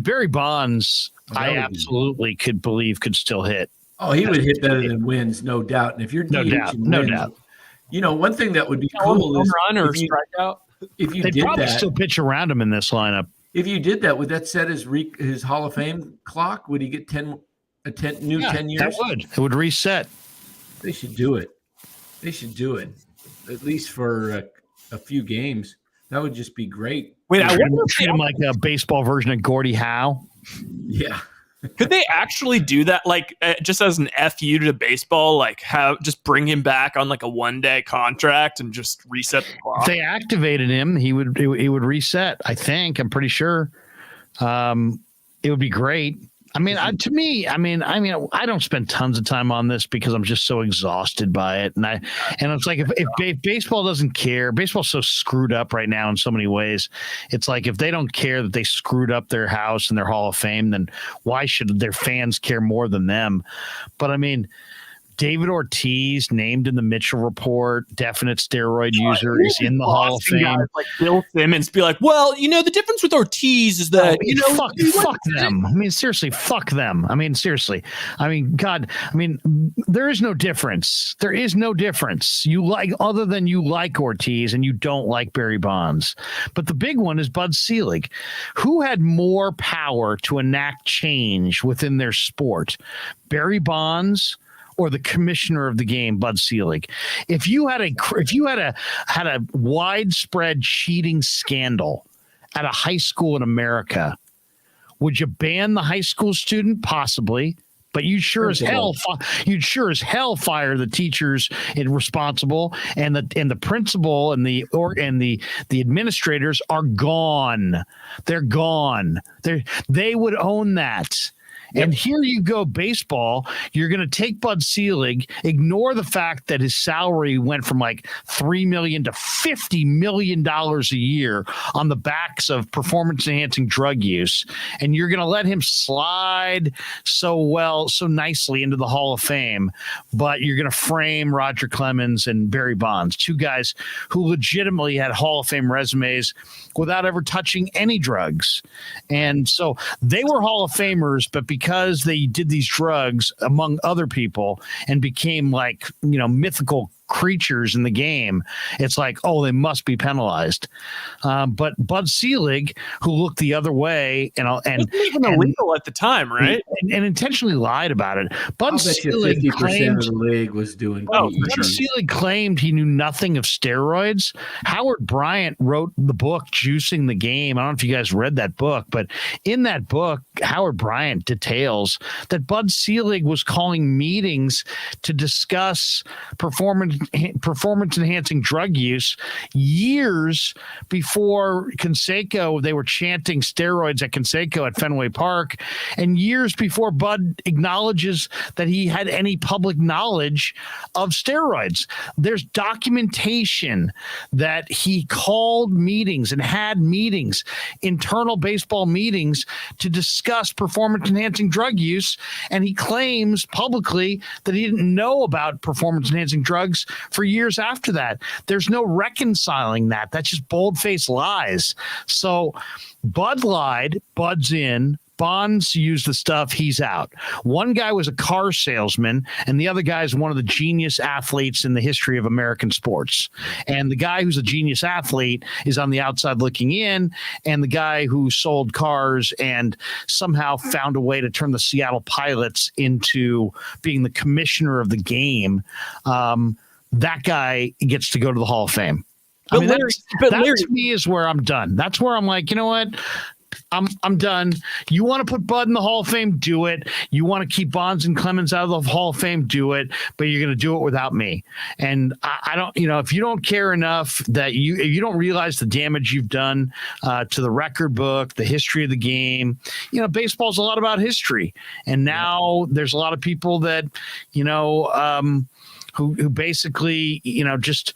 Speaker 1: Barry Bonds, I absolutely could still hit.
Speaker 3: Oh, he would hit better than Wins, no doubt. And if you're
Speaker 1: no doubt.
Speaker 3: One thing that would be cool is
Speaker 2: run or strikeout.
Speaker 3: If you
Speaker 1: they'd
Speaker 3: did
Speaker 1: probably
Speaker 3: that,
Speaker 1: still pitch around him in this lineup.
Speaker 3: If you did that, would that set his Hall of Fame clock? Would he get 10 years?
Speaker 1: That would. It would reset.
Speaker 3: They should do it. At least for a few games. That would just be great.
Speaker 2: Wait, I wonder
Speaker 1: treat him like a baseball version of Gordie Howe.
Speaker 3: Yeah.
Speaker 2: Could they actually do that? Like just as an FU to baseball, like just bring him back on like a 1-day contract and just reset the clock?
Speaker 1: If they activated him, it would reset. I think. I'm pretty sure. It would be great. I mean, to me, I don't spend tons of time on this because I'm just so exhausted by it, and it's like if baseball doesn't care, baseball's so screwed up right now in so many ways. It's like if they don't care that they screwed up their house and their Hall of Fame, then why should their fans care more than them? But I mean, David Ortiz named in the Mitchell report, definite steroid user, is in the Hall of Fame.
Speaker 2: Like Bill Simmons be like, well, the difference with Ortiz is that
Speaker 1: fuck them. I mean, seriously, fuck them. I mean, seriously. I mean, God. I mean, there is no difference. There is no difference. Other than you like Ortiz and you don't like Barry Bonds. But the big one is Bud Selig. Who had more power to enact change within their sport, Barry Bonds or the commissioner of the game, Bud Selig? If you had a widespread cheating scandal at a high school in America, would you ban the high school student? Possibly, but you'd sure as hell fire the teachers responsible, and the principal and the administrators are gone. They're gone. They would own that. Yep. And here you go, baseball. You're going to take Bud Selig, ignore the fact that his salary went from like $3 million to $50 million a year on the backs of performance-enhancing drug use, and you're going to let him slide so nicely into the Hall of Fame, but you're going to frame Roger Clemens and Barry Bonds, two guys who legitimately had Hall of Fame resumes without ever touching any drugs. And so they were Hall of Famers, but because they did these drugs among other people and became like, mythical creatures in the game, it's like, oh, they must be penalized. But Bud Selig, who looked the other way and wasn't
Speaker 2: even illegal at the time, right?
Speaker 1: And intentionally lied about it.
Speaker 3: Bud Selig 50% of the league was doing.
Speaker 1: Bud Selig claimed he knew nothing of steroids. Howard Bryant wrote the book Juicing the Game. I don't know if you guys read that book, but in that book, Howard Bryant details that Bud Selig was calling meetings to discuss performance-enhancing drug use years before Canseco. They were chanting steroids at Canseco at Fenway Park, and years before Bud acknowledges that he had any public knowledge of steroids. There's documentation that he called meetings and had meetings, internal baseball meetings, to discuss performance-enhancing drug use, and he claims publicly that he didn't know about performance-enhancing drugs for years after that. There's no reconciling that. That's just bold-faced lies. So Bud lied, Bud's in, Bonds used the stuff, he's out. One guy was a car salesman, and the other guy is one of the genius athletes in the history of American sports. And the guy who's a genius athlete is on the outside looking in, and the guy who sold cars and somehow found a way to turn the Seattle Pilots into being the commissioner of the game, that guy gets to go to the Hall of Fame. That to me is where I'm done. That's where I'm like, you know what? I'm done. You want to put Bud in the Hall of Fame? Do it. You want to keep Bonds and Clemens out of the Hall of Fame? Do it. But you're going to do it without me. And I don't, if you don't care enough that you don't realize the damage you've done to the record book, the history of the game, baseball's a lot about history. And now there's a lot of people that, who basically, just,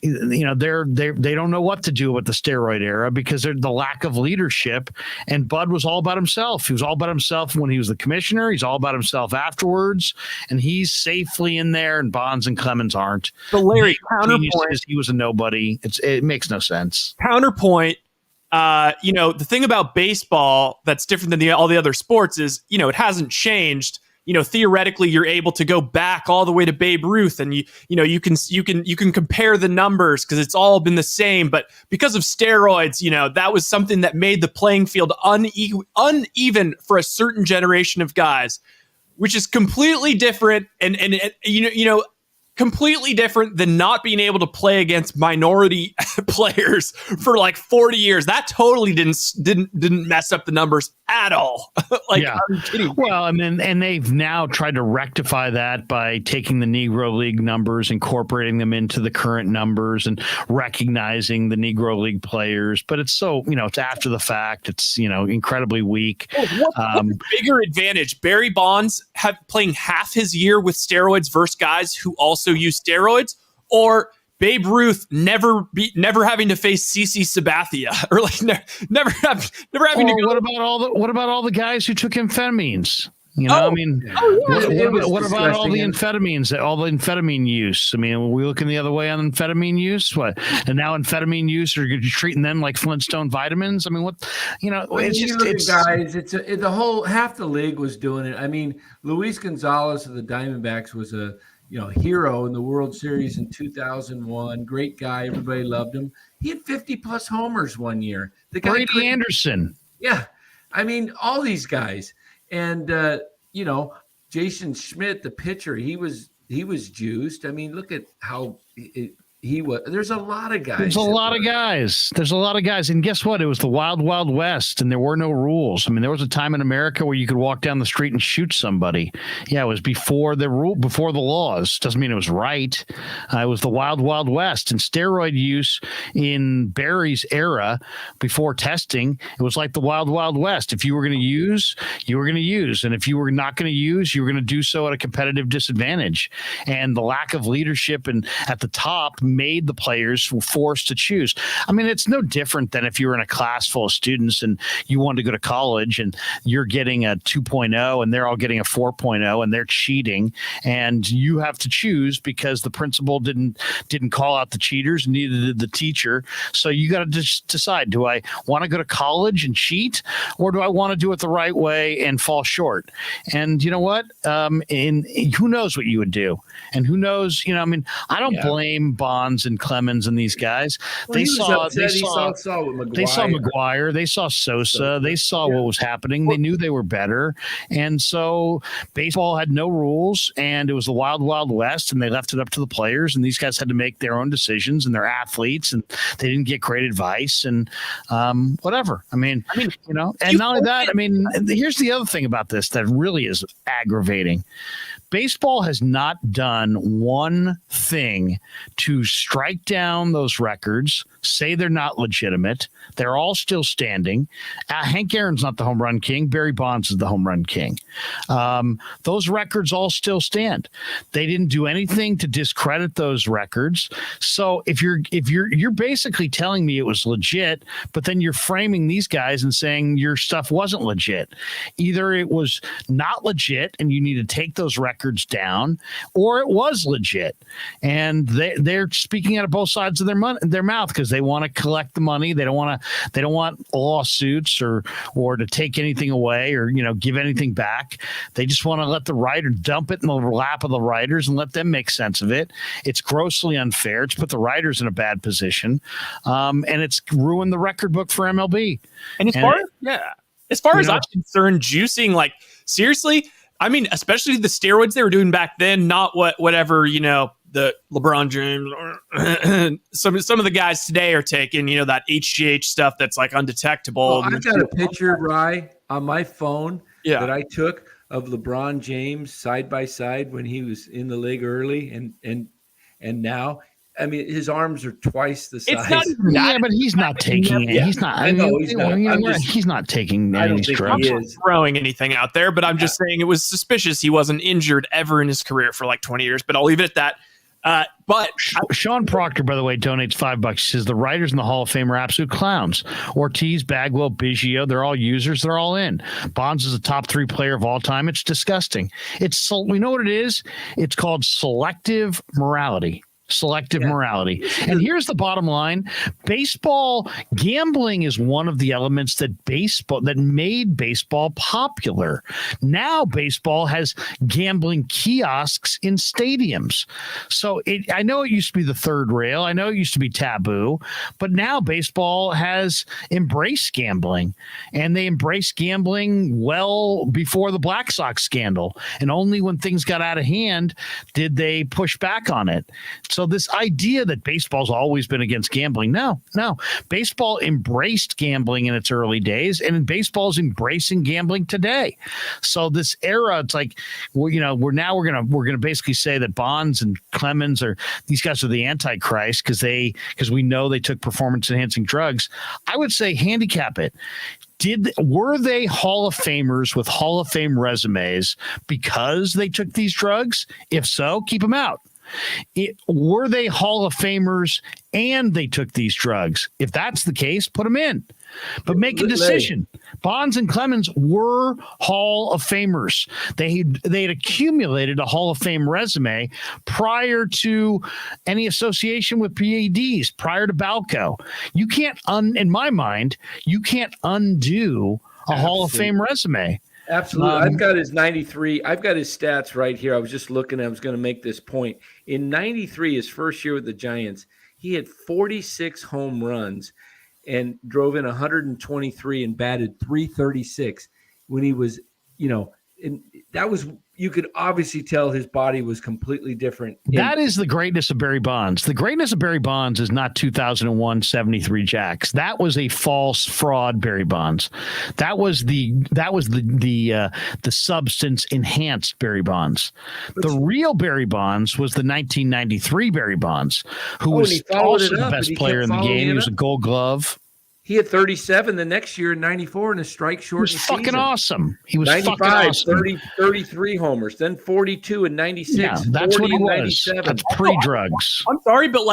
Speaker 1: they don't know what to do with the steroid era because they're the lack of leadership. And Bud was all about himself. He was all about himself when he was the commissioner. He's all about himself afterwards, and he's safely in there. And Bonds and Clemens aren't.
Speaker 2: But Larry, counterpoint,
Speaker 1: he was a nobody. It makes no sense.
Speaker 2: Counterpoint. The thing about baseball that's different than all the other sports is, it hasn't changed. Theoretically, you're able to go back all the way to Babe Ruth, and you can compare the numbers because it's all been the same. But because of steroids, that was something that made the playing field uneven for a certain generation of guys, which is completely different and completely different than not being able to play against minority players for like 40 years. That totally didn't mess up the numbers at all. Like,
Speaker 1: Yeah.
Speaker 2: are you kidding me?
Speaker 1: Well, and they've now tried to rectify that by taking the Negro League numbers, incorporating them into the current numbers, and recognizing the Negro League players. But it's so, it's after the fact. It's, incredibly weak.
Speaker 2: What's the bigger advantage? Barry Bonds playing half his year with steroids versus guys who also use steroids, or Babe Ruth never having to face CC Sabathia, or like never having to go.
Speaker 1: What about all the guys who took amphetamines? What about all the amphetamine use? I mean, are we looking the other way on amphetamine use? What? And now amphetamine use, are you treating them like Flintstone vitamins? I mean, what? It's just
Speaker 3: guys. The whole half the league was doing it. I mean, Luis Gonzalez of the Diamondbacks was a hero in the World Series in 2001. Great guy, everybody loved him. He had 50+ homers one year. The guy
Speaker 1: Brady Anderson.
Speaker 3: Yeah, I mean, all these guys. And Jason Schmidt, the pitcher, he was juiced. I mean, look at how he was. There's a lot of guys. There's a lot
Speaker 1: of guys. And guess what? It was the wild, wild west, and there were no rules. I mean, there was a time in America where you could walk down the street and shoot somebody. Yeah, it was before the laws. Doesn't mean it was right. It was the wild, wild west. And steroid use in Barry's era, before testing, it was like the wild, wild west. If you were going to use, you were going to use. And if you were not going to use, you were going to do so at a competitive disadvantage. And the lack of leadership and at the top made the players forced to choose. I mean, it's no different than if you were in a class full of students and you wanted to go to college and you're getting a 2.0 and they're all getting a 4.0 and they're cheating, and you have to choose because the principal didn't call out the cheaters, neither did the teacher. So you got to just decide, do I want to go to college and cheat, or do I want to do it the right way and fall short? And you know what? Who knows what you would do? And who knows, I don't blame Bonds and Clemens and these guys. They saw McGuire, they saw Sosa, they saw what was happening. They knew they were better. And so baseball had no rules, and it was the wild, wild west, and they left it up to the players, and these guys had to make their own decisions, and they're athletes, and they didn't get great advice and whatever. And not only that, here's the other thing about this that really is aggravating. Baseball has not done one thing to strike down those records, say they're not legitimate. They're all still standing. Hank Aaron's not the home run king. Barry Bonds is the home run king. Those records all still stand. They didn't do anything to discredit those records. So if you're basically telling me it was legit, but then you're framing these guys and saying your stuff wasn't legit. Either it was not legit and you need to take those records down, or it was legit. And they're speaking out of both sides of their mouth because they want to collect the money. They don't want lawsuits or to take anything away or give anything back. They just want to let the writer dump it in the lap of the writers and let them make sense of it. It's grossly unfair. It's put the writers in a bad position, and it's ruined the record book for MLB.
Speaker 2: And as far as I'm concerned, juicing, like, seriously, especially the steroids they were doing back then, not whatever the LeBron James or some of the guys today are taking, that HGH stuff that's like undetectable.
Speaker 3: I've got a picture, Rye, on my phone that I took of LeBron James side by side when he was in the league early and now. His arms are twice the size.
Speaker 2: It's not even that.
Speaker 1: But he's not taking it. He's not. He's not taking any drugs.
Speaker 2: I'm not throwing anything out there, but I'm just saying it was suspicious he wasn't injured ever in his career for like 20 years. But I'll leave it at that. But
Speaker 1: Sean Proctor, by the way, donates $5. He says the writers in the Hall of Fame are absolute clowns. Ortiz, Bagwell, Biggio, they're all users. They're all in. Bonds is a top 3 player of all time. It's disgusting. We know what it is. It's called selective morality. And here's the bottom line. Gambling is one of the elements that made baseball popular. Now baseball has gambling kiosks in stadiums. So I know it used to be the third rail. I know it used to be taboo, but now baseball has embraced gambling, and they embraced gambling well before the Black Sox scandal. And only when things got out of hand did they push back on it. So So this idea that baseball's always been against gambling, no. Baseball embraced gambling in its early days, and baseball's embracing gambling today. So this era, it's like we're gonna basically say that Bonds and Clemens these guys are the Antichrist because we know they took performance enhancing drugs. I would say handicap it. Were they Hall of Famers with Hall of Fame resumes because they took these drugs? If so, keep them out. Were they Hall of Famers and they took these drugs? If that's the case, put them in. But make a decision. Bonds and Clemens were Hall of Famers. They had accumulated a Hall of Fame resume prior to any association with PEDs, prior to Balco. You can't, in my mind, you can't undo a Hall of Fame resume.
Speaker 3: Absolutely. I've got his 93. I've got his stats right here. I was just looking. I was going to make this point. In 93, his first year with the Giants, he had 46 home runs and drove in 123 and batted 336 when he was, and that was, you could obviously tell his body was completely different.
Speaker 1: That is the greatness of Barry Bonds. The greatness of Barry Bonds is not 2001 73 Jacks. That was a false fraud Barry Bonds. That was the substance enhanced Barry Bonds. The real Barry Bonds was the 1993 Barry Bonds, who was also the best player in the game. He was a Gold Glove.
Speaker 3: He had 37 the next year in 94 and a strike short.
Speaker 1: He was fucking awesome. He was
Speaker 3: 95,
Speaker 1: fucking awesome.
Speaker 3: 33 homers, then 42 in 96.
Speaker 1: Yeah, that's what he was. That's pre-drugs.
Speaker 2: I'm sorry, but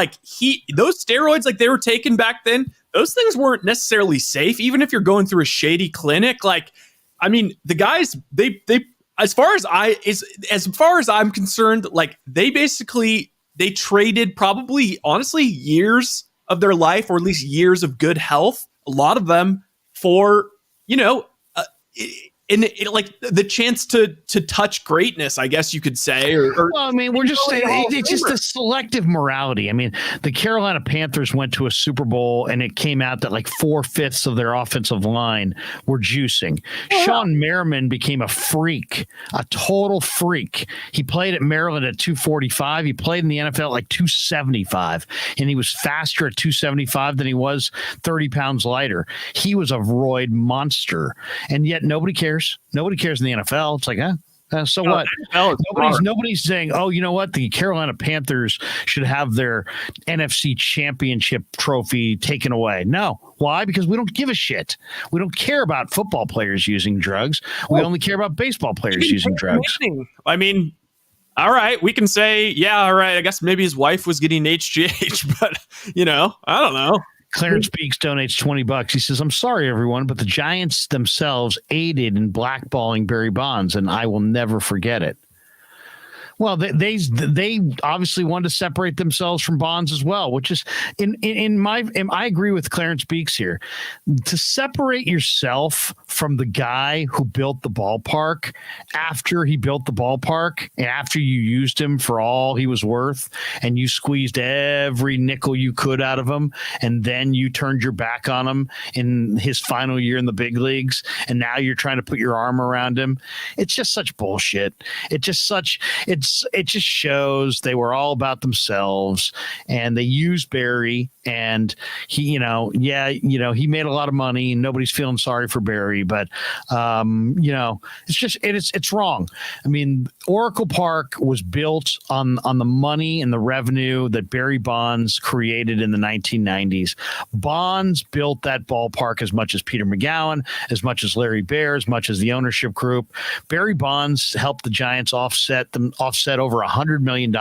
Speaker 2: those steroids like they were taken back then, those things weren't necessarily safe. Even if you're going through a shady clinic, the guys, they as far as I'm concerned, they traded probably honestly years of their life, or at least years of good health, a lot of them for, the chance to touch greatness, I guess you could say.
Speaker 1: We're just saying it's just a selective morality. I mean, the Carolina Panthers went to a Super Bowl and it came out that 4/5 of their offensive line were juicing. Sean Merriman became a freak, a total freak. He played at Maryland at 245. He played in the NFL at 275, and he was faster at 275 than he was 30 pounds lighter. He was a roid monster, and yet nobody cares. Nobody cares in the NFL. It's like, so what? Nobody's saying, oh, you know what? The Carolina Panthers should have their NFC championship trophy taken away. No. Why? Because we don't give a shit. We don't care about football players using drugs. We only care about baseball players using drugs.
Speaker 2: I mean, all right, we can say, yeah, all right, I guess maybe his wife was getting HGH, but, I don't know.
Speaker 1: Clarence Beeks donates $20. He says, I'm sorry, everyone, but the Giants themselves aided in blackballing Barry Bonds, and I will never forget it. Well, they obviously wanted to separate themselves from Bonds as well, which is I agree with Clarence Beeks here. To separate yourself from the guy who built the ballpark after he built the ballpark, after you used him for all he was worth, and you squeezed every nickel you could out of him, and then you turned your back on him in his final year in the big leagues, and now you're trying to put your arm around him. It's just such bullshit. It just shows they were all about themselves, and they used Barry, and he, he made a lot of money, and nobody's feeling sorry for Barry, but it's wrong. I mean, Oracle Park was built on the money and the revenue that Barry Bonds created in the 1990s. Bonds built that ballpark as much as Peter McGowan, as much as Larry Baer, as much as the ownership group. Barry Bonds helped the Giants offset over $100 million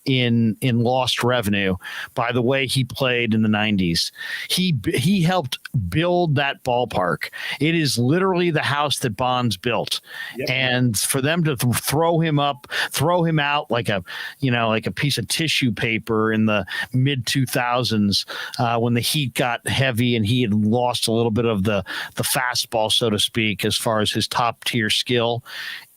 Speaker 1: in lost revenue by the way he played in the 90s. He helped build that ballpark. It is literally the house that Bonds built. Yep. And for them to throw him out like a piece of tissue paper in the mid 2000s when the heat got heavy and he had lost a little bit of the fastball, so to speak, as far as his top tier skill,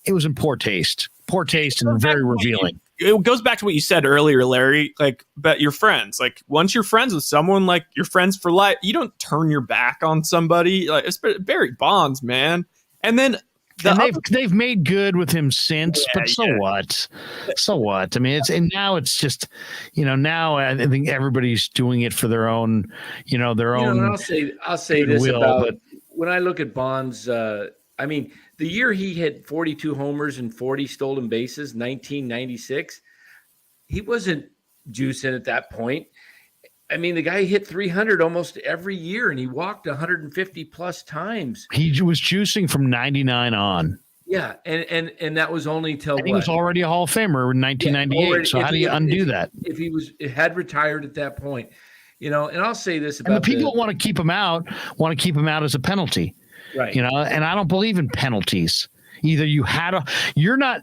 Speaker 1: it was in poor taste and very revealing.
Speaker 2: It goes back to what you said earlier, Larry, about your friends. Once you're friends with someone, you're friends for life, you don't turn your back on somebody. It's Barry Bonds, man. And then
Speaker 1: they've made good with him since, but so what? So what? I mean, now it's just, now I think everybody's doing it for their own, their own.
Speaker 3: And I'll say this
Speaker 1: will,
Speaker 3: when I look at Bonds. I mean, the year he hit 42 homers and 40 stolen bases, 1996, he wasn't juicing at that point. I mean, the guy hit 300 almost every year, and he walked 150 plus times.
Speaker 1: He was juicing from 99 on.
Speaker 3: Yeah, and that was only till
Speaker 1: he was already a Hall of Famer in 1998. So how do you undo that?
Speaker 3: If he had retired at that point, and I'll say this about
Speaker 1: and the people who want to keep him out as a penalty,
Speaker 3: right?
Speaker 1: And I don't believe in penalties. Either you're not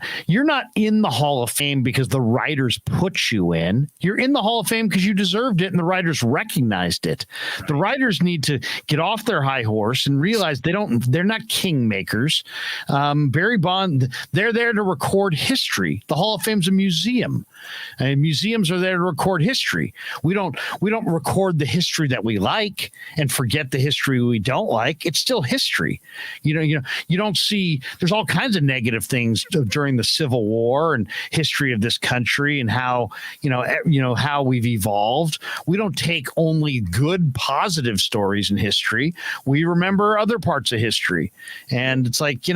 Speaker 1: in the Hall of Fame because the writers put you in. You're in the Hall of Fame because you deserved it and the writers recognized it. Right. The writers need to get off their high horse and realize they're not kingmakers. Barry Bonds, they're there to record history. The Hall of Fame's a museum. And museums are there to record history. We don't record the history that we like and forget the history we don't like. It's still history. You don't see, there's all kinds of negative things during the Civil War and history of this country and how how we've evolved. We don't take only good positive stories in history. We remember other parts of history. And it's like,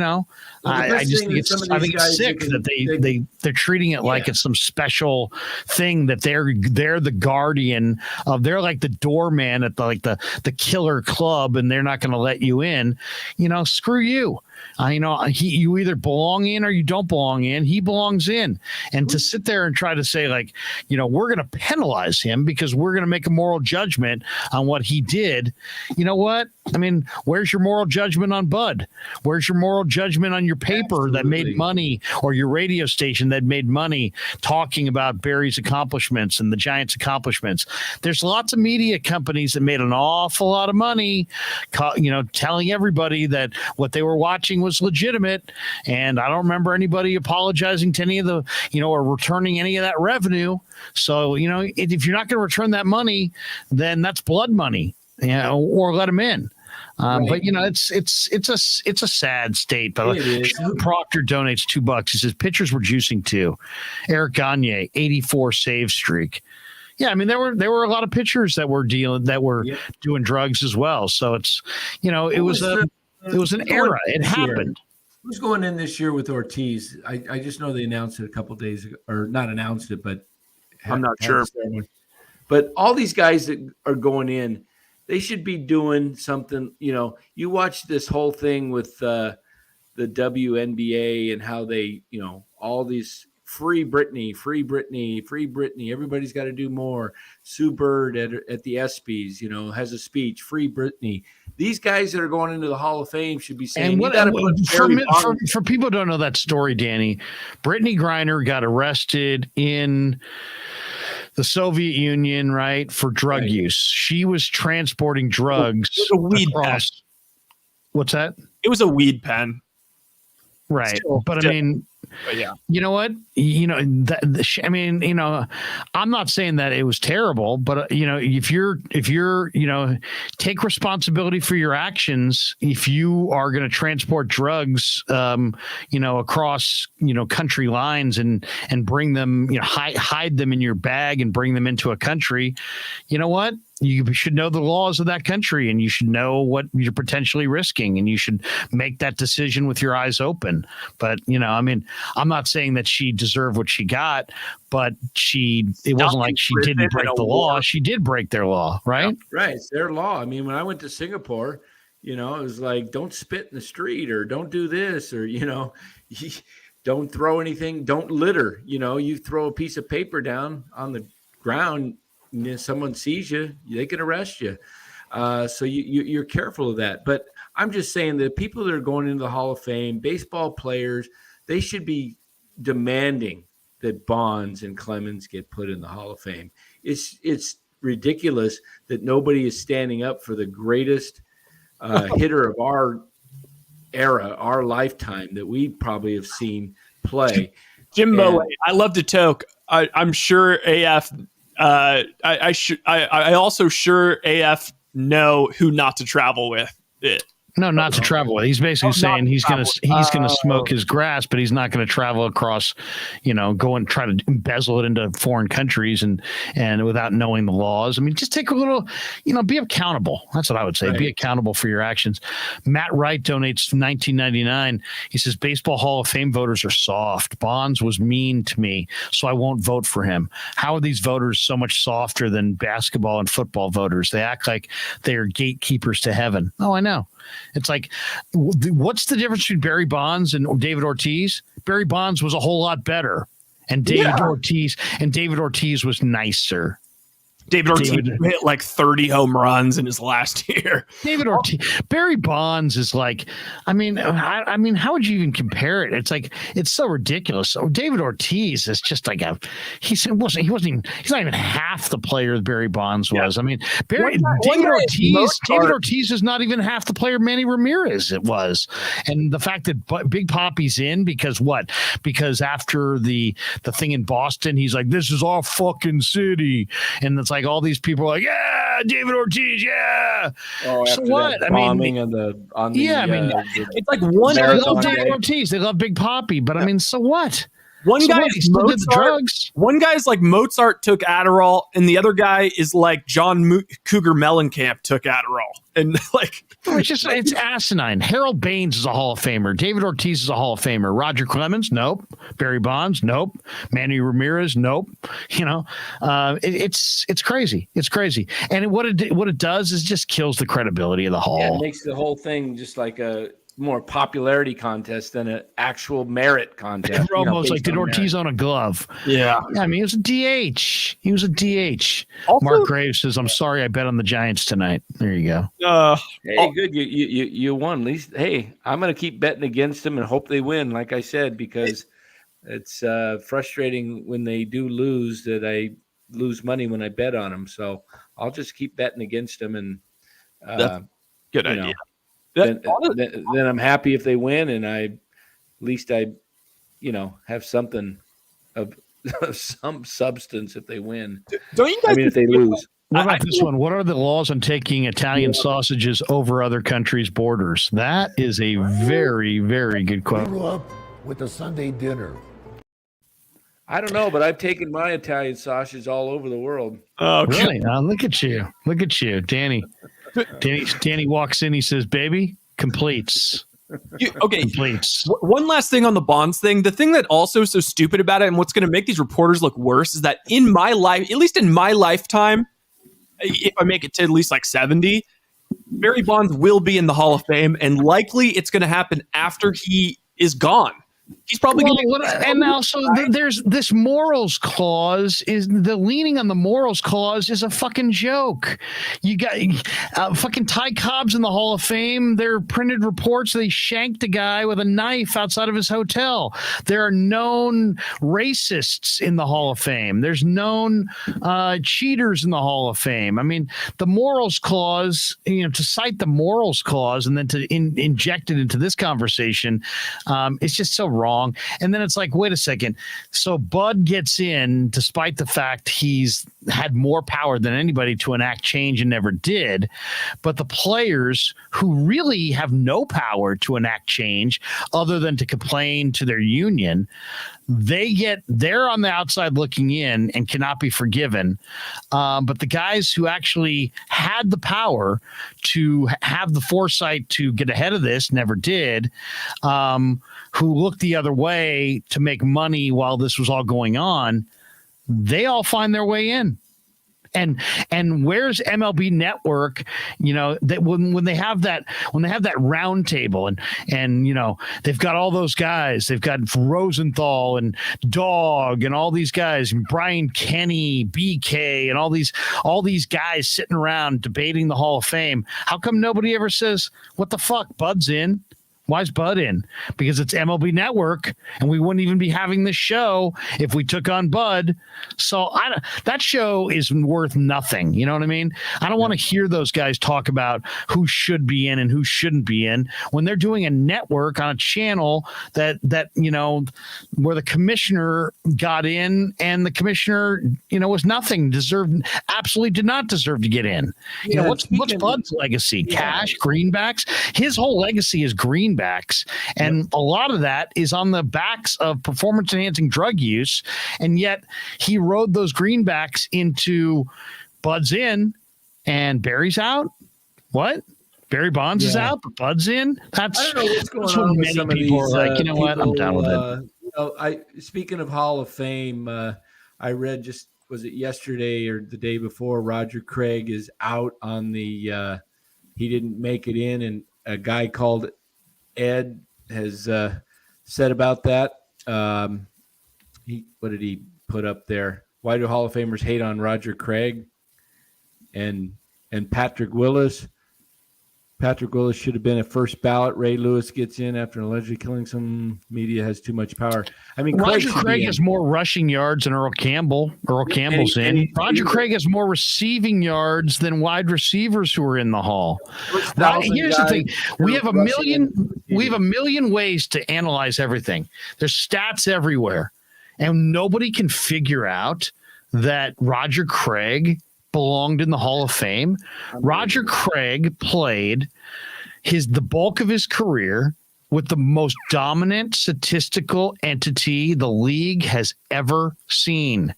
Speaker 1: I think it's sick that they're treating it like it's some special thing, that they're the guardian of, they're like the doorman at the killer club, and they're not going to let you in. Screw you. You either belong in or you don't belong in. He belongs in. And to sit there and try to say, we're going to penalize him because we're going to make a moral judgment on what he did. You know what? I mean, where's your moral judgment on Bud? Where's your moral judgment on your paper that made money, or your radio station that made money talking about Barry's accomplishments and the Giants' accomplishments? There's lots of media companies that made an awful lot of money, telling everybody that what they were watching was legitimate. And I don't remember anybody apologizing to any of the, or returning any of that revenue. So, if you're not going to return that money, then that's blood money, or let them in. Right. But it's a sad state. But Sean Proctor donates $2. He says pitchers were juicing too. Eric Gagne, 84 save streak. Yeah, I mean there were a lot of pitchers that were doing drugs as well. So it's it was an era. It happened.
Speaker 3: Who's going in this year with Ortiz? I just know they announced it a couple of days ago, or not announced it, but
Speaker 2: I'm not sure.
Speaker 3: But all these guys that are going in, they should be doing something. You watch this whole thing with the WNBA and how they, all these free Britney. Everybody's got to do more. Sue Bird at the ESPYs, has a speech. Free Britney. These guys that are going into the Hall of Fame should be saying.
Speaker 1: For people who don't know that story, Danny, Brittany Griner got arrested in the Soviet Union, right, for drug use. She was transporting drugs.
Speaker 2: It was a weed pen.
Speaker 1: What's that?
Speaker 2: It was a weed pen.
Speaker 1: Right. But I mean, yeah. You know what? I'm not saying that it was terrible, but if you're take responsibility for your actions. If you are going to transport drugs, across, country lines and bring them, hide them in your bag and bring them into a country, you know what? You should know the laws of that country, and you should know what you're potentially risking, and you should make that decision with your eyes open. But, I'm not saying that she deserved what she got, but it wasn't like she didn't break the law. She did break their law, right?
Speaker 3: Yeah, right. It's their law. I mean, when I went to Singapore, it was like, don't spit in the street, or don't do this, or, don't throw anything, don't litter. You throw a piece of paper down on the ground, and someone sees you, they can arrest you. So you're careful of that. But I'm just saying that people that are going into the Hall of Fame, baseball players, they should be demanding that Bonds and Clemens get put in the Hall of Fame. It's ridiculous that nobody is standing up for the greatest hitter of our era, our lifetime, that we probably have seen play.
Speaker 2: Jim Moe, I love to toke. I'm sure AF. I also sure AF know who not to travel with.
Speaker 1: No, not to travel with. He's basically saying he's gonna smoke his grass, but he's not going to travel across, go and try to embezzle it into foreign countries and without knowing the laws. I mean, just take a little, be accountable. That's what I would say. Right. Be accountable for your actions. Matt Wright donates $19.99. He says Baseball Hall of Fame voters are soft. Bonds was mean to me, so I won't vote for him. How are these voters so much softer than basketball and football voters? They act like they are gatekeepers to heaven. Oh, I know. It's like, what's the difference between Barry Bonds and David Ortiz? Barry Bonds was a whole lot better, and David Ortiz was nicer.
Speaker 2: David Ortiz hit like 30 home runs in his last year.
Speaker 1: David Ortiz, Barry Bonds is like, I mean, how would you even compare it? It's like, it's so ridiculous. So David Ortiz is just like he's not even half the player that Barry Bonds was. I mean, David Ortiz is not even half the player Manny Ramirez it was. And the fact that Big Papi's in because after the thing in Boston, he's like, this is our fucking city. And it's like all these people are like, yeah, David Ortiz, yeah.
Speaker 3: Oh, so what? I mean,
Speaker 2: it's like one.
Speaker 1: They love David Ortiz, they love Big Papi, but I mean, so what?
Speaker 2: One guy is like Mozart took Adderall, and the other guy is like John Cougar Mellencamp took Adderall, and like
Speaker 1: it's asinine. Harold Baines is a Hall of Famer. David Ortiz is a Hall of Famer. Roger Clemens, nope. Barry Bonds, nope. Manny Ramirez, nope. It's crazy. It's crazy, and what it does is just kills the credibility of the Hall.
Speaker 3: Yeah, it makes the whole thing just like a more popularity contest than an actual merit contest.
Speaker 1: Almost like, did Ortiz own a glove?
Speaker 2: Yeah.
Speaker 1: I mean, he was a DH. Also, Mark Graves says, I'm sorry I bet on the Giants tonight. There you
Speaker 3: go. Hey, good. You won. At least, hey, I'm going to keep betting against them and hope they win, like I said, because it's frustrating when they do lose that I lose money when I bet on them. So I'll just keep betting against them. And
Speaker 2: that's a good idea.
Speaker 3: Then I'm happy if they win, and at least I have something of some substance if they win.
Speaker 2: Don't you guys?
Speaker 3: If they lose.
Speaker 1: What about this one? What are the laws on taking Italian sausages over other countries' borders? That is a very, very good question.
Speaker 4: Grew up with a Sunday dinner.
Speaker 3: I don't know, but I've taken my Italian sausage all over the world.
Speaker 1: Oh, really? Look at you, Danny. Danny walks in. He says, "Baby, completes." Completes.
Speaker 2: One last thing on the Bonds thing. The thing that also is so stupid about it, and what's going to make these reporters look worse, is that in my life, at least in my lifetime, if I make it to at least like 70, Barry Bonds will be in the Hall of Fame, and likely it's going to happen after he is gone. He's probably going to.
Speaker 1: And also, there's this morals clause. Is the leaning on the morals clause is a fucking joke. You got fucking Ty Cobb's in the Hall of Fame. There are printed reports they shanked a guy with a knife outside of his hotel. There are known racists in the Hall of Fame. There's known cheaters in the Hall of Fame. I mean, the morals clause. To cite the morals clause and then to inject it into this conversation, it's just so wrong. And then it's like, wait a second. So Bud gets in despite the fact he's had more power than anybody to enact change and never did. But the players who really have no power to enact change other than to complain to their union, they're on the outside looking in and cannot be forgiven. But the guys who actually had the power to have the foresight to get ahead of this never did, who looked the other way to make money while this was all going on, they all find their way in. And where's MLB Network? That when they have that round table and they've got all those guys, they've got Rosenthal and Dog and all these guys, Brian Kenny, BK, and all these guys sitting around debating the Hall of Fame. How come nobody ever says, "What the fuck, Bud's in"? Why is Bud in? Because it's MLB Network, and we wouldn't even be having this show if we took on Bud. So that show is worth nothing. You know what I mean? I don't want to hear those guys talk about who should be in and who shouldn't be in when they're doing a network on a channel that where the commissioner got in and the commissioner was nothing, absolutely did not deserve to get in. What's Bud's legacy? Cash, greenbacks. His whole legacy is greenbacks, and a lot of that is on the backs of performance enhancing drug use, and yet he rode those greenbacks into Bud's in and Barry's out. What? Barry Bonds is out, but Bud's in.
Speaker 3: I don't know what's going on with some of these.
Speaker 1: Are like, you know what? I'm done with it.
Speaker 3: Speaking of Hall of Fame, I read was it yesterday or the day before, Roger Craig is out on the he didn't make it in, and a guy called Ed has said about that. What did he put up there? Why do Hall of Famers hate on Roger Craig and Patrick Willis? Patrick Willis should have been a first ballot. Ray Lewis gets in after allegedly killing some. Media has too much power. I mean,
Speaker 1: Roger Craig has more rushing yards than Earl Campbell. Earl Campbell's in. Roger Craig has more receiving yards than wide receivers who are in the Hall. Here's the thing: we have a million ways to analyze everything. There's stats everywhere, and nobody can figure out that Roger Craig belonged in the Hall of Fame. Roger Craig played the bulk of his career with the most dominant statistical entity the league has ever seen.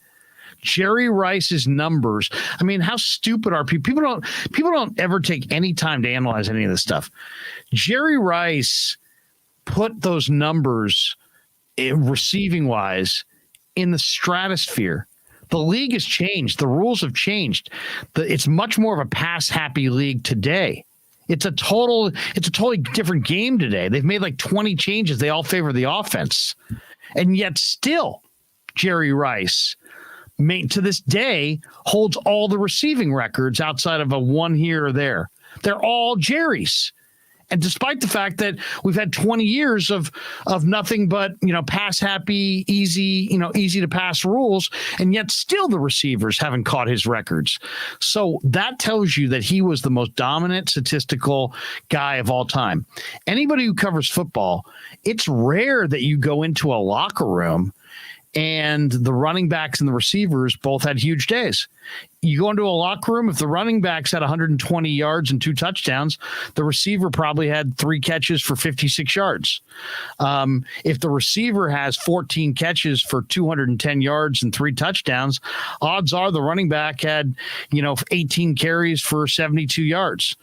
Speaker 1: Jerry Rice's numbers. I mean, how stupid are people? People don't ever take any time to analyze any of this stuff. Jerry Rice put those numbers receiving wise in the stratosphere. The league has changed. The rules have changed. It's much more of a pass-happy league today. It's a totally different game today. They've made like 20 changes. They all favor the offense. And yet still, Jerry Rice, to this day, holds all the receiving records outside of a one here or there. They're all Jerry's. And despite the fact that we've had 20 years of nothing but, pass happy, easy to pass rules, and yet still the receivers haven't caught his records. So that tells you that he was the most dominant statistical guy of all time. Anybody who covers football, it's rare that you go into a locker room and the running backs and the receivers both had huge days. You go into a locker room, if the running backs had 120 yards and 2 touchdowns, the receiver probably had 3 catches for 56 yards. If the receiver has 14 catches for 210 yards and 3 touchdowns, odds are the running back had, 18 carries for 72 yards.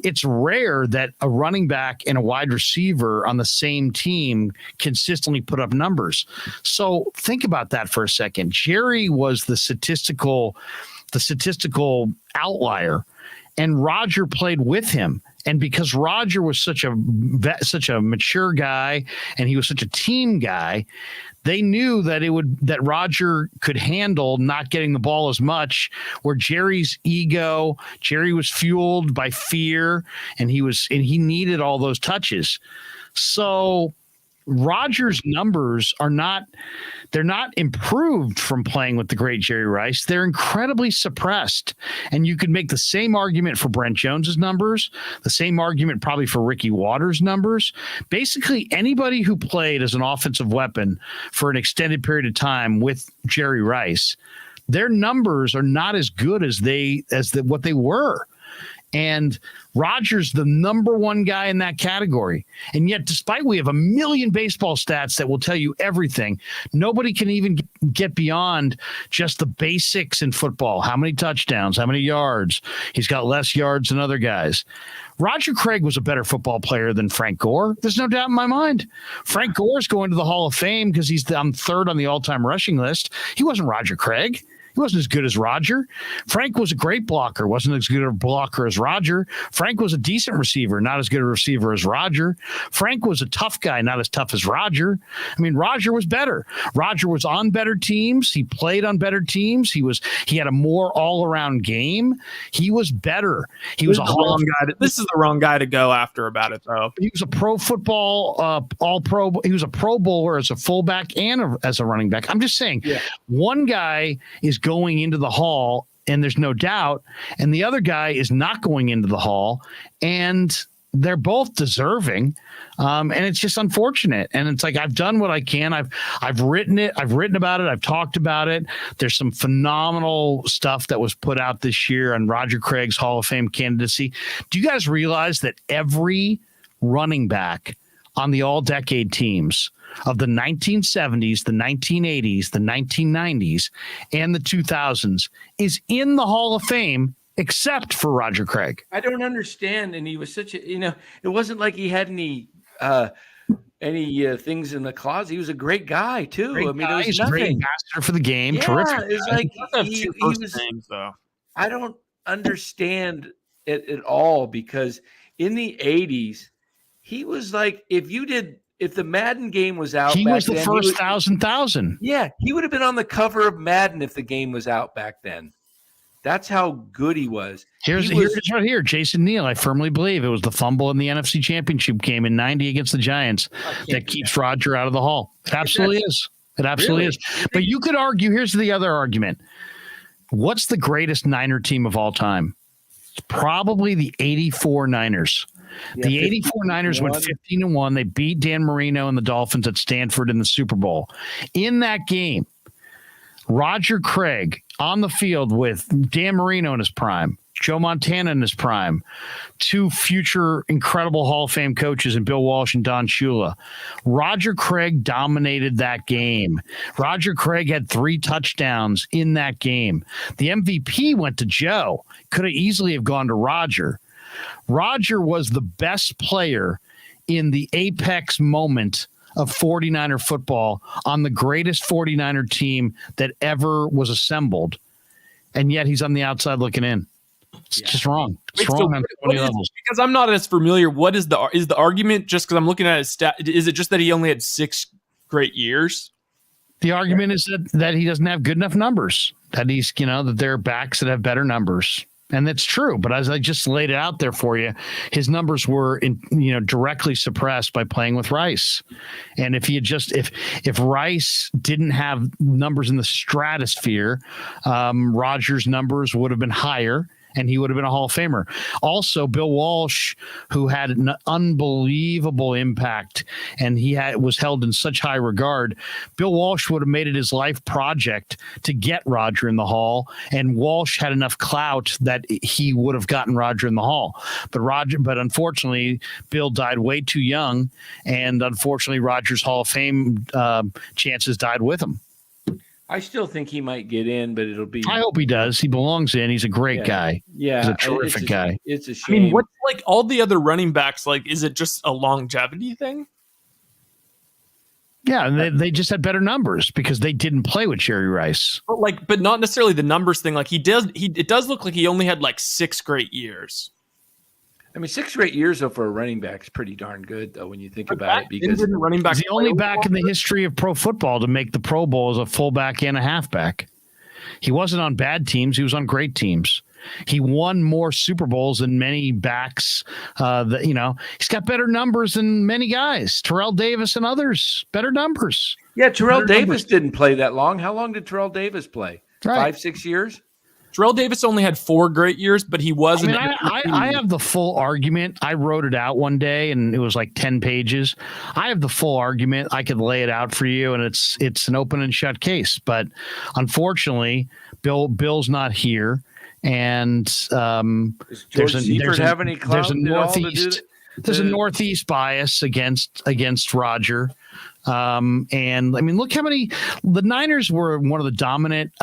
Speaker 1: It's rare that a running back and a wide receiver on the same team consistently put up numbers. So think about that for a second. Jerry was the statistical outlier, and Roger played with him. And because Roger was such a mature guy and he was such a team guy, they knew that Roger could handle not getting the ball as much, where Jerry was fueled by fear, and he needed all those touches. So Roger's numbers they're not improved from playing with the great Jerry Rice. They're incredibly suppressed. And you could make the same argument for Brent Jones's numbers, the same argument probably for Ricky Waters' numbers. Basically, anybody who played as an offensive weapon for an extended period of time with Jerry Rice, their numbers are not as good as what they were. And Roger's the number one guy in that category. And yet, despite we have a million baseball stats that will tell you everything, nobody can even get beyond just the basics in football. How many touchdowns? How many yards? He's got less yards than other guys. Roger Craig was a better football player than Frank Gore. There's no doubt in my mind. Frank Gore's going to the Hall of Fame because he's third on the all-time rushing list. He wasn't Roger Craig. He wasn't as good as Roger. Frank was a great blocker, wasn't as good a blocker as Roger. Frank was a decent receiver, not as good a receiver as Roger. Frank was a tough guy, not as tough as Roger. I mean, Roger was better. Roger was on better teams. He played on better teams. He had a more all-around game. He was better. He was a wrong guy.
Speaker 2: This is the wrong guy to go after about it, though.
Speaker 1: He was a pro football, all-pro. He was a Pro Bowler as a fullback and as a running back. I'm just saying, one guy is going into the Hall, and there's no doubt, and the other guy is not going into the Hall, and they're both deserving. And it's just unfortunate. And it's like, I've done what I can. I've written it. I've written about it. I've talked about it. There's some phenomenal stuff that was put out this year on Roger Craig's Hall of Fame candidacy. Do you guys realize that every running back on the all-decade teams of the 1970s, the 1980s, the 1990s, and the 2000s is in the Hall of Fame except for Roger Craig?
Speaker 3: I don't understand. And he was such a, it wasn't like he had any things in the closet. He was a great guy too. There was
Speaker 1: he's
Speaker 3: nothing.
Speaker 1: a great ambassador for the game.
Speaker 3: Yeah,
Speaker 1: Terrific.
Speaker 3: it's
Speaker 1: guy.
Speaker 3: like
Speaker 2: He was names, though.
Speaker 3: I don't understand it at all, because in the 80s, he was like, if the Madden game was out,
Speaker 1: he
Speaker 3: back
Speaker 1: was the
Speaker 3: then,
Speaker 1: first thousand.
Speaker 3: Yeah, he would have been on the cover of Madden if the game was out back then. That's how good he was.
Speaker 1: Here's it right here. Jason Neal, I firmly believe it was the fumble in the NFC Championship game in 90 against the Giants that keeps Roger out of the Hall. It absolutely is. It absolutely is. But you could argue, here's the other argument. What's the greatest Niner team of all time? It's probably the 84 Niners. Yeah, the 84 Niners went 15-1. They beat Dan Marino and the Dolphins at Stanford in the Super Bowl. In that game, Roger Craig on the field with Dan Marino in his prime, Joe Montana in his prime, two future incredible Hall of Fame coaches in Bill Walsh and Don Shula. Roger Craig dominated that game. Roger Craig had 3 touchdowns in that game. The MVP went to Joe. Could have easily have gone to Roger. Roger was the best player in the apex moment of 49er football on the greatest 49er team that ever was assembled. And yet he's on the outside looking in. It's just wrong. It's wrong on 20 levels.
Speaker 2: Because I'm not as familiar. What is the argument? Just because I'm looking at his stat, is it just that he only had 6 great years?
Speaker 1: The argument is that he doesn't have good enough numbers. That he's, that there are backs that have better numbers. And that's true. But as I just laid it out there for you, his numbers were directly suppressed by playing with Rice. And if he had if Rice didn't have numbers in the stratosphere, Rodgers' numbers would have been higher, and he would have been a Hall of Famer. Also, Bill Walsh, who had an unbelievable impact, and was held in such high regard. Bill Walsh would have made it his life project to get Roger in the Hall, and Walsh had enough clout that he would have gotten Roger in the Hall. But unfortunately, Bill died way too young, and unfortunately, Roger's Hall of Fame chances died with him.
Speaker 3: I still think he might get in, but it'll be.
Speaker 1: I hope he does. He belongs in. He's a great guy.
Speaker 3: Yeah,
Speaker 1: he's a terrific guy.
Speaker 3: It's a shame.
Speaker 2: I mean, what's like all the other running backs? Like, is it just a longevity thing?
Speaker 1: Yeah, and they just had better numbers because they didn't play with Jerry Rice.
Speaker 2: But not necessarily the numbers thing. Like it does look like he only had like 6 great years.
Speaker 3: I mean, 6 great years though for a running back is pretty darn good though when you think about it. Because
Speaker 2: the running back,
Speaker 1: he's the only back in the history of pro football to make the Pro Bowl as a fullback and a halfback. He wasn't on bad teams; he was on great teams. He won more Super Bowls than many backs. He's got better numbers than many guys. Terrell Davis and others, better numbers.
Speaker 3: Yeah, Terrell Davis didn't play that long. How long did Terrell Davis play?
Speaker 1: Right.
Speaker 3: 5-6 years.
Speaker 2: Terrell Davis only had 4 great years, but he wasn't.
Speaker 1: I have the full argument. I wrote it out one day, and it was like 10 pages. I have the full argument. I could lay it out for you, and it's an open and shut case. But unfortunately, Bill's not here, and there's a Northeast bias against Roger. And I mean, look how many the Niners were one of the dominant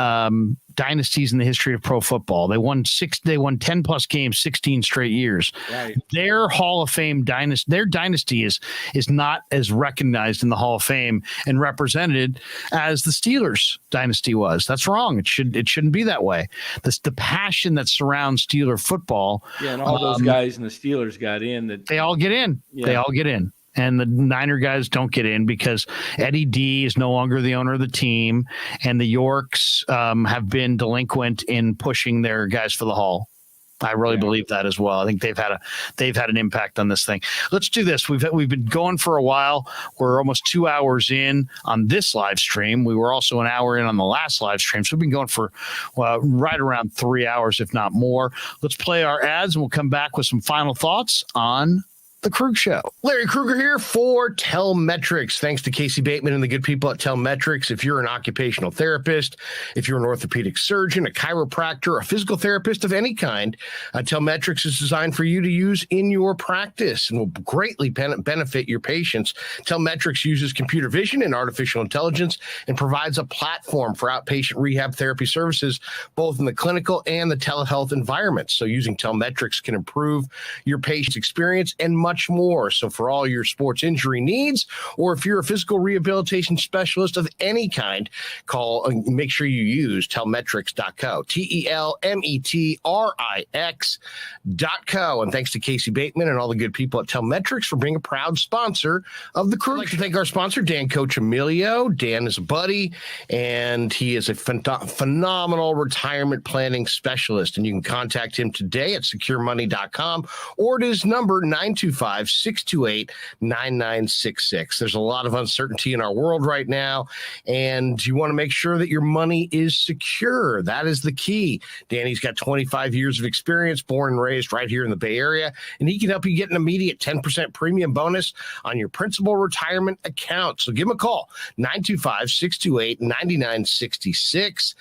Speaker 1: dynasties in the history of pro football. They won 10 plus games, 16 straight years.
Speaker 3: Right.
Speaker 1: Their Hall of Fame dynasty, their dynasty is not as recognized in the Hall of Fame and represented as the Steelers dynasty was. That's wrong. It shouldn't be that way. The passion that surrounds Steeler football.
Speaker 3: Yeah, and all those guys in the Steelers got in.
Speaker 1: They all get in.
Speaker 3: Yeah.
Speaker 1: They all get in. And the Niner guys don't get in because Eddie D is no longer the owner of the team, and the Yorks have been delinquent in pushing their guys for the Hall. I really believe that as well. I think they've had an impact on this thing. Let's do this. We've been going for a while. We're almost 2 hours in on this live stream. We were also an hour in on the last live stream. So we've been going for right around 3 hours, if not more. Let's play our ads, and we'll come back with some final thoughts on The Krueg Show. Larry Krueger here for Telmetrics. Thanks to Casey Bateman and the good people at Telmetrics. If you're an occupational therapist, if you're an orthopedic surgeon, a chiropractor, a physical therapist of any kind, Telmetrics is designed for you to use in your practice and will greatly benefit your patients. Telmetrics uses computer vision and artificial intelligence and provides a platform for outpatient rehab therapy services, both in the clinical and the telehealth environments. So using Telmetrics can improve your patient's experience and much more. So for all your sports injury needs, or if you're a physical rehabilitation specialist of any kind, make sure you use telmetrics.co, TELMETRIX.co. And thanks to Casey Bateman and all the good people at Telmetrics for being a proud sponsor of the Krueg. I'd like to thank our sponsor, Dan Coccimilgio. Dan is a buddy, and he is a phenomenal retirement planning specialist. And you can contact him today at securemoney.com or at his number 925-628-9966. There's a lot of uncertainty in our world right now, and you want to make sure that your money is secure. That is the key. Danny's got 25 years of experience, born and raised right here in the Bay Area, and he can help you get an immediate 10% premium bonus on your principal retirement account. So give him a call, 925-628-9966.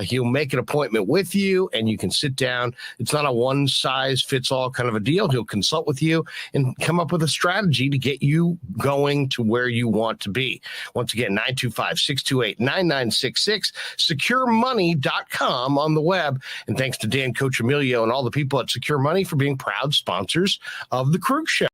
Speaker 1: He'll make an appointment with you, and you can sit down. It's not a one-size-fits-all kind of a deal. He'll consult with you and come up with a strategy to get you going to where you want to be. Once again, 925-628-9966, securemoney.com on the web. And thanks to Dan Coccimilgio and all the people at Secure Money for being proud sponsors of The Krueg Show.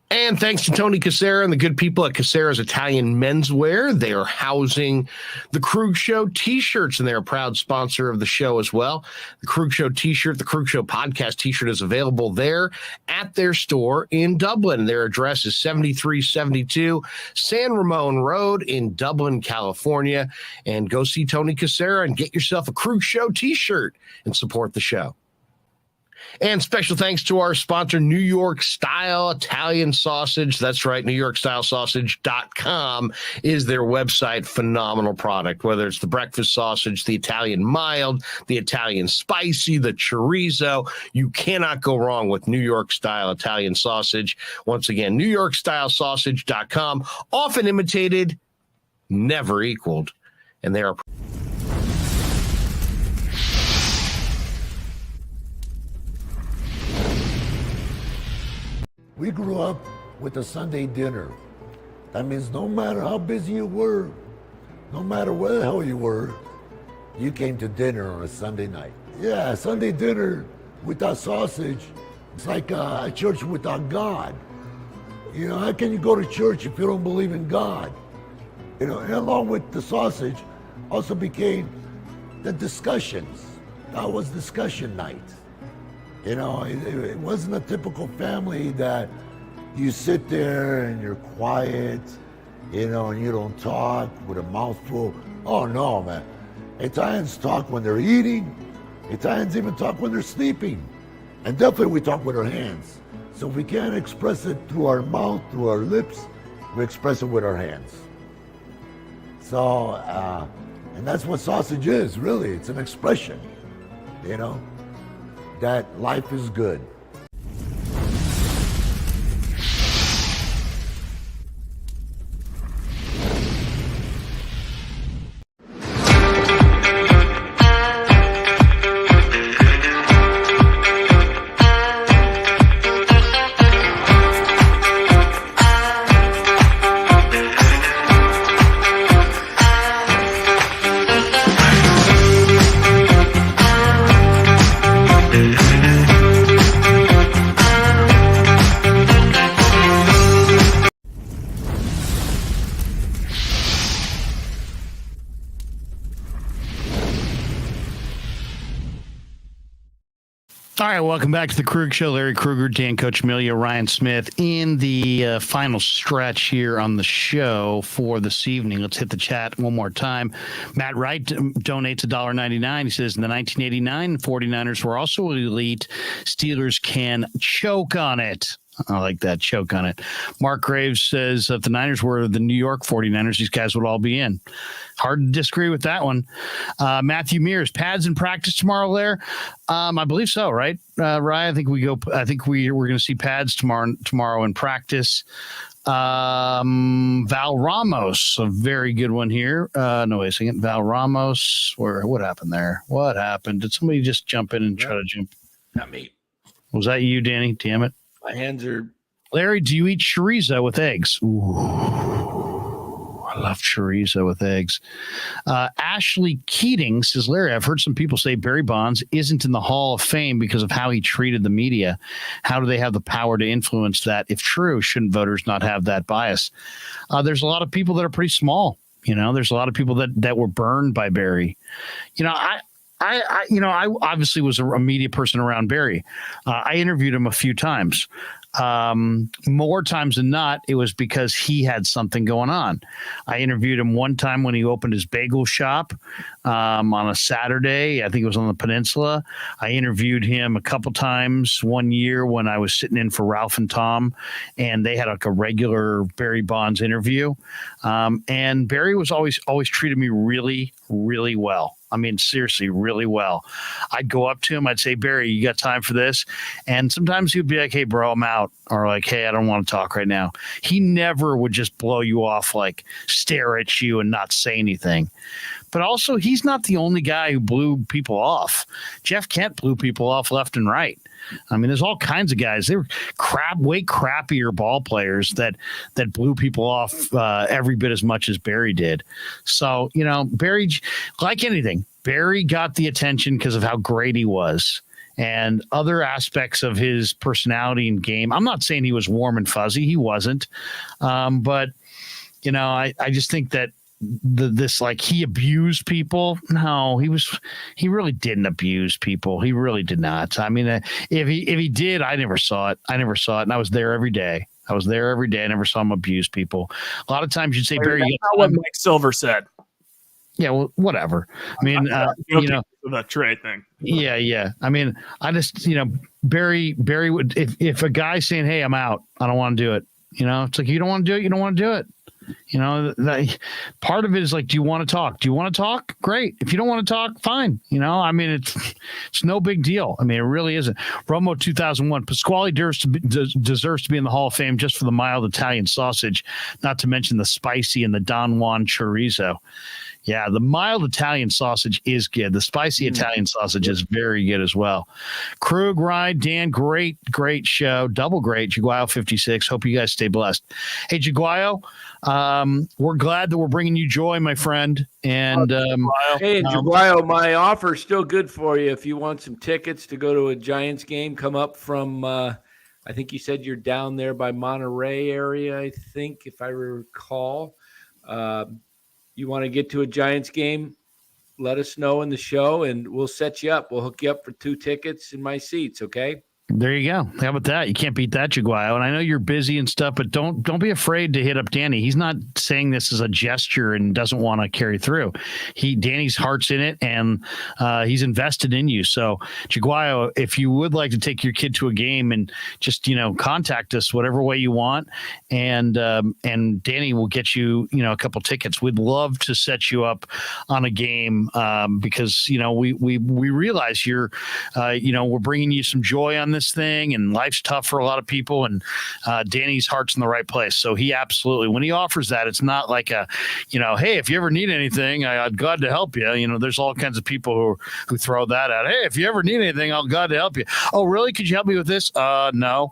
Speaker 1: And thanks to Tony Cassera and the good people at Cassera's Italian Menswear. They are housing the Krueg Show t-shirts, and they're a proud sponsor of the show as well. The Krueg Show t-shirt, the Krueg Show podcast t-shirt is available there at their store in Dublin. Their address is 7372 San Ramon Road in Dublin, California. And go see Tony Cassera and get yourself a Krueg Show t-shirt and support the show. And special thanks to our sponsor, New York Style Italian Sausage. That's right, NewYorkStyleSausage.com is their website. Phenomenal product, whether it's the breakfast sausage, the Italian mild, the Italian spicy, the chorizo. You cannot go wrong with New York Style Italian Sausage. Once again, NewYorkStyleSausage.com, often imitated, never equaled. And they are...
Speaker 4: We grew up with a Sunday dinner. That means no matter how busy you were, no matter where the hell you were, you came to dinner on a Sunday night. Yeah, Sunday dinner without sausage, it's like a church without God. You know, how can you go to church if you don't believe in God? You know, and along with the sausage also became the discussions. That was discussion night. You know, it wasn't a typical family that you sit there and you're quiet, you know, and you don't talk with a mouthful. Oh, no, man. Italians talk when they're eating. Italians even talk when they're sleeping. And definitely we talk with our hands. So if we can't express it through our mouth, through our lips, we express it with our hands. So, and that's what sausage is, really. It's an expression, you know, that life is good.
Speaker 1: All right, welcome back to the Krueg Show. Larry Krueger, Dan Coccimilgio, Ryan Smith in the final stretch here on the show for this evening. Let's hit the chat one more time. Matt Wright donates $1.99. He says, in the 1989 49ers were also elite. Steelers can choke on it. I like that, choke on it. Mark Graves says, if the Niners were the New York 49ers, these guys would all be in. Hard to disagree with that one. Matthew Mears, pads in practice tomorrow there? I believe so, right, Ryan? I think we're going to see pads tomorrow in practice. Val Ramos, a very good one here. No, wait a second. Val Ramos, what happened there? What happened? Did somebody just jump in and try to jump?
Speaker 3: Not me.
Speaker 1: Was that you, Danny? Damn it.
Speaker 3: My hands are.
Speaker 1: Larry, do you eat chorizo with eggs? Ooh, I love chorizo with eggs. Ashley Keating says, Larry, I've heard some people say Barry Bonds isn't in the Hall of Fame because of how he treated the media. How do they have the power to influence that? If true, shouldn't voters not have that bias? There's a lot of people that are pretty small. There's a lot of people that were burned by Barry. I obviously was a media person around Barry. I interviewed him a few times. More times than not, it was because he had something going on. I interviewed him one time when he opened his bagel shop on a Saturday. I think it was on the Peninsula. I interviewed him a couple times one year when I was sitting in for Ralph and Tom, and they had like a regular Barry Bonds interview. And Barry was always treated me really, really well. I mean, seriously, really well. I'd go up to him. I'd say, Barry, you got time for this? And sometimes he'd be like, hey, bro, I'm out. Or like, hey, I don't want to talk right now. He never would just blow you off, like stare at you and not say anything. But also, he's not the only guy who blew people off. Jeff Kent blew people off left and right. I mean, there's all kinds of guys. They were way crappier ball players that blew people off every bit as much as Barry did. So, Barry, like anything, Barry got the attention because of how great he was and other aspects of his personality and game. I'm not saying he was warm and fuzzy. He wasn't. But, I just think that this like he abused people. No, he really didn't abuse people. He really did not. I mean, if he did, I never saw it. And I was there every day. I never saw him abuse people. A lot of times you'd say, Barry,
Speaker 2: that's not what Mike Silver said.
Speaker 1: Yeah, well, whatever. I mean,
Speaker 2: the trade thing.
Speaker 1: Yeah. I mean, I just, Barry would, if a guy's saying, hey, I'm out, I don't want to do it. It's like, you don't want to do it. You don't want to do it. Part of it is like, do you want to talk? Do you want to talk? Great. If you don't want to talk, fine. I mean, it's no big deal. I mean, it really isn't. Romo 2001, Pasquale deserves to be in the Hall of Fame just for the mild Italian sausage, not to mention the spicy and the Don Juan chorizo. Yeah, the mild Italian sausage is good. The spicy Italian sausage is very good as well. Krug, Ryan, Dan, great show. Double great. Jaguayo 56. Hope you guys stay blessed. Hey, Jaguayo, we're glad that we're bringing you joy, my friend. And
Speaker 3: hey, Jaguayo, my offer is still good for you. If you want some tickets to go to a Giants game, come up from, I think you said you're down there by Monterey area, I think, if I recall. You want to get to a Giants game, let us know in the show, and we'll set you up. We'll hook you up for 2 tickets in my seats, okay?
Speaker 1: There you go. How about that? You can't beat that, Jaguayo. And I know you're busy and stuff, but don't be afraid to hit up Danny. He's not saying this as a gesture and doesn't want to carry through. Danny's heart's in it, and he's invested in you. So, Jaguayo, if you would like to take your kid to a game and just contact us whatever way you want, and Danny will get you a couple tickets. We'd love to set you up on a game because we realize you're we're bringing you some joy on this thing, and life's tough for a lot of people, and Danny's heart's in the right place. So he absolutely, when he offers that, it's not like a hey, if you ever need anything, I'd glad to help you. There's all kinds of people who throw that out. Hey, if you ever need anything, I'll glad to help you. Oh, really? Could you help me with this? No,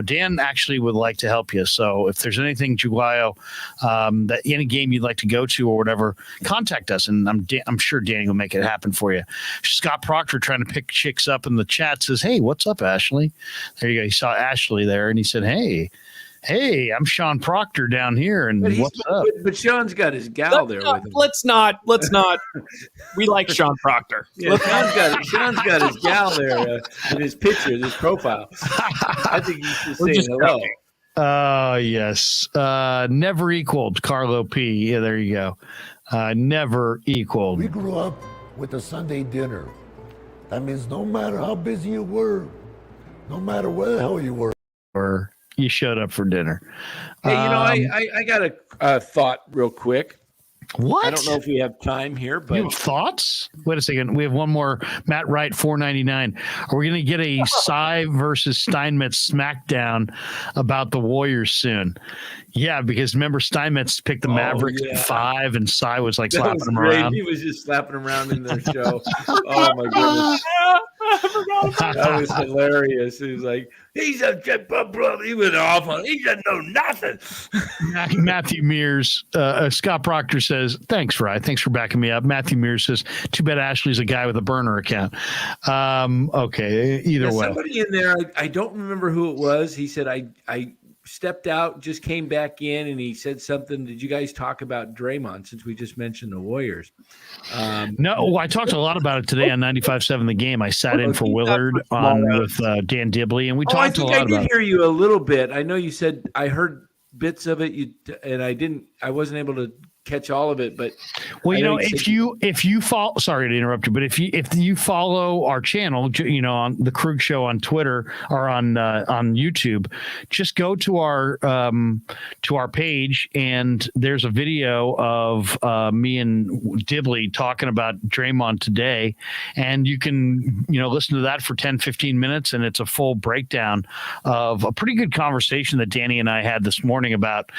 Speaker 1: Dan actually would like to help you. So if there's anything, Jaguayo, that any game you'd like to go to or whatever, contact us, and I'm sure Danny will make it happen for you. Scott Proctor, trying to pick chicks up in the chat, says, hey, what's up, Ashley? There you go. He saw Ashley there, and he said, hey, Hey, I'm Sean Proctor down here, and
Speaker 3: But
Speaker 1: what's up?
Speaker 3: But Sean's got his gal with him.
Speaker 2: Let's not. We like Sean Proctor.
Speaker 3: Yeah, Sean's got his gal there in his picture, this profile. I think he's just saying hello.
Speaker 1: Yes. Never equaled Carlo P. Yeah, there you go. Never equaled.
Speaker 4: We grew up with a Sunday dinner. That means no matter how busy you were, no matter where the hell you were,
Speaker 1: Or you showed up for dinner.
Speaker 3: Hey, I got a thought real quick.
Speaker 1: What?
Speaker 3: I don't know if we have time here, but
Speaker 1: you have thoughts? Wait a second. We have one more. Matt Wright, $4.99. Are we going to get a Cy versus Steinmetz smackdown about the Warriors soon? Yeah, because remember Steinmetz picked the Mavericks at 5, and Cy was like slapping him around.
Speaker 3: He was just slapping him around in their show. Oh my goodness. That was hilarious. He was like, he's a brother. He went off on. He doesn't know nothing.
Speaker 1: Matthew Mears, Scott Proctor says, "Thanks, Rye. Thanks for backing me up." Matthew Mears says, "Too bad Ashley's a guy with a burner account." Okay, either way.
Speaker 3: Somebody in there, I don't remember who it was. He said, "I stepped out, just came back in," and he said something. Did you guys talk about Draymond since we just mentioned the Warriors?
Speaker 1: No, I talked a lot about it today on 95.7 The Game. I sat in for Willard with Dan Dibley, and we talked a lot about it.
Speaker 3: I did hear you a little bit. I know you said I heard bits of it, and I wasn't able to catch all of it, but
Speaker 1: if you follow, sorry to interrupt you, but if you follow our channel, on the Krueg Show on Twitter or on YouTube, just go to our page, and there's a video of me and Dibley talking about Draymond today, and you can listen to that for 10-15 minutes, and it's a full breakdown of a pretty good conversation that Danny and I had this morning about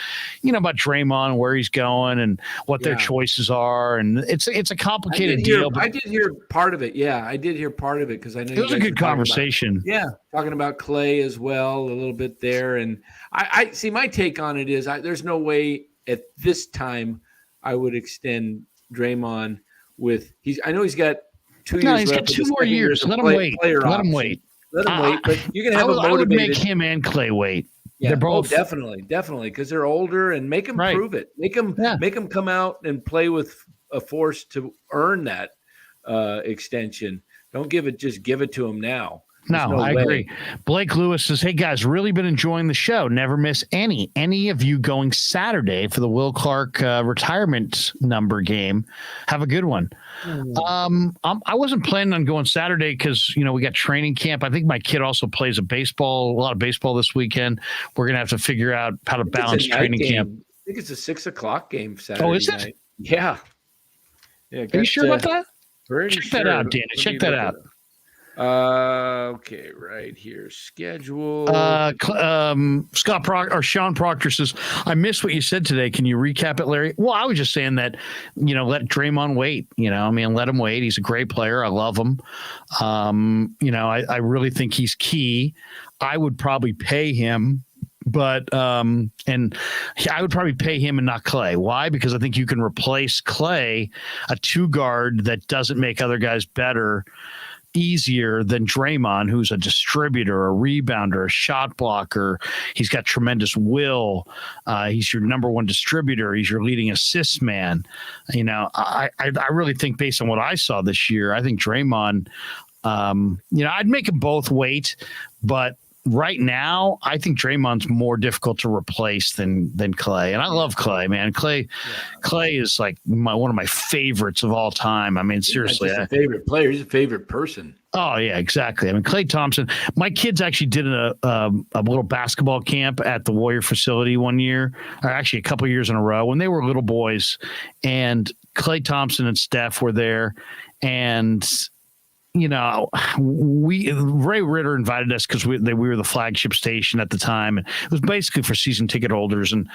Speaker 1: Draymond, where he's going, and what their choices are, and it's a complicated deal.
Speaker 3: I did hear part of it. Yeah, I did hear part of it because I know
Speaker 1: it was a good conversation.
Speaker 3: Talking about Clay as well, a little bit there, and I see. My take on it is, there's no way at this time I would extend Draymond with. I know he's got 2 years.
Speaker 1: He's got 2 more years. Let him wait. Let him wait.
Speaker 3: But you can have
Speaker 1: I would make him and Clay wait.
Speaker 3: Yeah,
Speaker 1: they're both
Speaker 3: definitely, because they're older, and make them prove it. Make them come out and play with a force to earn that extension. Don't give it to them now.
Speaker 1: No, I agree. Blake Lewis says, "Hey guys, really been enjoying the show. Never miss any of you going Saturday for the Will Clark retirement number game. Have a good one." I wasn't planning on going Saturday because we got training camp. I think my kid also plays a lot of baseball this weekend. We're gonna have to figure out how to balance training camp.
Speaker 3: I think it's a 6:00 game Saturday.
Speaker 1: Oh, is it?
Speaker 3: Night. Yeah.
Speaker 1: Are you sure about that?
Speaker 3: Check
Speaker 1: that out, Danny. Check that out.
Speaker 3: Okay, right here. Schedule.
Speaker 1: Sean Proctor says, "I missed what you said today. Can you recap it, Larry?" Well, I was just saying that, let Draymond wait. Let him wait. He's a great player. I love him. I really think he's key. I would probably pay him. But and I would probably pay him and not Clay. Why? Because I think you can replace Clay, a 2 guard that doesn't make other guys better, easier than Draymond, who's a distributor, a rebounder, a shot blocker. He's got tremendous will. He's your number one distributor. He's your leading assist man. I really think, based on what I saw this year, I think Draymond, I'd make them both wait, but right now, I think Draymond's more difficult to replace than Clay, and I love Clay, man. Clay is like one of my favorites of all time. I mean, seriously,
Speaker 3: he's a favorite player. He's a favorite person.
Speaker 1: Oh yeah, exactly. I mean, Klay Thompson. My kids actually did a little basketball camp at the Warrior facility one year, or actually a couple of years in a row, when they were little boys, and Klay Thompson and Steph were there, and Ray Ritter invited us because we were the flagship station at the time. And it was basically for season ticket holders and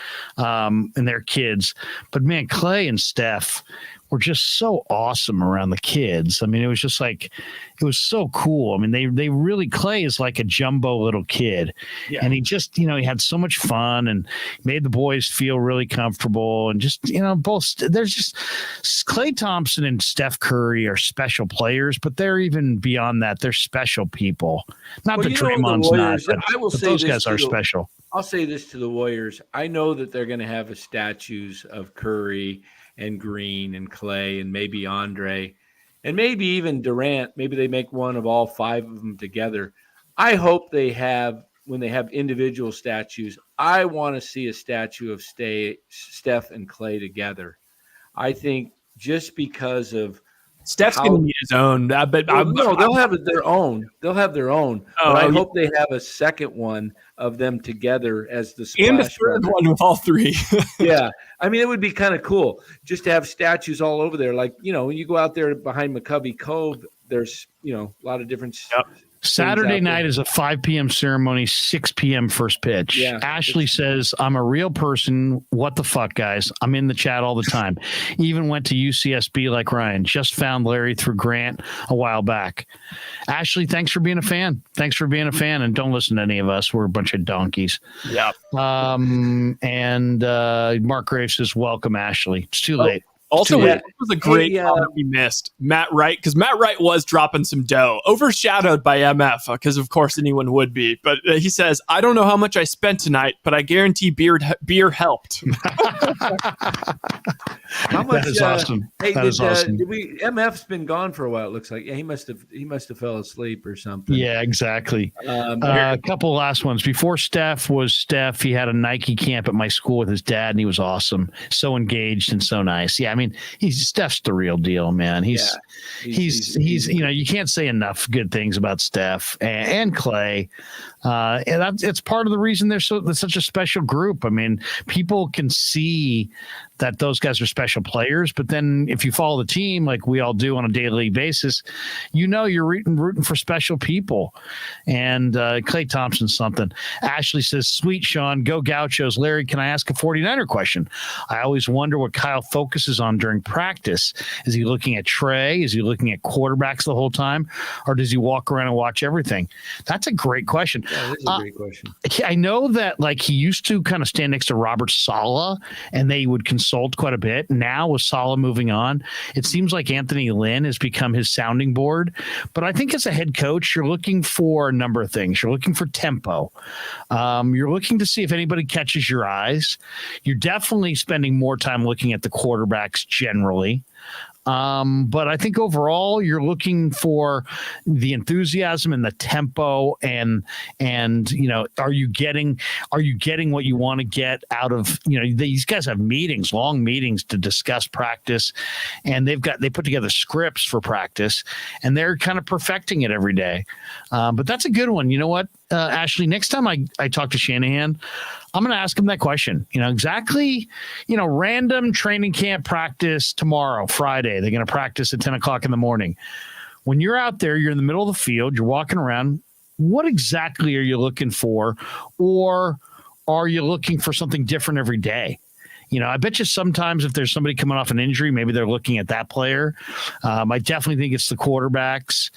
Speaker 1: their kids. But man, Clay and Steph were just so awesome around the kids. I mean, it was just like, it was so cool. I mean, they really, Clay is like a jumbo little kid. Yeah. And he just, he had so much fun and made the boys feel really comfortable, and just, both, there's just, Klay Thompson and Steph Curry are special players, but they're even beyond that. They're special people. Not that Draymond's not, but those guys are special.
Speaker 3: I'll say this to the Warriors. I know that they're going to have statues of Curry and Green and Clay and maybe Andre and maybe even Durant. Maybe they make one of all 5 of them together. I hope they have, when they have individual statues, I want to see a statue of Steph and Clay together. I think just because of
Speaker 2: Steph's going to need his own.
Speaker 3: No, they'll have their own. They'll have their own.
Speaker 2: Oh,
Speaker 3: but I hope they have a second one of them together as the splash
Speaker 2: and a third one with all 3.
Speaker 3: Yeah. I mean, it would be kind of cool just to have statues all over there. Like, when you go out there behind McCovey Cove, there's, a lot of different
Speaker 1: Saturday night is a 5 p.m. ceremony, 6 p.m. first pitch.
Speaker 3: Yeah,
Speaker 1: Ashley says, I'm a real person. What the fuck, guys? I'm in the chat all the time. Even went to UCSB like Ryan. Just found Larry through Grant a while back. Ashley, thanks for being a fan. And don't listen to any of us. We're a bunch of donkeys.
Speaker 2: Yeah.
Speaker 1: And Mark Graves says, welcome, Ashley. It's too late.
Speaker 2: Also, it was a great comment we missed. Matt Wright, because Matt Wright was dropping some dough, overshadowed by MF, because of course anyone would be. But he says, I don't know how much I spent tonight, but I guarantee beer helped.
Speaker 3: How much?
Speaker 1: That is awesome.
Speaker 3: Hey,
Speaker 1: that is awesome.
Speaker 3: MF's been gone for a while. It looks like. Yeah, he must have fell asleep or something.
Speaker 1: Yeah, exactly. A couple last ones. Before Steph was Steph, he had a Nike camp at my school with his dad, and he was awesome. So engaged and so nice. Yeah, I mean, Steph's the real deal, man. He's you can't say enough good things about Steph and Clay. And it's part of the reason they're such a special group. I mean, people can see that those guys are special players, but then if you follow the team like we all do on a daily basis, you're rooting for special people. And Klay Thompson's something. Ashley says, sweet Sean, go Gauchos. Larry, can I ask a 49er question? I always wonder what Kyle focuses on during practice. Is he looking at Trey? Is he looking at quarterbacks the whole time? Or does he walk around and watch everything? That's a great question.
Speaker 3: Yeah, that's a great question.
Speaker 1: I know that he used to kind of stand next to Robert Saleh and they would consult quite a bit. Now with Saleh moving on, it seems like Anthony Lynn has become his sounding board. But I think as a head coach, you're looking for a number of things. You're looking for tempo. You're looking to see if anybody catches your eyes. You're definitely spending more time looking at the quarterbacks generally. But I think overall you're looking for the enthusiasm and the tempo and are you getting what you want to get out of, these guys have long meetings to discuss practice, and they put together scripts for practice, and they're kind of perfecting it every day. But that's a good one. You know what, Ashley, next time I talk to Shanahan, I'm going to ask him that question. Exactly, random training camp practice tomorrow, Friday. They're going to practice at 10 o'clock in the morning. When you're out there, you're in the middle of the field, you're walking around. What exactly are you looking for? Or are you looking for something different every day? I bet you sometimes if there's somebody coming off an injury, maybe they're looking at that player. I definitely think it's the quarterbacks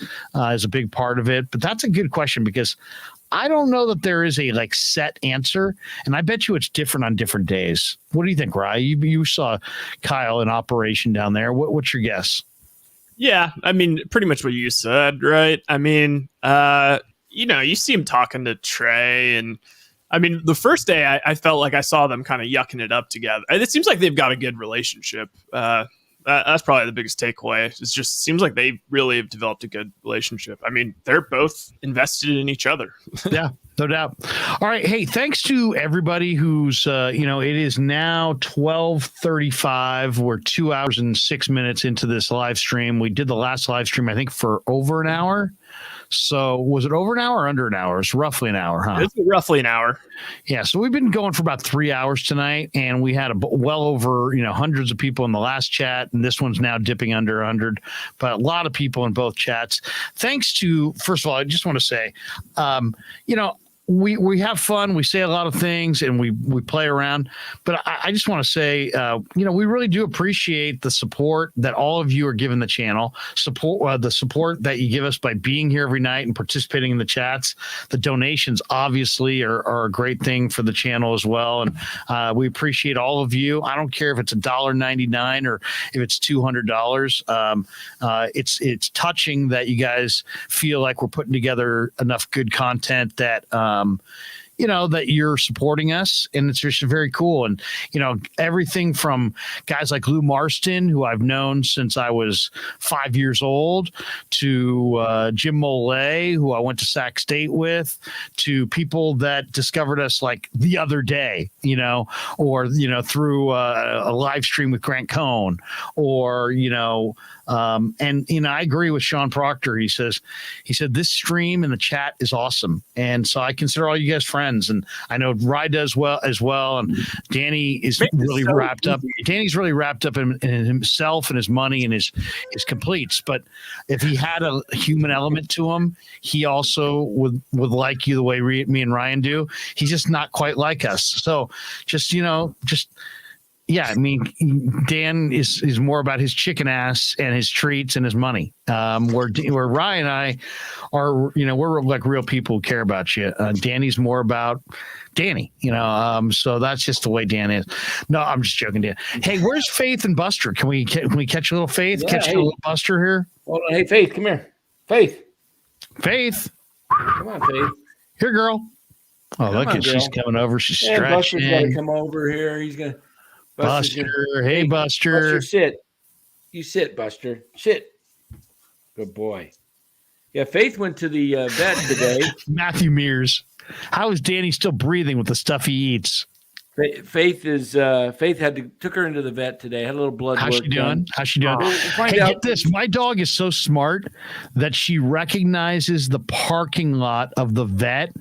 Speaker 1: is a big part of it. But that's a good question because I don't know that there is a set answer, and I bet you it's different on different days. What do you think, Rye? You saw Kyle in operation down there. What's your guess?
Speaker 2: Yeah, I mean, pretty much what you said, right? I mean, you see him talking to Trey, and I mean, the first day I felt like I saw them kind of yucking it up together. And it seems like they've got a good relationship. That's probably the biggest takeaway. It just seems like they really have developed a good relationship. I mean, they're both invested in each other.
Speaker 1: Yeah, no doubt. All right. Hey, thanks to everybody who's, it is now 12:35. We're 2 hours and 6 minutes into this live stream. We did the last live stream, I think, for over an hour. So was it over an hour or under an hour? It's roughly an hour, huh?
Speaker 2: It's roughly an hour.
Speaker 1: Yeah. So we've been going for about 3 hours tonight, and we had well over, hundreds of people in the last chat, and this one's now dipping under 100, but a lot of people in both chats. Thanks to, first of all, I just want to say, we have fun. We say a lot of things and we play around, but I just want to say, we really do appreciate the support that all of you are giving the channel, the support that you give us by being here every night and participating in the chats. The donations obviously are a great thing for the channel as well. And we appreciate all of you. I don't care if it's $1.99 or if it's $200. It's touching that you guys feel like we're putting together enough good content that, that you're supporting us, and it's just very cool. And everything from guys like Lou Marston, who I've known since I was 5 years old, to Jim Molay, who I went to Sac State with, to people that discovered us like the other day, or through a live stream with Grant Cohn, or I agree with Sean Proctor. He said this stream in the chat is awesome, and so I consider all you guys friends, and I know Rye does well as well, and Danny is really wrapped up. Danny's really wrapped up in himself and his money and his completes. But if he had a human element to him, he also would like you the way me and Ryan do. He's just not quite like us. So yeah, I mean, Dan is more about his chicken ass and his treats and his money. Where Ryan and I are, we're like real people who care about you. Danny's more about Danny, so that's just the way Dan is. No, I'm just joking, Dan. Hey, where's Faith and Buster? Can we catch a little Faith?
Speaker 3: Yeah,
Speaker 1: catch a little Buster here?
Speaker 3: Hold on. Hey, Faith, come here. Faith. Come on, Faith.
Speaker 1: Here, girl. Oh, look at she's coming over. She's stretching.
Speaker 3: Buster's got to come over here. He's going to.
Speaker 1: Buster. Hey, Buster.
Speaker 3: Buster, sit. You sit, Buster. Sit. Good boy. Yeah, Faith went to the vet today.
Speaker 1: Matthew Mears. How is Danny still breathing with the stuff he eats?
Speaker 3: Faith took her into the vet today. Had a little blood work done.
Speaker 1: How's she doing? Hey, get this. My dog is so smart that she recognizes the parking lot of the vet,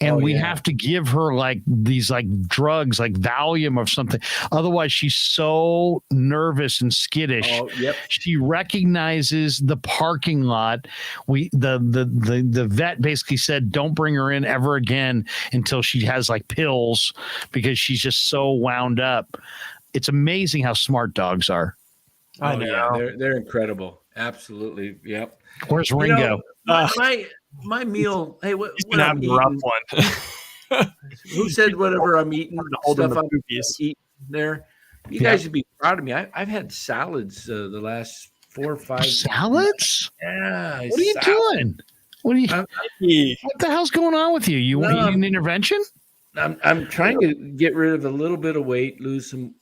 Speaker 1: and we have to give her like these like drugs, like Valium or something. Otherwise, she's so nervous and skittish.
Speaker 3: Oh, yep.
Speaker 1: She recognizes the parking lot. The vet basically said, "Don't bring her in ever again until she has like pills," because she's just so wound up. It's amazing how smart dogs are.
Speaker 3: I know. Yeah, they're incredible. Absolutely. Yep.
Speaker 1: Where's Ringo?
Speaker 3: My meal. Hey, what
Speaker 2: He's been having a rough one.
Speaker 3: Who said whatever I'm eating? Stuff I'm eating there. You guys should be proud of me. I've had salads the last 4 or 5
Speaker 1: salads.
Speaker 3: Yeah.
Speaker 1: What are you doing? What the hell's going on with you? You need an intervention?
Speaker 3: I'm trying to get rid of a little bit of weight, lose some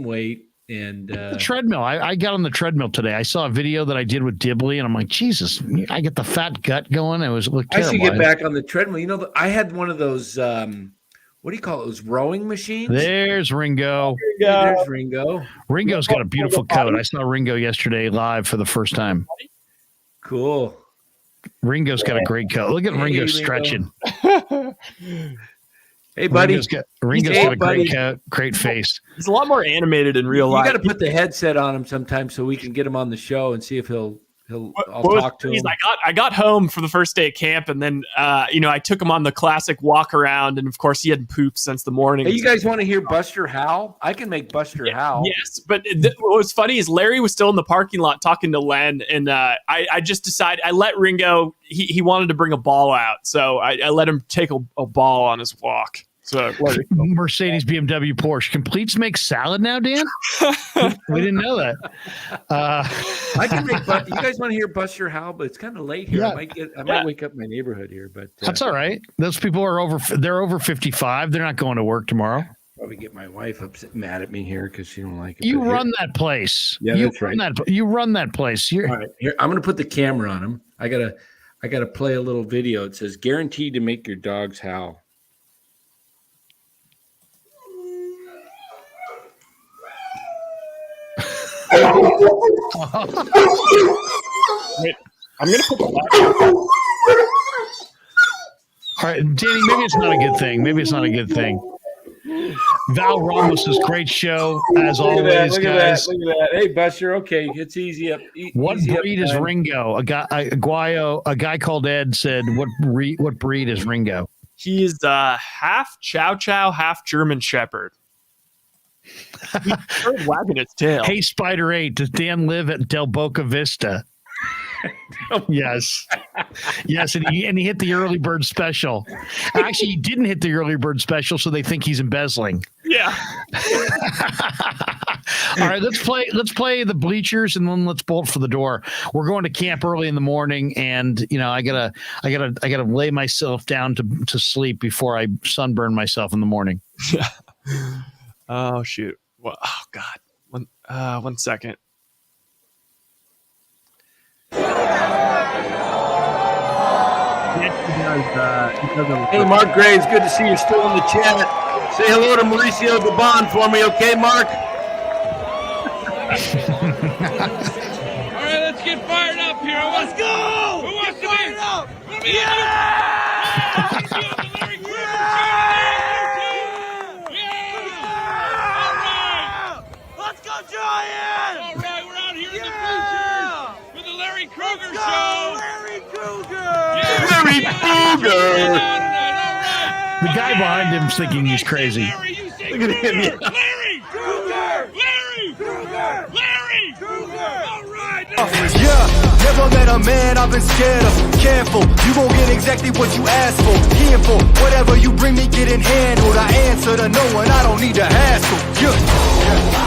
Speaker 3: weight, and
Speaker 1: the treadmill. I got on the treadmill today. I saw a video that I did with Dibley, and I'm like, Jesus, I get the fat gut going. It looked terrible.
Speaker 3: I should get back on the treadmill. I had one of those. What do you call it? Those rowing machines.
Speaker 1: There's Ringo.
Speaker 3: There's Ringo.
Speaker 1: Ringo's got a beautiful coat. I saw Ringo yesterday live for the first time.
Speaker 3: Cool.
Speaker 1: Ringo's got a great coat. Look at Ringo stretching.
Speaker 3: Hey, buddy.
Speaker 1: Ringo's got a great coat, great face.
Speaker 2: He's a lot more animated in real life.
Speaker 3: You got to put the headset on him sometime so we can get him on the show and see if I'll talk to him.
Speaker 2: I got home for the first day of camp, and then I took him on the classic walk around, and of course he hadn't pooped since the morning.
Speaker 3: Hey, you guys want to hear Buster howl? I can make Buster howl.
Speaker 2: Yes, but what was funny is Larry was still in the parking lot talking to Len, and I just decided I let Ringo. He wanted to bring a ball out, so I let him take a ball on his walk. So
Speaker 1: Mercedes, BMW, Porsche. Completes make salad now, Dan? We didn't know that.
Speaker 3: I can make. You guys want to hear Buster howl? But it's kind of late here.
Speaker 1: Yeah.
Speaker 3: I might wake up my neighborhood here, but
Speaker 1: that's all right. Those people are over. They're over 55. They're not going to work tomorrow.
Speaker 3: Probably get my wife mad at me here because she don't like it.
Speaker 1: You run that place.
Speaker 3: Yeah, that's right.
Speaker 1: You run that place. All
Speaker 3: right, here I'm going to put the camera on him. I gotta play a little video. It says guaranteed to make your dogs howl.
Speaker 2: Wait, I'm gonna put the
Speaker 1: All right, Danny, maybe it's not a good thing. Val Ramos' great show, as always, guys.
Speaker 3: Look at that. Hey, Buster, okay, it's easy up.
Speaker 1: What breed is Ringo? A guy called Ed said, what breed is Ringo?
Speaker 2: He's half Chow Chow, half German Shepherd. He's wagging its tail.
Speaker 1: Hey, Spider 8, does Dan live at Del Boca Vista? Yes, and he hit the early bird special. Actually, he didn't hit the early bird special, so they think he's embezzling.
Speaker 2: Yeah.
Speaker 1: All right, let's play the bleachers and then let's bolt for the door. We're going to camp early in the morning, and I gotta lay myself down to sleep before I sunburn myself in the morning.
Speaker 2: Oh shoot! Well, oh god. 1 second.
Speaker 3: Hey, Mark Graves, good to see you still in the chat. Say hello to Mauricio Gabon for me, okay, Mark?
Speaker 5: All right, let's get fired up here. Let's go. Who wants to be up? Yeah! Let's go, Giants! All right, we're out here in the bleachers with the Larry Krueger show. Larry Krueger!
Speaker 3: Larry Krueger!
Speaker 1: The guy behind him's thinking he's crazy.
Speaker 3: Look at him.
Speaker 5: Larry Krueger! Larry Krueger! Larry Krueger! All right.
Speaker 6: Yeah, never met a man I've been scared of. Careful, you gon' get exactly what you asked for. Here for whatever you bring me, getting handled. I answer to no one, I don't need to hassle. Yeah.